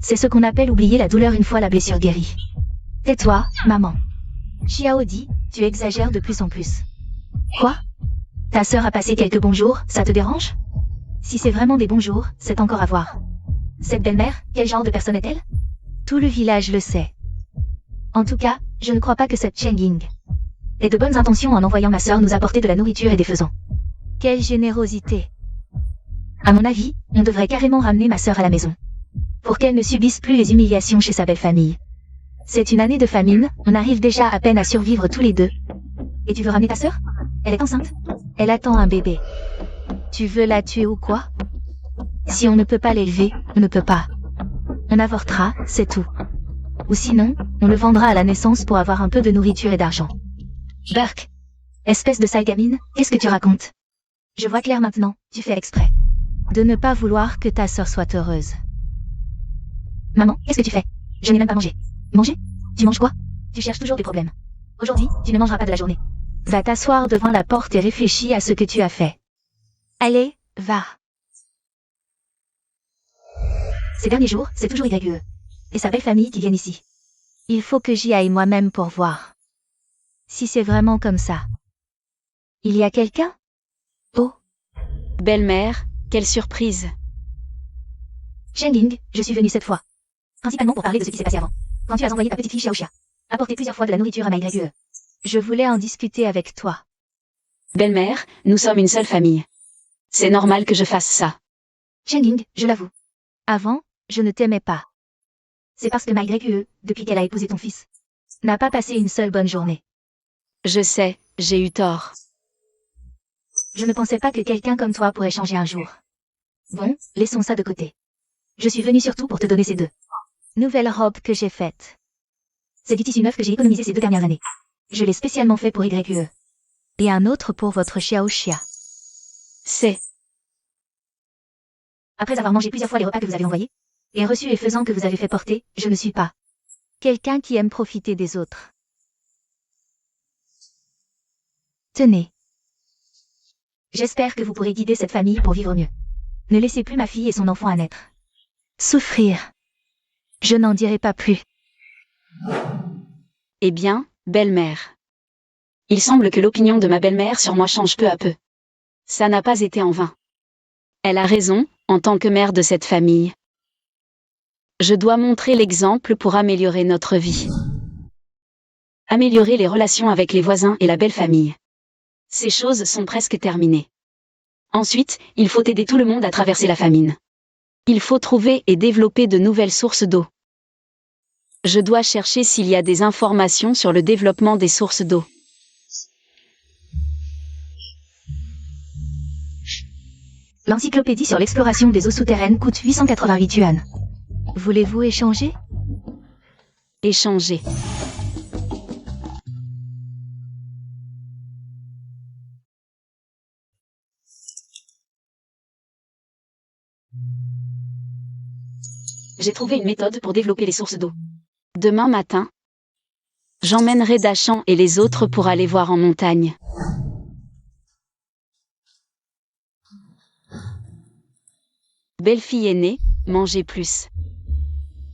Speaker 1: C'est ce qu'on appelle oublier la douleur une fois la blessure guérie. Tais-toi, maman. Xiaodi, tu exagères de plus en plus. Quoi? Ta sœur a passé quelques bons jours, ça te dérange? Si c'est vraiment des bons jours, c'est encore à voir. Cette belle-mère, quel genre de personne est-elle? Tout le village le sait. En tout cas, je ne crois pas que cette Chen Ying ait de bonnes intentions en envoyant ma sœur nous apporter de la nourriture et des faisans. Quelle générosité! À mon avis, on devrait carrément ramener ma sœur à la maison. Pour qu'elle ne subisse plus les humiliations chez sa belle famille. C'est une année de famine, on arrive déjà à peine à survivre tous les 2. Et tu veux ramener ta sœur? Elle est enceinte. Elle attend un bébé. Tu veux la tuer ou quoi? Si on ne peut pas l'élever, on ne peut pas. On avortera, c'est tout. Ou sinon, on le vendra à la naissance pour avoir un peu de nourriture et d'argent. Burke! Espèce de sale gamine, qu'est-ce que tu racontes? Je vois clair maintenant, tu fais exprès. De ne pas vouloir que ta sœur soit heureuse. Maman, qu'est-ce que tu fais? Je n'ai même pas mangé. Manger? Tu manges quoi? Tu cherches toujours des problèmes. Aujourd'hui, tu ne mangeras pas de la journée. Va t'asseoir devant la porte et réfléchis à ce que tu as fait. Allez, va. Ces derniers jours, c'est toujours YE. Et sa belle famille qui viennent ici. Il faut que j'y aille moi-même pour voir. Si c'est vraiment comme ça. Il y a quelqu'un? Oh.
Speaker 3: Belle-mère, quelle surprise.
Speaker 1: Shenling, je suis venue cette fois. Principalement pour parler de ce qui s'est passé avant. Quand tu as envoyé ta petite fille Xiaoxia. Apporter plusieurs fois de la nourriture à ma YE. Je voulais en discuter avec toi.
Speaker 3: Belle-mère, nous sommes une seule famille. C'est normal que je fasse ça.
Speaker 1: Shenling, je l'avoue. Avant, je ne t'aimais pas. C'est parce que ma YE, depuis qu'elle a épousé ton fils, n'a pas passé une seule bonne journée.
Speaker 3: Je sais, j'ai eu tort.
Speaker 1: Je ne pensais pas que quelqu'un comme toi pourrait changer un jour. Bon, laissons ça de côté. Je suis venue surtout pour te donner ces 2 Nouvelle robe que j'ai faite. C'est du tissu neuf que j'ai économisé ces 2 dernières années. Je l'ai spécialement fait pour YQE. Et un autre pour votre Xiao Xia.
Speaker 3: C'est...
Speaker 1: Après avoir mangé plusieurs fois les repas que vous avez envoyés, et reçus et faisant que vous avez fait porter, je ne suis pas quelqu'un qui aime profiter des autres. Tenez. J'espère que vous pourrez guider cette famille pour vivre mieux. Ne laissez plus ma fille et son enfant à naître souffrir. Je n'en dirai pas plus.
Speaker 3: Eh bien, belle-mère. Il semble que l'opinion de ma belle-mère sur moi change peu à peu. Ça n'a pas été en vain. Elle a raison, en tant que mère de cette famille. Je dois montrer l'exemple pour améliorer notre vie. Améliorer les relations avec les voisins et la belle famille. Ces choses sont presque terminées. Ensuite, il faut aider tout le monde à traverser la famine. Il faut trouver et développer de nouvelles sources d'eau. Je dois chercher s'il y a des informations sur le développement des sources d'eau.
Speaker 1: L'encyclopédie sur l'exploration des eaux souterraines coûte 888 yuan. Voulez-vous échanger?
Speaker 3: Échanger. J'ai trouvé une méthode pour développer les sources d'eau. Demain matin, j'emmènerai Dachan et les autres pour aller voir en montagne. Belle-fille aînée, mangez plus.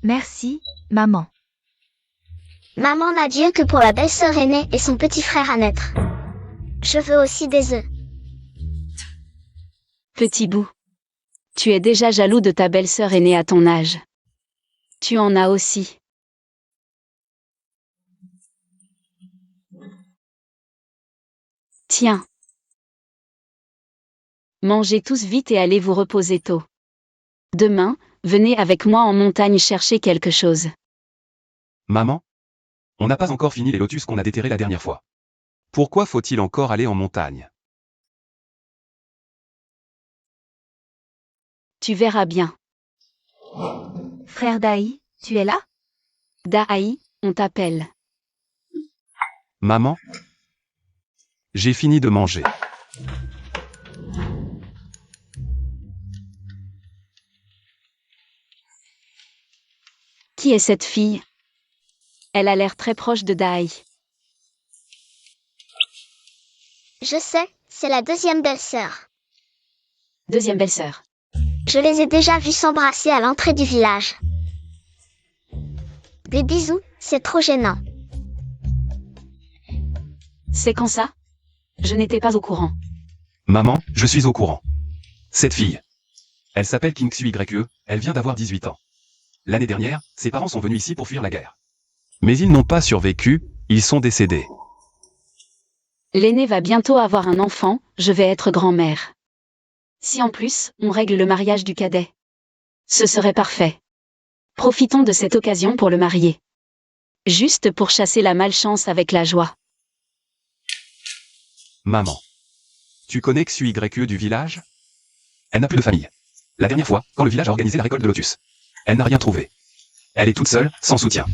Speaker 1: Merci, maman.
Speaker 4: Maman n'a Dieu que pour la belle-sœur aînée et son petit frère à naître. Je veux aussi des œufs.
Speaker 3: Petit bout. Tu es déjà jaloux de ta belle-sœur aînée à ton âge. Tu en as aussi. Tiens. Mangez tous vite et allez vous reposer tôt. Demain, venez avec moi en montagne chercher quelque chose.
Speaker 2: Maman? On n'a pas encore fini les lotus qu'on a déterrés la dernière fois. Pourquoi faut-il encore aller en montagne?
Speaker 3: Tu verras bien.
Speaker 1: Frère Dai, tu es là?
Speaker 3: Dai, on t'appelle.
Speaker 2: Maman? J'ai fini de manger.
Speaker 3: Qui est cette fille? Elle a l'air très proche de Dai.
Speaker 4: Je sais, c'est la deuxième belle-sœur.
Speaker 3: Deuxième belle-sœur.
Speaker 4: Je les ai déjà vus s'embrasser à l'entrée du village. Des bisous, c'est trop gênant.
Speaker 3: C'est quand ça? Je n'étais pas au courant.
Speaker 2: Maman, je suis au courant. Cette fille. Elle s'appelle King Xu YE, elle vient d'avoir 18 ans. L'année dernière, ses parents sont venus ici pour fuir la guerre. Mais ils n'ont pas survécu, ils sont décédés.
Speaker 3: L'aîné va bientôt avoir un enfant, je vais être grand-mère. Si en plus, on règle le mariage du cadet. Ce serait parfait. Profitons de cette occasion pour le marier. Juste pour chasser la malchance avec la joie.
Speaker 2: Maman. Tu connais Xu YE du village? Elle n'a plus de famille. La dernière fois, quand le village a organisé la récolte de lotus. Elle n'a rien trouvé. Elle est toute seule, sans soutien.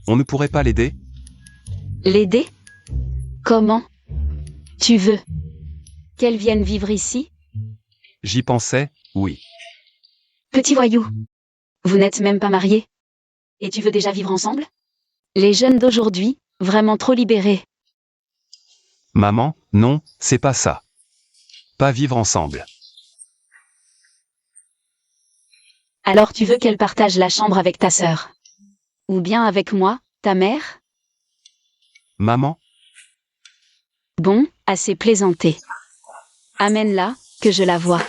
Speaker 2: On ne pourrait pas l'aider?
Speaker 3: L'aider? Comment? Tu veux qu'elle vienne vivre ici?
Speaker 2: J'y pensais, oui.
Speaker 3: Petit voyou. Vous n'êtes même pas mariés? Et tu veux déjà vivre ensemble? Les jeunes d'aujourd'hui, vraiment trop libérés.
Speaker 2: Maman, non, c'est pas ça. Pas vivre ensemble.
Speaker 3: Alors tu veux qu'elle partage la chambre avec ta sœur? Ou bien avec moi, ta mère?
Speaker 2: Maman?
Speaker 3: Bon, assez plaisanté. Amène-la, que je la voie.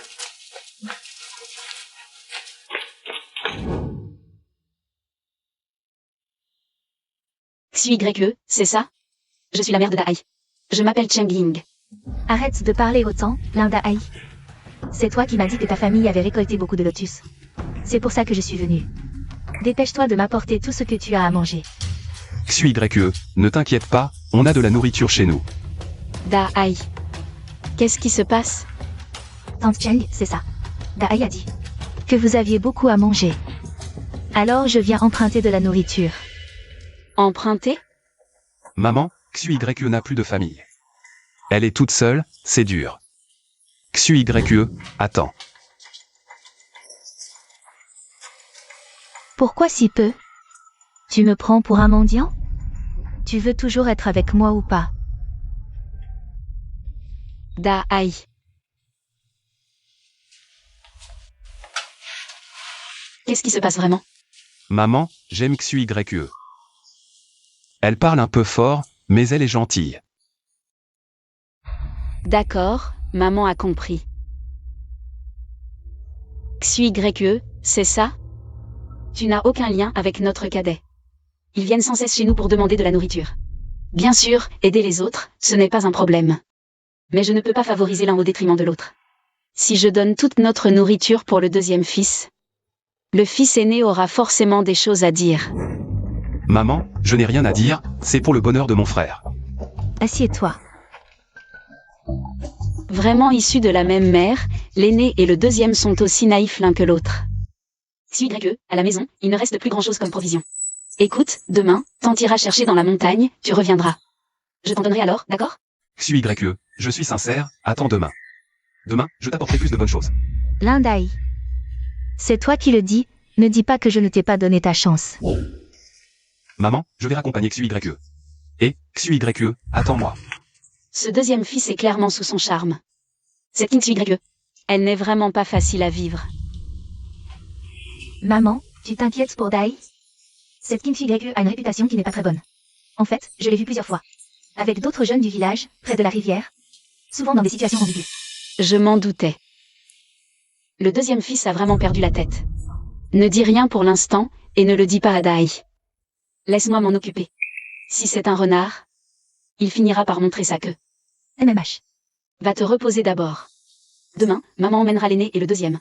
Speaker 3: Xu YE, c'est ça? Je suis la mère de Dai. Je m'appelle Cheng Ying.
Speaker 1: Arrête de parler autant, Linda Ai. C'est toi qui m'as dit que ta famille avait récolté beaucoup de lotus. C'est pour ça que je suis venue. Dépêche-toi de m'apporter tout ce que tu as à manger.
Speaker 2: Xu YE, ne t'inquiète pas, on a de la nourriture chez nous.
Speaker 3: Dai. Qu'est-ce qui se passe?
Speaker 1: Tante Cheng, c'est ça. Dai a dit que vous aviez beaucoup à manger. Alors je viens emprunter de la nourriture.
Speaker 3: Emprunter?
Speaker 2: Maman, XUYE n'a plus de famille. Elle est toute seule, c'est dur. XUYE, attends.
Speaker 1: Pourquoi si peu? Tu me prends pour un mendiant? Tu veux toujours être avec moi ou pas?
Speaker 3: Dai. Qu'est-ce qui se passe vraiment?
Speaker 2: Maman, j'aime XUYE. Elle parle un peu fort, mais elle est gentille.
Speaker 3: D'accord, maman a compris. XUYE, c'est ça? Tu n'as aucun lien avec notre cadet. Ils viennent sans cesse chez nous pour demander de la nourriture. Bien sûr, aider les autres, ce n'est pas un problème. Mais je ne peux pas favoriser l'un au détriment de l'autre. Si je donne toute notre nourriture pour le deuxième fils, le fils aîné aura forcément des choses à dire.
Speaker 2: Maman, je n'ai rien à dire, c'est pour le bonheur de mon frère.
Speaker 1: Assieds-toi.
Speaker 3: Vraiment issus de la même mère, l'aîné et le deuxième sont aussi naïfs l'un que l'autre. XUYE, à la maison, il ne reste plus grand-chose comme provision. Écoute, demain, tant iras chercher dans la montagne, tu reviendras. Je t'en donnerai alors, d'accord?
Speaker 2: XUYE, je suis sincère, attends demain. Demain, je t'apporterai plus de bonnes choses.
Speaker 1: Lindai. C'est toi qui le dis, ne dis pas que je ne t'ai pas donné ta chance.
Speaker 2: Maman, je vais raccompagner XUYE. Et, XUYE, attends-moi.
Speaker 3: Ce deuxième fils est clairement sous son charme. Cette XUYE, elle n'est vraiment pas facile à vivre.
Speaker 1: Maman, tu t'inquiètes pour Dai? Cette XUYE a une réputation qui n'est pas très bonne. En fait, je l'ai vue plusieurs fois. Avec d'autres jeunes du village, près de la rivière. Souvent dans des situations ambiguës.
Speaker 3: Je m'en doutais. Le deuxième fils a vraiment perdu la tête. Ne dis rien pour l'instant, et ne le dis pas à Dai. Laisse-moi m'en occuper. Si c'est un renard, il finira par montrer sa queue.
Speaker 1: MMH.
Speaker 3: Va te reposer d'abord. Demain, maman emmènera l'aîné et le deuxième.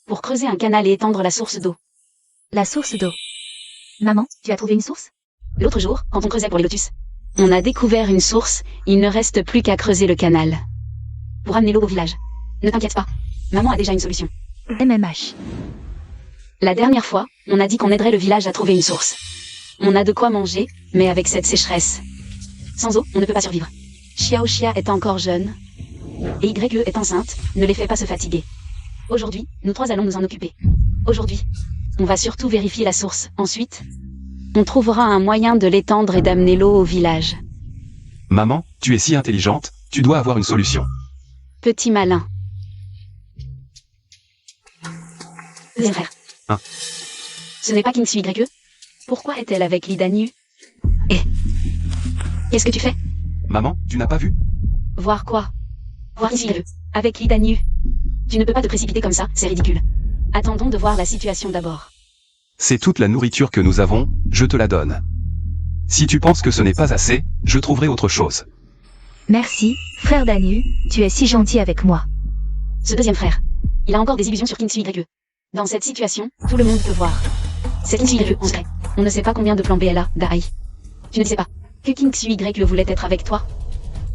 Speaker 3: Pour creuser un canal et étendre la source d'eau.
Speaker 1: La source d'eau. Maman, tu as trouvé une source?
Speaker 3: L'autre jour, quand on creusait pour les lotus, on a découvert une source, il ne reste plus qu'à creuser le canal. Pour amener l'eau au village. Ne t'inquiète pas. Maman a déjà une solution.
Speaker 1: MMH.
Speaker 3: La dernière fois, on a dit qu'on aiderait le village à trouver une source. On a de quoi manger, mais avec cette sécheresse. Sans eau, on ne peut pas survivre. Xiaoxia est encore jeune. Et YE est enceinte, ne les fais pas se fatiguer. Aujourd'hui, nous trois allons nous en occuper. Aujourd'hui. On va surtout vérifier la source. Ensuite, on trouvera un moyen de l'étendre et d'amener l'eau au village.
Speaker 2: Maman, tu es si intelligente, tu dois avoir une solution.
Speaker 3: Petit malin. Deuxième frère.
Speaker 2: Hein?
Speaker 3: Ce n'est pas XUYE. Pourquoi est-elle avec Lidanu? Et qu'est-ce que tu fais?
Speaker 2: Maman, tu n'as pas vu?
Speaker 3: Voir quoi? Voir XUYE. Avec Lidanu. Tu ne peux pas te précipiter comme ça, c'est ridicule. Attendons de voir la situation d'abord.
Speaker 2: C'est toute la nourriture que nous avons, je te la donne. Si tu penses que ce n'est pas assez, je trouverai autre chose.
Speaker 1: Merci, frère Danu, tu es si gentil avec moi.
Speaker 3: Ce deuxième frère, il a encore des illusions sur XUYE. Dans cette situation, tout le monde peut voir. C'est XUYE, en vrai. On ne sait pas combien de plans B elle a, Dai. Tu ne sais pas que XUYE voulait être avec toi?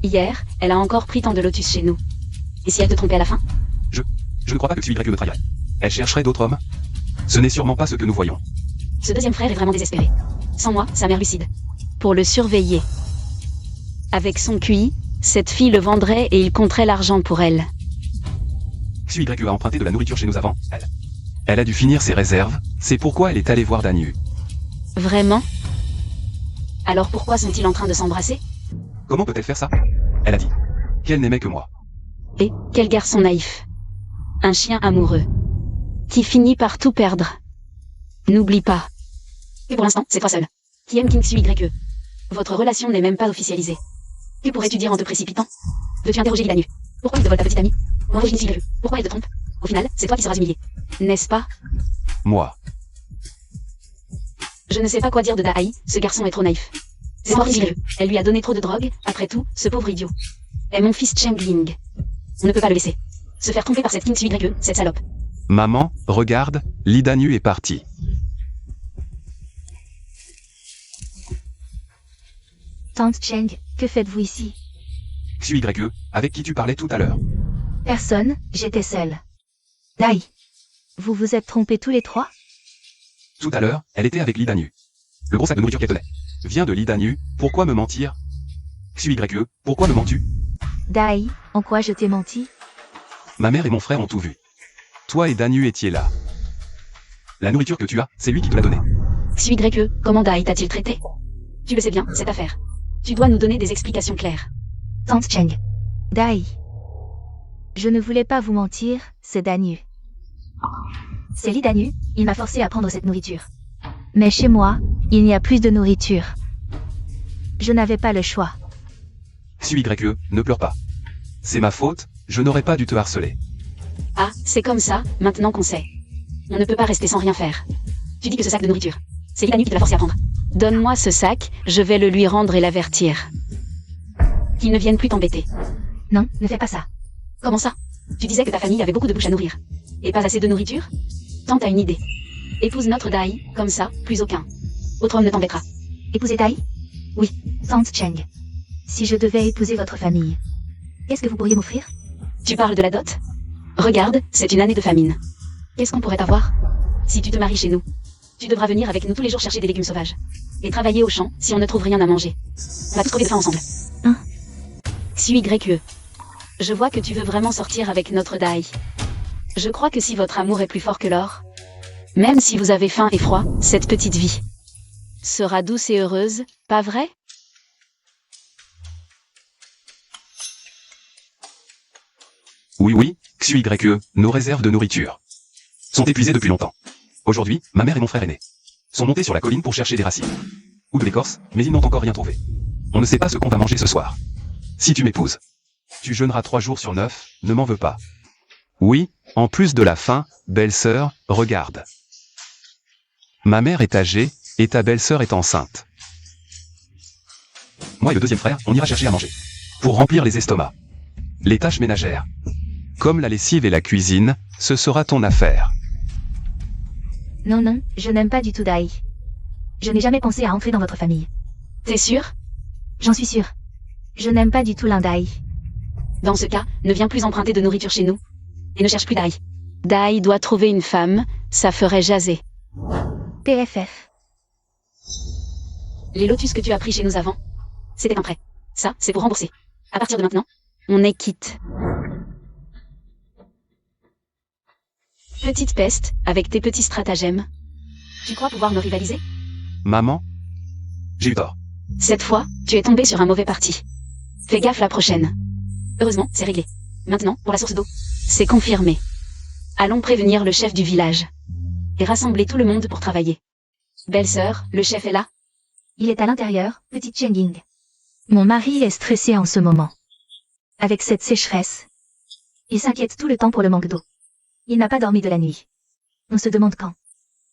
Speaker 3: Hier, elle a encore pris tant de lotus chez nous. Et si elle te trompait à la fin?
Speaker 2: Je ne crois pas que XUYE me trahirait. Elle chercherait d'autres hommes. Ce n'est sûrement pas ce que nous voyons.
Speaker 3: Ce deuxième frère est vraiment désespéré. Sans moi, sa mère lucide. Pour le surveiller. Avec son QI, cette fille le vendrait et il compterait l'argent pour elle.
Speaker 2: XUYE a emprunté de la nourriture chez nous avant, elle. Elle a dû finir ses réserves, c'est pourquoi elle est allée voir Danu.
Speaker 3: Vraiment? Alors pourquoi sont-ils en train de s'embrasser?
Speaker 2: Comment peut-elle faire ça? Elle a dit qu'elle n'aimait que moi.
Speaker 3: Et quel garçon naïf. Un chien amoureux. Qui finit par tout perdre. N'oublie pas. Et pour l'instant, c'est toi seul. Qui aime XUYE. Votre relation n'est même pas officialisée. Que pourrais-tu dire en te précipitant? Veux-tu interroger Lidanu? Pourquoi il te vole ta petite amie? Embauche XUYE. Pourquoi elle te trompe? Au final, c'est toi qui seras humilié. N'est-ce pas?
Speaker 2: Moi.
Speaker 3: Je ne sais pas quoi dire de Dai, ce garçon est trop naïf. C'est moi XUYE. Elle lui a donné trop de drogue, après tout, ce pauvre idiot. Est mon fils Chengling. On ne peut pas le laisser. Se faire tromper par cette XUYE, cette salope.
Speaker 2: Maman, regarde, Lidanu est parti.
Speaker 1: Tante Cheng, que faites-vous ici?
Speaker 2: XUYE, avec qui tu parlais tout à l'heure.
Speaker 1: Personne, j'étais seule. Dai. Vous vous êtes trompés tous les trois?
Speaker 2: Tout à l'heure, elle était avec Lidanu. Le gros sac de nourriture qu'elle tenait vient de Lidanu. Pourquoi me mentir? XYE, pourquoi me mens-tu?
Speaker 1: Dai, en quoi je t'ai menti?
Speaker 2: Ma mère et mon frère ont tout vu. Toi et Danu étiez là. La nourriture que tu as, c'est lui qui te l'a donnée.
Speaker 3: XYE, comment Dai t'a-t-il traité? Tu le sais bien, cette affaire. Tu dois nous donner des explications claires.
Speaker 1: Tante Cheng. Dai. Je ne voulais pas vous mentir, c'est Danu. C'est Lidanu, il m'a forcé à prendre cette nourriture. Mais chez moi, il n'y a plus de nourriture. Je n'avais pas le choix.
Speaker 2: XYE, ne pleure pas. C'est ma faute, je n'aurais pas dû te harceler.
Speaker 3: Ah, c'est comme ça, maintenant qu'on sait. On ne peut pas rester sans rien faire. Tu dis que ce sac de nourriture, c'est Lidanu qui te l'a forcé à prendre. Donne-moi ce sac, je vais le lui rendre et l'avertir. Qu'il ne vienne plus t'embêter.
Speaker 1: Non, ne fais pas ça.
Speaker 3: Comment ça? Tu disais que ta famille avait beaucoup de bouches à nourrir. Et pas assez de nourriture? Tente à une idée. Épouse notre Dai, comme ça, plus aucun. Autre homme ne t'embêtera.
Speaker 1: Épouser Dai?
Speaker 3: Oui.
Speaker 1: Tante Cheng. Si je devais épouser votre famille, qu'est-ce que vous pourriez m'offrir?
Speaker 3: Tu parles de la dot? Regarde, c'est une année de famine. Qu'est-ce qu'on pourrait avoir? Si tu te maries chez nous, tu devras venir avec nous tous les jours chercher des légumes sauvages. Et travailler au champ si on ne trouve rien à manger. On va tous crever de faim ensemble.
Speaker 1: Hein?
Speaker 3: XYE. Je vois que tu veux vraiment sortir avec notre Dai. Je crois que si votre amour est plus fort que l'or, même si vous avez faim et froid, cette petite vie sera douce et heureuse, pas vrai?
Speaker 2: Oui, XYE, nos réserves de nourriture sont épuisées depuis longtemps. Aujourd'hui, ma mère et mon frère aîné sont montés sur la colline pour chercher des racines ou de l'écorce, mais ils n'ont encore rien trouvé. On ne sait pas ce qu'on va manger ce soir. Si tu m'épouses, tu jeûneras 3 jours sur 9, ne m'en veux pas. Oui, en plus de la faim, belle-sœur, regarde. Ma mère est âgée, et ta belle-sœur est enceinte. Moi et le deuxième frère, on ira chercher à manger. Pour remplir les estomacs. Les tâches ménagères, comme la lessive et la cuisine, ce sera ton affaire.
Speaker 1: Non, je n'aime pas du tout Dai. Je n'ai jamais pensé à entrer dans votre famille.
Speaker 3: T'es sûr?
Speaker 1: J'en suis sûre. Je n'aime pas du tout l'Indai.
Speaker 3: Dans ce cas, ne viens plus emprunter de nourriture chez nous. Et ne cherche plus Dai. Dai doit trouver une femme, ça ferait jaser.
Speaker 1: PFF.
Speaker 3: Les lotus que tu as pris chez nous avant, c'était un prêt. Ça, c'est pour rembourser. À partir de maintenant, on est quitte. Petite peste, avec tes petits stratagèmes. Tu crois pouvoir me rivaliser?
Speaker 2: Maman? J'ai eu tort.
Speaker 3: Cette fois, tu es tombé sur un mauvais parti. Fais gaffe la prochaine. Heureusement, c'est réglé. Maintenant, pour la source d'eau. C'est confirmé. Allons prévenir le chef du village. Et rassembler tout le monde pour travailler. Belle-sœur, le chef est là?
Speaker 1: Il est à l'intérieur, petite Chengying. Mon mari est stressé en ce moment. Avec cette sécheresse. Il s'inquiète tout le temps pour le manque d'eau. Il n'a pas dormi de la nuit. On se demande quand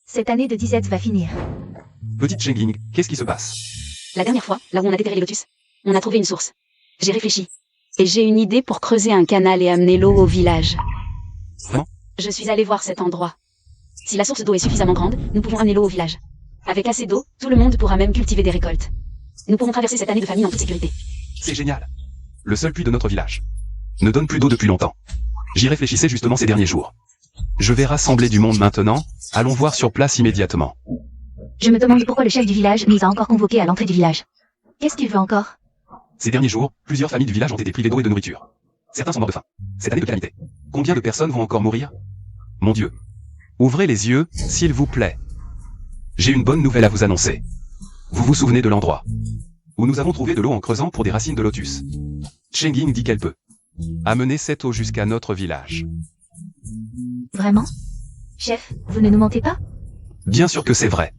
Speaker 1: cette année de disette va finir.
Speaker 2: Petite Chengying, qu'est-ce qui se passe?
Speaker 3: La dernière fois, là où on a déterré les lotus, on a trouvé une source. J'ai réfléchi. Et j'ai une idée pour creuser un canal et amener l'eau au village.
Speaker 2: Vraiment?
Speaker 3: Je suis allé voir cet endroit. Si la source d'eau est suffisamment grande, nous pouvons amener l'eau au village. Avec assez d'eau, tout le monde pourra même cultiver des récoltes. Nous pourrons traverser cette année de famine en toute sécurité.
Speaker 2: C'est génial. Le seul puits de notre village ne donne plus d'eau depuis longtemps. J'y réfléchissais justement ces derniers jours. Je vais rassembler du monde maintenant, allons voir sur place immédiatement.
Speaker 1: Je me demande pourquoi le chef du village nous a encore convoqués à l'entrée du village. Qu'est-ce qu'il veut encore?
Speaker 2: Ces derniers jours, plusieurs familles du village ont été privées d'eau et de nourriture. Certains sont morts de faim. Cette année de calamité. Combien de personnes vont encore mourir? Mon Dieu. Ouvrez les yeux, s'il vous plaît. J'ai une bonne nouvelle à vous annoncer. Vous vous souvenez de l'endroit où nous avons trouvé de l'eau en creusant pour des racines de lotus? Chengying dit qu'elle peut amener cette eau jusqu'à notre village.
Speaker 1: Vraiment? Chef, vous ne nous mentez pas?
Speaker 2: Bien sûr que c'est vrai.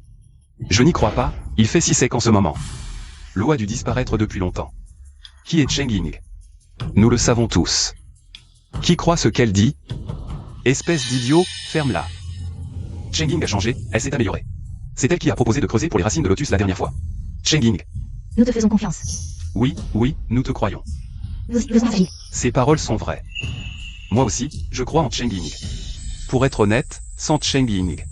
Speaker 2: Je n'y crois pas, il fait si sec en ce moment. L'eau a dû disparaître depuis longtemps. Qui est Chengying? Nous le savons tous. Qui croit ce qu'elle dit? Espèce d'idiot, ferme-la. Chengying a changé, elle s'est améliorée. C'est elle qui a proposé de creuser pour les racines de lotus la dernière fois. Chengying.
Speaker 1: Nous te faisons confiance.
Speaker 2: Oui, nous te croyons.
Speaker 1: Vous en savez.
Speaker 2: Ces paroles sont vraies. Moi aussi, je crois en Chengying. Pour être honnête, sans Chengying,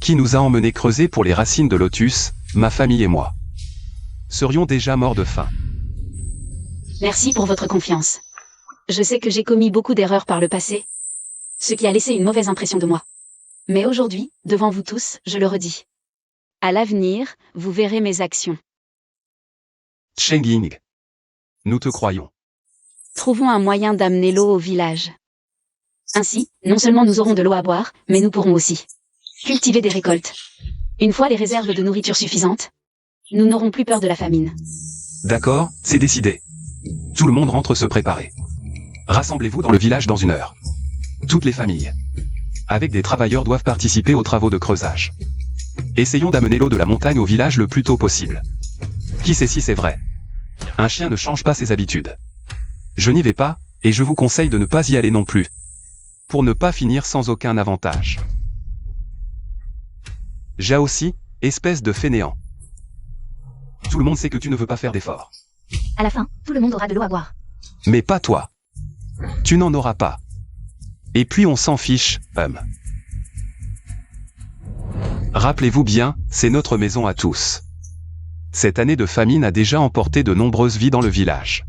Speaker 2: qui nous a emmenés creuser pour les racines de lotus, ma famille et moi serions déjà morts de faim.
Speaker 3: Merci pour votre confiance. Je sais que j'ai commis beaucoup d'erreurs par le passé, ce qui a laissé une mauvaise impression de moi. Mais aujourd'hui, devant vous tous, je le redis. À l'avenir, vous verrez mes actions.
Speaker 2: Cheng-Ying. Nous te croyons.
Speaker 3: Trouvons un moyen d'amener l'eau au village. Ainsi, non seulement nous aurons de l'eau à boire, mais nous pourrons aussi cultiver des récoltes. Une fois les réserves de nourriture suffisantes, nous n'aurons plus peur de la famine.
Speaker 2: D'accord, c'est décidé. Tout le monde rentre se préparer. Rassemblez-vous dans le village dans 1 heure. Toutes les familles, avec des travailleurs, doivent participer aux travaux de creusage. Essayons d'amener l'eau de la montagne au village le plus tôt possible. Qui sait si c'est vrai? Un chien ne change pas ses habitudes. Je n'y vais pas, et je vous conseille de ne pas y aller non plus. Pour ne pas finir sans aucun avantage. J'ai aussi, espèce de fainéant. Tout le monde sait que tu ne veux pas faire d'efforts.
Speaker 1: À la fin, tout le monde aura de l'eau à boire.
Speaker 2: Mais pas toi. Tu n'en auras pas. Et puis on s'en fiche, Rappelez-vous bien, c'est notre maison à tous. Cette année de famine a déjà emporté de nombreuses vies dans le village.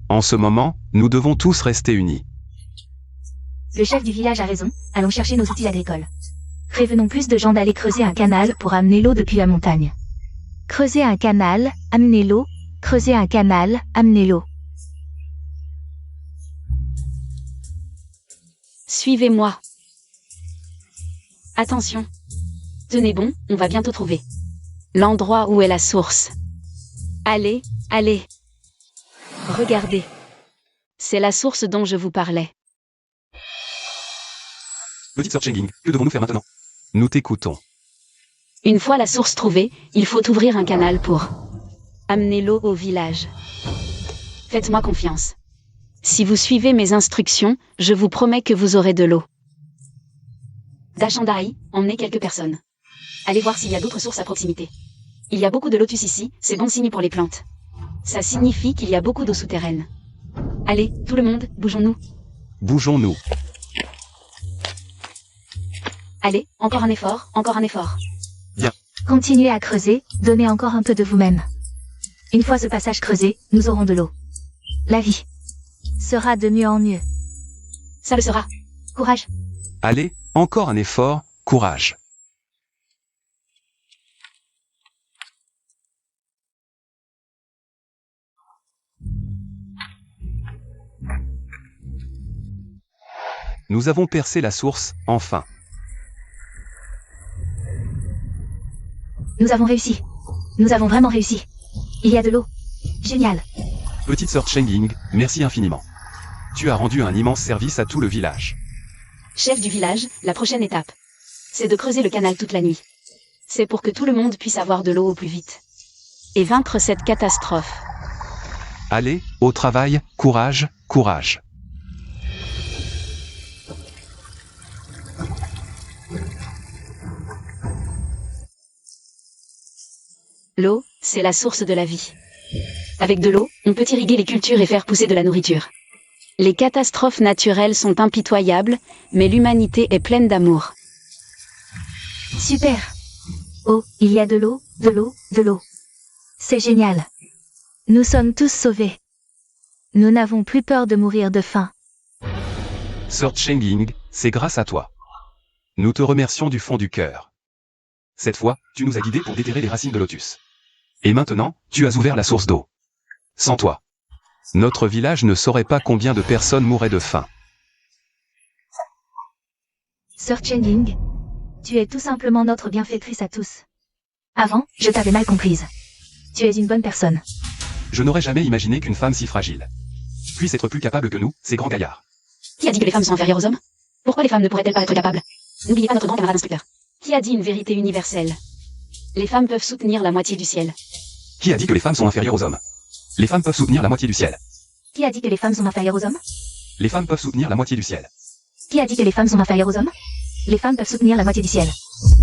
Speaker 2: En ce moment, nous devons tous rester unis.
Speaker 1: Le chef du village a raison, allons chercher nos outils agricoles. Prévenons plus de gens d'aller creuser un canal pour amener l'eau depuis la montagne. Creuser un canal, amener l'eau, creuser un canal, amener l'eau.
Speaker 3: Suivez-moi. Attention. Tenez bon, on va bientôt trouver l'endroit où est la source. Allez, allez. Regardez. C'est la source dont je vous parlais.
Speaker 2: Petite sœur Cheng-Ying, que devons-nous faire maintenant? Nous t'écoutons.
Speaker 3: Une fois la source trouvée, il faut ouvrir un canal pour amener l'eau au village. Faites-moi confiance. Si vous suivez mes instructions, je vous promets que vous aurez de l'eau. Dachandai, emmenez quelques personnes. Allez voir s'il y a d'autres sources à proximité. Il y a beaucoup de lotus ici, c'est bon signe pour les plantes. Ça signifie qu'il y a beaucoup d'eau souterraine. Allez, tout le monde, bougeons-nous.
Speaker 2: Bougeons-nous.
Speaker 3: Allez, encore un effort, encore un effort.
Speaker 2: Bien.
Speaker 1: Continuez à creuser, donnez encore un peu de vous-même. Une fois ce passage creusé, nous aurons de l'eau. La vie sera de mieux en mieux.
Speaker 3: Ça le sera.
Speaker 1: Courage.
Speaker 2: Allez, encore un effort, courage. Nous avons percé la source, enfin.
Speaker 1: Nous avons réussi. Nous avons vraiment réussi. Il y a de l'eau. Génial.
Speaker 2: Petite sœur Cheng-Ying, merci infiniment. Tu as rendu un immense service à tout le village.
Speaker 3: Chef du village, la prochaine étape, c'est de creuser le canal toute la nuit. C'est pour que tout le monde puisse avoir de l'eau au plus vite. Et vaincre cette catastrophe.
Speaker 2: Allez, au travail, courage, courage.
Speaker 3: L'eau, c'est la source de la vie. Avec de l'eau, on peut irriguer les cultures et faire pousser de la nourriture. Les catastrophes naturelles sont impitoyables, mais l'humanité est pleine d'amour.
Speaker 1: Super. Oh, il y a de l'eau, de l'eau, de l'eau. C'est génial. Nous sommes tous sauvés. Nous n'avons plus peur de mourir de faim.
Speaker 2: Sœur Cheng-Ying, c'est grâce à toi. Nous te remercions du fond du cœur. Cette fois, tu nous as guidés pour déterrer les racines de lotus. Et maintenant, tu as ouvert la source d'eau. Sans toi, notre village ne saurait pas combien de personnes mourraient de faim.
Speaker 1: Sœur Cheng-Ying, tu es tout simplement notre bienfaitrice à tous. Avant, je t'avais mal comprise. Tu es une bonne personne.
Speaker 2: Je n'aurais jamais imaginé qu'une femme si fragile puisse être plus capable que nous, ces grands gaillards.
Speaker 3: Qui a dit que les femmes sont inférieures aux hommes? Pourquoi les femmes ne pourraient-elles pas être capables? N'oubliez pas notre grand camarade instructeur. Qui a dit une vérité universelle? Les femmes peuvent soutenir la moitié du ciel.
Speaker 2: Qui a dit que les femmes sont inférieures aux hommes? Les femmes peuvent soutenir la moitié du ciel.
Speaker 1: Qui a dit que les femmes sont inférieures aux hommes?
Speaker 2: Les femmes peuvent soutenir la moitié du ciel.
Speaker 1: Qui a dit que les femmes sont inférieures aux hommes? Les femmes peuvent soutenir la moitié du ciel.